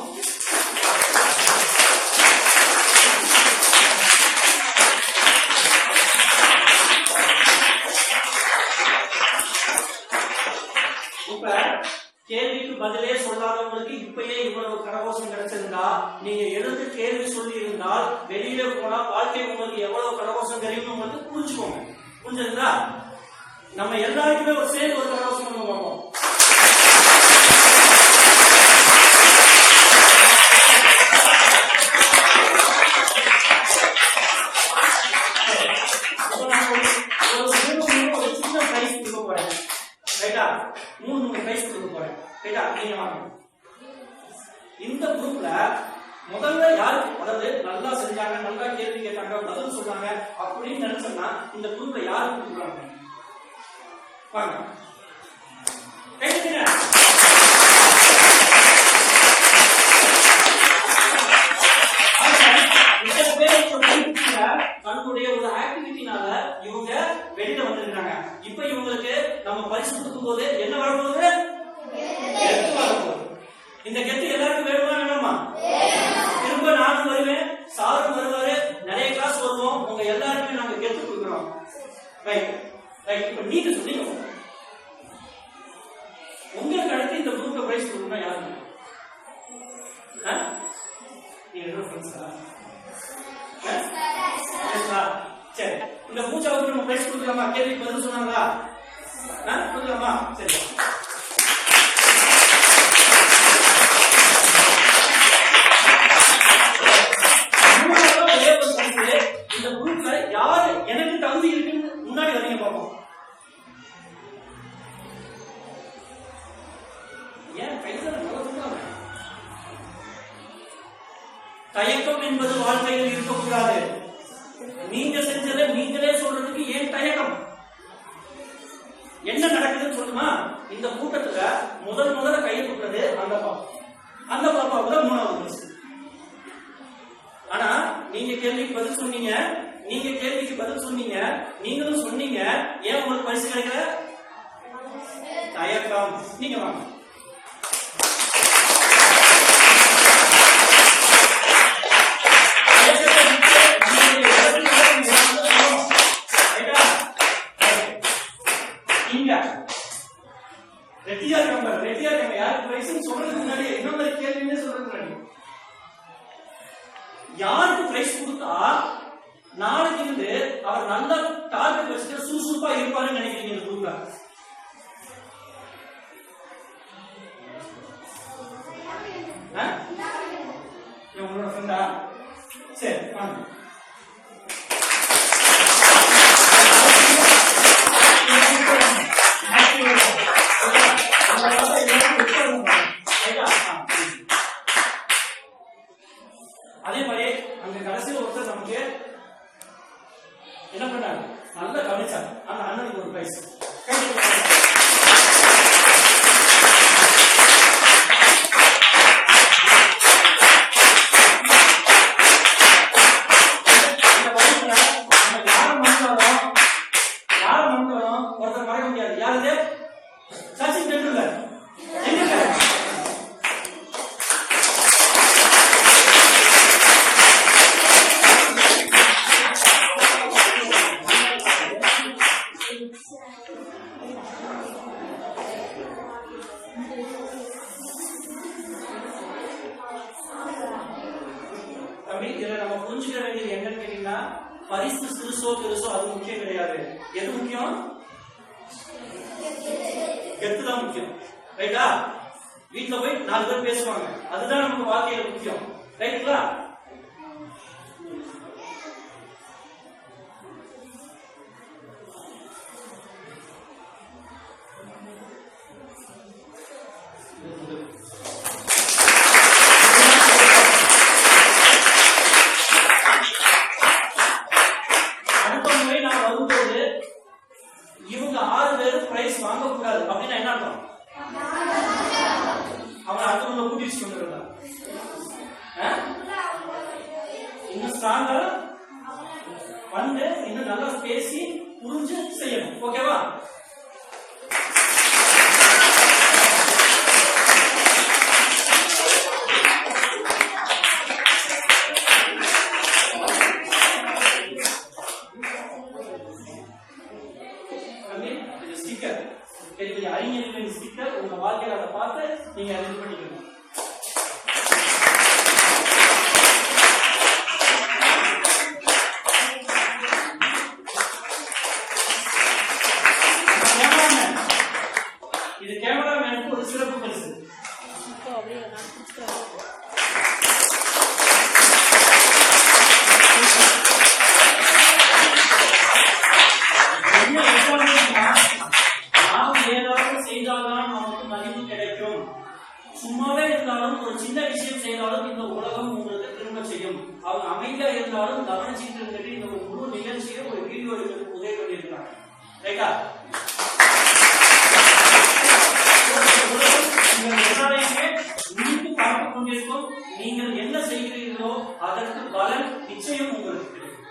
இப்ப கேள்விக்கு பதிலே சொல்லாதவங்களுக்கு இப்பயே இவ்வளவு கரகோஷம் கிடைச்சிருந்தா, நீங்க எழுந்து கேள்வி சொல்லி இருந்தால் வெளியில போனா வாழ்க்கை உங்களுக்கு எவ்வளவு கரகோஷம் தெரியும் உங்களுக்கு புரிஞ்சுக்கோங்க. புரிஞ்சுங்களா? நம்ம எல்லாருக்குமே ஒரு சேர்ந்து ஒரு கரகோஷம் பண்ண பார்ப்போம். ஒரு சின்ன பிரைஸ் கொடுக்க போறேன். ரைட்டா? 3 பிரைஸ் கொடுக்க போறேன். ரைட்டா? நீங்க வாங்க. இந்த குரூப்ல முதல்ல யாரு அதாவது நல்லா செஞ்சாங்க, நல்லா கேள்வி கேட்டாங்க, பதில் சொன்னாங்க அப்படின்னு நினைச்சோம்னா இந்த குரூப்ல யாரு கொடுக்குறாங்க? வாங்க. தன்னுடைய ஒரு ஆக்டிவிட்டினால இவங்க வெளியில வந்திருக்காங்க. இப்ப இவங்களுக்கு நம்ம பரிசு கொடுக்கும் போது என்ன வரப்போகுது? கெத்து வரப்போகுது. இந்த கெத்து எல்லாருக்கும் வேணுமா வேணாமா? திரும்ப நானும் வருவேன், சாரும் வருவாரு, நிறைய கிளாஸ் வருவோம். உங்க எல்லாருக்குமே நாங்க கெத்து கொடுக்குறோம். Right right. இப்ப நீங்க சொன்னீங்க உங்களுக்கு அடுத்து இந்த குரூப்ல பிரைஸ் கொடுக்கணும் யாருக்கு? சரி, இந்த பூஜாவுக்கு நம்ம பிரைஸ் கொடுக்கலாமா? கேள்வி பதில் சொன்னாங்களா? கொடுக்கலாமா? சரி. இந்த குரூப்ல யாரு எனக்கு தகுதி இருக்குன்னு முன்னாடி வரீங்க பார்ப்போம். தயக்கம் என்பது வாழ்க்கையில் இருக்கக்கூடாது. நீங்க செஞ்சதை நீங்களே சொல்றதுக்கு ஏன் தயக்கம்? என்ன நடக்குதுன்னு சொல்லுமா? இந்த கூட்டத்துல முதல்ல கையை கொடுத்தது அந்த பாப்பா. அந்த பாப்பா கூட 3வது வயசு. ஆனா நீங்க கேள்விக்கு பதில் சொன்னீங்க, நீங்களும் சொன்னீங்க. ஏன் உங்களுக்கு பரிசு கிடைக்கல? தயக்கம். நீங்க வாங்க. ரெட்டியா இருக்காங்க. யாருக்கு பிரைஸ் சொல்றதுக்கு முன்னாடி இன்னொரு கேள்வியே சொல்றதுக்கு முன்னாடி யாருக்கு பிரைஸ் கொடுத்தா நாளைக்கு இருந்து அவர் நல்ல டார்கெட் வச்சுட்டு சுறுசுறுப்பா இருப்பாருன்னு நினைக்கிறீங்க இந்த குரூப்ல? உங்களோட ஃப்ரெண்டா? சரி வாங்க. அதே மாதிரி அங்க கடைசியில் ஒருத்தர் நமக்கு என்ன பண்ணாரு? நல்லா கவனிச்சார். அந்த அண்ணனுக்கு ஒரு பிரைஸ். ஒருத்தர் மறக்க முடியாது. யாரு? சச்சின் டெண்டுல்கர் எங்க இதுல நம்ம புரிஞ்சுக்க வேண்டியது என்னன்னு கேட்டீங்கன்னா, பரிசு சிறுசோ பெருசோ அது முக்கியம் கிடையாது. எது முக்கியம்? கெத்துதான் முக்கியம். ரைட்டா? வீட்டுல போய் 4 பேர் பேசுவாங்க, அதுதான் நமக்கு வாழ்க்கையில முக்கியம். ரைட்டுங்களா? இவங்க 6 பேரும் பிரைஸ் வாங்க கூடாது அப்படின்னா என்ன அர்த்தம்? அவங்க அடுத்தவங்க கூட்டிட்டு வந்துடுறாங்க. இன்னும் ஸ்ட்ராங்கா வந்து இன்னும் நல்லா பேசி புரிஞ்சு செய்யணும். ஓகேவா? அறிஞர்களின் ஸ்டிக்கர் உங்க வாழ்க்கையில அதை பார்த்து நீங்க இது பண்ணிக்கணும். இது கேமராமேனுக்கு ஒரு சிறப்பு பரிசு. செய்தால்தான் நமக்கு மதிப்பு கிடைக்கும். சும்மாவே இருந்தாலும் ஒரு சின்ன விஷயம் செய்தாலும் இந்த உலகம் உங்களுக்கு திரும்ப செய்யும். அவங்க அமைதியா இருந்தாலும் கவனிச்சுட்டு இருந்துட்டு இந்த ஒரு முழு நிகழ்ச்சியை ஒரு வீடியோ எடுத்து உதவி பண்ணியிருக்காங்க. ரைட்டா? எல்லாரையுமே உங்களுக்கு பார்த்துக் கொண்டிருக்கும். நீங்கள் என்ன செய்கிறீர்களோ அதற்கு பலன் நிச்சயம் உங்களுக்கு கிடைக்கும்.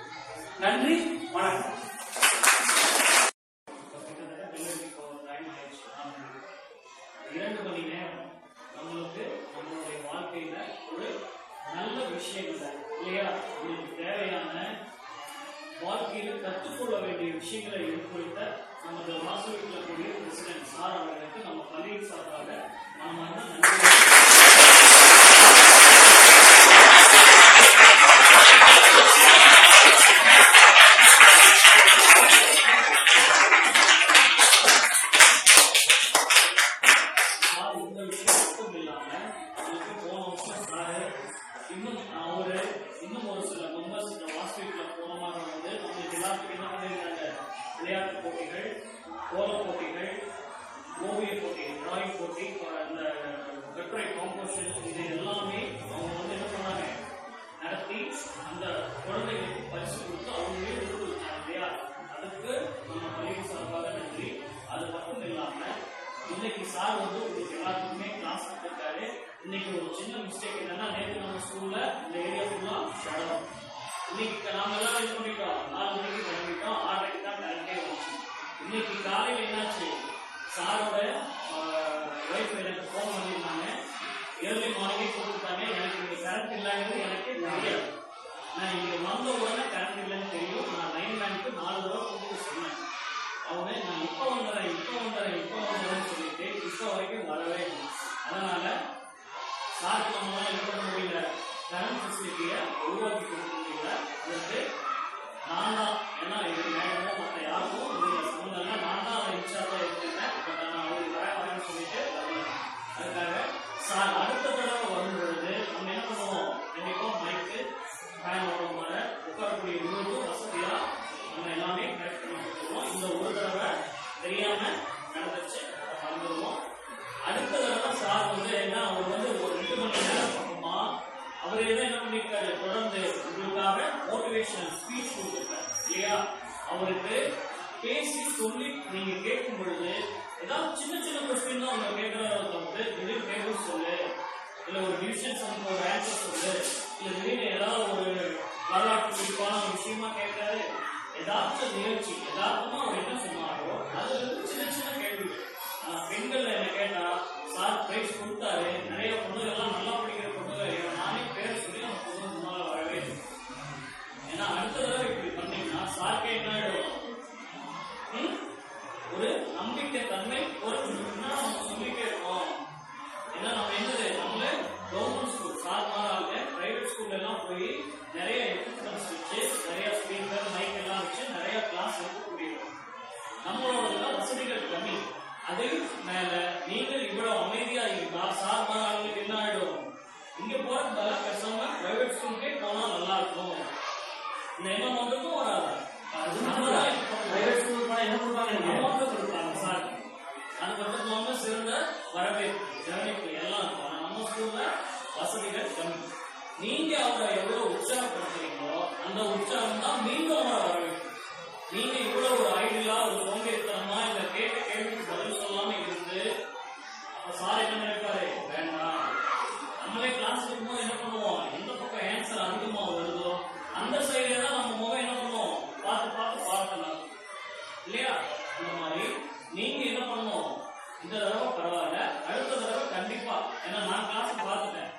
நன்றி, வணக்கம். 2 மணி நேரம் நம்மளுக்கு நம்மளுடைய வாழ்க்கையில ஒரு நல்ல விஷயங்கள் இல்லையா, உங்களுக்கு தேவையான வாழ்க்கையில கற்றுக்கொள்ள வேண்டிய விஷயங்களை எடுத்துரைத்த நமது வாசகத்தில் கூடிய பிரசிடென்ட் சார் அவர்களுக்கு நம்ம பள்ளியின் சார்பாக நாம் நன்றி. இன்னும் ஒரு சில மெம்பர்ஸ் இந்த வாஸ்துவிக்ல போனமாக வந்து நம்மளுக்கு எல்லாத்துக்கும் என்ன பண்ணிருக்காங்க, விளையாட்டு போட்டிகள், கோல போட்டிகள், ஓவிய போட்டிகள், டிராயிங் போட்டி, இந்த கட்டுரை காம்போசிஷன், இது எல்லாமே அவங்க வந்து என்ன பண்ணாங்க நடத்தி அந்த குழந்தைகளுக்கு பரிசு கொடுத்து அவங்களே ஊக்குவிச்சாங்க இல்லையா. அதுக்கு நம்ம பள்ளியின் சார்பாக நன்றி. அது மட்டும் இல்லாம இன்னைக்கு சார் வந்து உங்களுக்கு எல்லாத்துக்குமே கிளாஸ் கொடுத்துருக்காரு. இன்னைக்கு ஒரு சின்ன மிஸ்டேக் என்னன்னா, நேற்று நம்ம ஸ்கூல்ல இந்த ஏரியா ஃபுல்லா ஷடவுன். இன்னைக்கு நாம எல்லாம் இது பண்ணிட்டோம், 4 மணிக்கு கிளம்பிட்டோம், 6:30 தான் கரண்டே வந்துச்சு. இன்னைக்கு காலையில் என்னாச்சு, சாரோட ஒய்ஃப் எனக்கு ஃபோன் பண்ணியிருந்தாங்க, ஏர்லி மார்னிங்கே கொடுத்துட்டாங்க. எனக்கு இங்கே கரண்ட் இல்லைங்கிறது எனக்கு தெரியாது. நான் இங்கே வந்த உடனே கரண்ட் இல்லைன்னு தெரியும். நான் லைன்மேனுக்கு 4 தடவை கூப்பிட்டு சொன்னேன். அவங்க நான் இப்போ வந்துடுறேன்னு சொல்லிட்டு இப்போ வரைக்கும் வரவே இல்லை. அதனால சாருக்கு நம்மளால என்ன பண்ண முடியல, கரண்ட் ஃபெசிலிட்டியை உருவாக்கி கொடுக்க முடியல. அதுக்கு நான் தான், ஏன்னா இது மேடமோ மற்ற யாருக்கும் இதுல சம்மந்தம் இல்லை, நான் தான் அதை இன்சார்ஜாக எடுத்துட்டேன். பட் நான் அவருக்கு வரேன்னு சொல்லிட்டு வரல. அதுக்காக சார் அடுத்த தடவை வரும்பொழுது நம்ம என்ன பண்ணுவோம், கண்டிப்பாக மைக்கு ஃபேன் ஓடுற உட்காரக்கூடிய உணவு வசதியாக நம்ம எல்லாமே கரெக்ட் பண்ணி கொடுத்துருவோம். இந்த ஒரு தடவை தெரியாம நடந்துச்சு, மறந்துடுவோம். அடுத்த தடவை சார் வந்து என்ன, அவர் வந்து ஒரு 2 மணி நேரம் பக்கமா அவர் என்ன பண்ணிருக்காரு, தொடர்ந்து உங்களுக்காக மோட்டிவேஷனல் ஸ்பீச் கொடுத்துருக்காரு இல்லையா. அவருக்கு பேசி சொல்லி நீங்க கேட்கும் பொழுது ஏதாவது சின்ன சின்ன கொஸ்டின் தான் அவங்க கேட்கறத வந்து திடீர் டேபிள் சொல்லு, இல்ல ஒரு டிவிஷன் சம்பந்த ஒரு ஆன்சர் சொல்லு, இல்ல திடீர்னு ஏதாவது ஒரு வரலாற்று குறிப்பான ஒரு விஷயமா கேட்கறாரு, ஏதாச்சும் நிகழ்ச்சி எதார்த்தமா அவர் என்ன சொன்னாரோ அதுல இருந்து சின்ன சின்ன கேள்விகள் நம்பிக்கை தன்மை குறைஞ்சிருக்குன்னா நம்ம சொல்லிட்டே இருக்கோம். ஏன்னா நம்ம என்னது நம்மளே கவர்மெண்ட் ஸ்கூல் சாதாரண பிரைவேட் ஸ்கூல்ல எல்லாம் போய் நிறைய எக்யூப்மெண்ட்ஸ் வச்சு நிறைய ஸ்பீக்கர் மைக் எல்லாம் வச்சு நிறைய கிளாஸ் எடுக்கக்கூடிய நம்மளோட வசதிகள் கம்மி. அதில் மேல நீங்கள் இவ்வளவு அமைதியா இருந்தா சாதாரண ஆளுங்களுக்கு என்ன ஆயிடும்? இங்க போறதுனால பேசாம பிரைவேட் ஸ்கூலுக்கே போனா நல்லா இருக்கும். இந்த எண்ணம் வந்துட்டும் வராது. பிரைவேட் ஸ்கூல் போனா என்ன பண்ணுவாங்க? அமௌண்ட் கொடுப்பாங்க சார். அது மட்டும் இல்லாம சிறந்த வரவேற்பு கவனிப்பு எல்லாம் இருக்கும். ஆனா நம்ம ஸ்கூல்ல வசதிகள் கம்மி. நீங்க அவரை எவ்வளவு உற்சாகப்படுத்துறீங்களோ அந்த உற்சாகம் தான் மீண்டும் அவரை வரவேற்பு. நீங்க இவ்வளவு ஒரு ஐடியா ஒரு சோம்பேறித்தனமா இந்த கேட்ட கேள்விக்கு பதில் சொல்லாம இருந்து அப்ப சார் என்ன நினைப்பாரு? வேண்டாம், நம்மளே கிளாஸ் இருக்கும்போது என்ன பண்ணுவோம்? எந்த பக்கம் ஆன்சர் அதிகமா வருதோ அந்த சைடுல தான் நம்ம முகம் என்ன பண்ணுவோம்? பார்த்து பார்த்து பார்க்கலாம் இல்லையா? இந்த மாதிரி நீங்க என்ன பண்ணுவோம்? இந்த தடவை பரவாயில்ல, அடுத்த தடவை கண்டிப்பா. ஏன்னா நான் கிளாஸ் பார்த்துட்டேன்,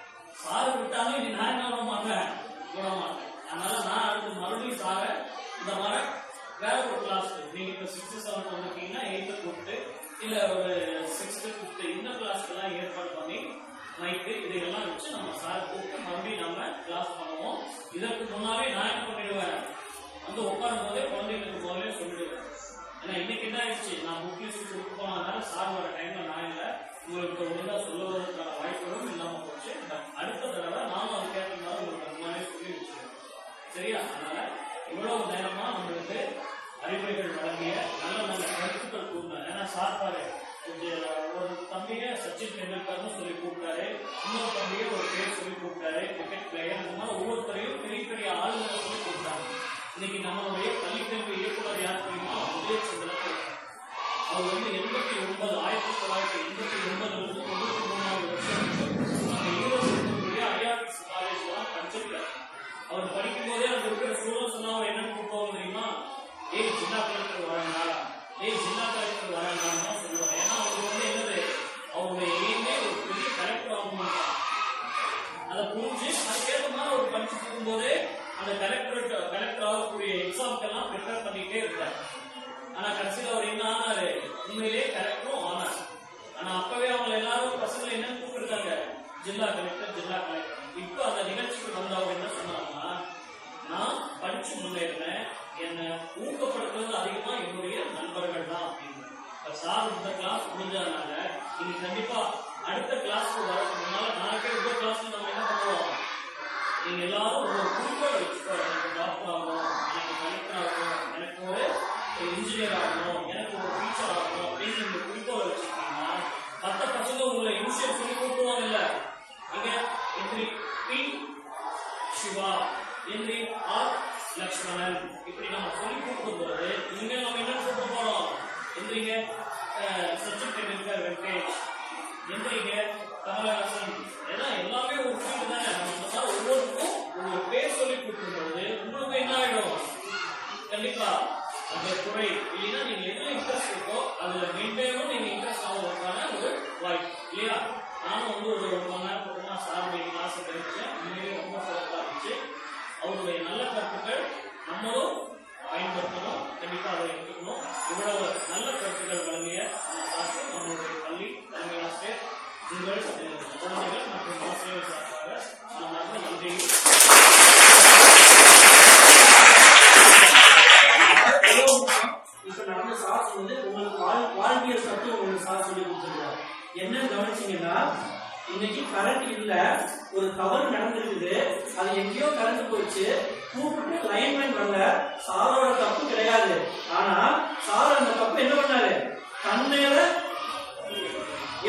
சாரு விட்டாலும் இனி நான் என்ன பண்ண மாட்டேன், விட மாட்டேன். அதனால நான் அடுத்து மறுபடியும் சார இந்த மாதிரி வேற ஒரு கிளாஸ், நீங்க இப்ப 6th 7th வந்திருக்கீங்கன்னா 8th கூப்பிட்டு இல்ல ஒரு 6th 5th இந்த கிளாஸ்க்கு எல்லாம் ஏற்பாடு பண்ணி மைக்கு இதையெல்லாம் வச்சு நம்ம சார் கூப்பிட்டு மறுபடியும் நம்ம கிளாஸ் பண்ணுவோம். இதற்கு முன்னாலே நான் என்ன பண்ணிடுவேன்? வந்து உட்காரும் போதே குழந்தைங்களுக்கு போதே சொல்லிடுவேன். ஏன்னா இன்னைக்கு என்ன ஆயிடுச்சு, நான் புக் லிஸ்ட் கொடுக்க போனதுனால சார் வர டைம்ல நான் இல்லை, உங்களுக்கு ஒழுங்கா சொல்லுவதற்கான வாய்ப்புகளும் இல்லாம போச்சு. அடுத்த தடவை நானும் அது கேட்டதுனால உங்களுக்கு முன்னாலே சொல்லி வச்சிருக்கேன். சரியா? அதனால இவ்வளவு நேரமா நம்மளுக்கு அறிவுரைகள் வழங்கிய நல்ல நல்ல கருத்துக்கள் கூறினார். ஏன்னா சார் பாரு, ஒரு தம்பிய சச்சின் டெண்டுல்கர்னு சொல்லி கூப்பிட்டாரு, இன்னொரு தம்பிய ஒரு பேர் சொல்லி கூப்பிட்டாரு, கிரிக்கெட் பிளேயர். இந்த மாதிரி ஒவ்வொருத்தரையும் பெரிய பெரிய ஆளுநரை சொல்லி கூப்பிட்டாங்க. இன்னைக்கு நம்மளுடைய பள்ளிக்கல்வி இயக்குனர் யார் தெரியுமா? உதயச்சந்திரன். அவர் வந்து 1989 93வது வருஷம் நம்ம யூனிவர்சிட்டி ஐஆர்எஸ் காலேஜ்ல தான் படிச்சிருக்காரு. அவர் படிக்கும் போதே அங்க இருக்கிற ஸ்டூடெண்ட்ஸ் எல்லாம் அவர் என்னன்னு கூப்பிடுவாங்க தெரியுமா? ஏய் ஜில்லா கலெக்டர் வராங்களா, ஏய் ஜில்லா கலெக்டர் வராங்களான்னு தான் சொல்லுவாங்க. ஏன்னா அவருக்கு வந்து என்னது, அவருடைய எய்மே ஒரு பெரிய கலெக்டர் ஆகணும். அதை புரிஞ்சு அதுக்கேற்ற மாதிரி அவர் படிச்சுட்டு இருக்கும்போதே அந்த கலெக்டர் ஆகக்கூடிய எக்ஸாம்க்கெல்லாம் ப்ரிப்பேர் பண்ணிட்டே இருக்காரு. ஆனா கடைசியில் அவர் என்ன ஆனாரு? உண்மையிலேயே கலெக்டரும் ஆனார். ஆனா அப்பவே அவங்க எல்லாரும் பசங்களை என்ன கூப்பிட்டுருக்காங்க? ஜில்லா கலெக்டர், ஜில்லா கலெக்டர். இப்போ அந்த நிகழ்ச்சிக்கு வந்து அவர் என்ன சொன்னாங்கன்னா, நான் படிச்சு முன்னேறினேன், என்னை ஊக்கப்படுத்துறது அதிகமா என்னுடைய நண்பர்கள் தான் அப்படின்னு. சார் இந்த கிளாஸ் முடிஞ்சதுனால நீங்க கண்டிப்பா அடுத்த கிளாஸ்க்கு வரதுக்கு முன்னால நாளைக்கே இந்த கிளாஸ்ல நம்ம என்ன பண்ணுவோம்? நீங்க எல்லாரும் ஒரு குறிக்கோள் வச்சுக்கோ. எனக்கு டாக்டர் ஆகணும், எனக்கு கலெக்டர் ஆகணும், எனக்கு ஒரு இன்ஜினியர் ஆகணும், எனக்கு ஒரு டீச்சர் ஆகணும் அப்படின்னு நீங்க குறிக்கோள் வச்சுக்கிட்டீங்கன்னா மற்ற பசங்க உங்களை இனிஷியல் சொல்லி கூப்பிடுவாங்க. இல்ல நீங்க entry P Siva, entry R Lakshmanan, இப்படி நம்ம சொல்லி கூப்பிடும்போது இங்க நம்ம என்ன கூப்பிட போறோம்? என்ட்ரிங்க சச்சின் டெண்டுல்கர் வெங்கடேஷ், என்ட்ரிங்க கமலஹாசன், எல்லாம் எல்லாமே ஒரு ஃபீல்டு தானே. நம்ம ஒவ்வொருக்கும் ஒரு பேர் சொல்லி கூப்பிடும்போது உங்களுக்கு என்ன ஆயிடும்? கண்டிப்பா அந்த துறை இல்லைன்னா நீங்க எதுல இன்ட்ரெஸ்ட் இருக்கோ அதுல மெயின்டைனும் நீங்க இன்ட்ரெஸ்ட் ஆகுவதற்கான ஒரு வாய்ப்பு இல்லையா? நானும் வந்து ஒரு 1 மணி நேரம் பக்கமா சாருடைய கிளாஸ் கிடைச்சேன். உண்மையிலேயே ரொம்ப சிறப்பாக இருந்துச்சு. அவருடைய நல்ல கருத்துக்கள் நம்மளும் பயன்படுத்தணும், கண்டிப்பா அதை எடுத்துக்கணும். இவ்வளவு நல்ல கருத்துக்கள் வழங்கிய சார்பு நம்மளுடைய பள்ளி தலைமை ஆசிரியர், உங்கள் குழந்தைகள் மற்றும் ஆசிரியர் சார்பாக நம்ம நன்றி. இப்ப நடந்த சார் வந்து உங்களுக்கு வாழ்வியல் சத்து உங்களுக்கு சார் சொல்லி கொடுத்துருக்காரு. என்ன கவனிச்சீங்கன்னா, இன்னைக்கு கரண்ட் இல்ல, ஒரு தவறு நடந்திருக்குது, அது எங்கேயோ கரண்ட் போயிடுச்சு, கூப்பிட்டு லைன்மேன் பண்ணல, சாரோட தப்பு கிடையாது. ஆனா சார் அந்த தப்பு என்ன பண்ணாரு? தன்மையில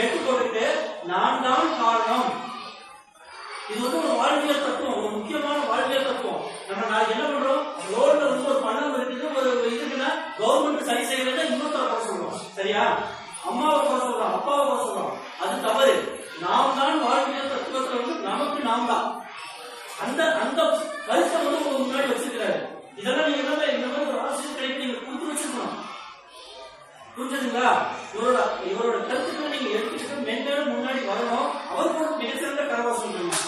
எட்டு போட்டுட்டு நான் தான் காரணம். இது வந்து ஒரு வாழ்வியல் தத்துவம், ஒரு முக்கியமான வாழ்வியல் தத்துவம். நம்ம நான் என்ன பண்றோம்? ரோட்ல வந்து ஒரு பணம் இருக்குது, ஒரு இதுக்குன்னா கவர்மெண்ட் சரி செய்யறத இன்னொருத்தர குறை சொல்றோம். சரியா? அம்மாவை குறை சொல்றோம், அப்பாவை குறை சொல்றோம், அது தவறு. நாம் தான் வாழ்வியல் தத்துவத்துல வந்து நமக்கு நாம் தான். அந்த அந்த கருத்தை வந்து உங்களுக்கு முன்னாடி வச்சிருக்கிறாரு. இதெல்லாம் நீங்க என்ன இந்த மாதிரி ஒரு ஆசிரியர் கிடைக்க நீங்க கொடுத்து வச்சிருக்கணும். புரிஞ்சுதுங்களா? இவரோட கருத்துக்களை நீங்க எடுத்துக்கிட்டு மென்மேலும் முன்னாடி வரணும். அவருக்கு ஒரு மிகச்சிறந்த கரவாசம் பண்ணணும்.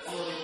உங்களுடைய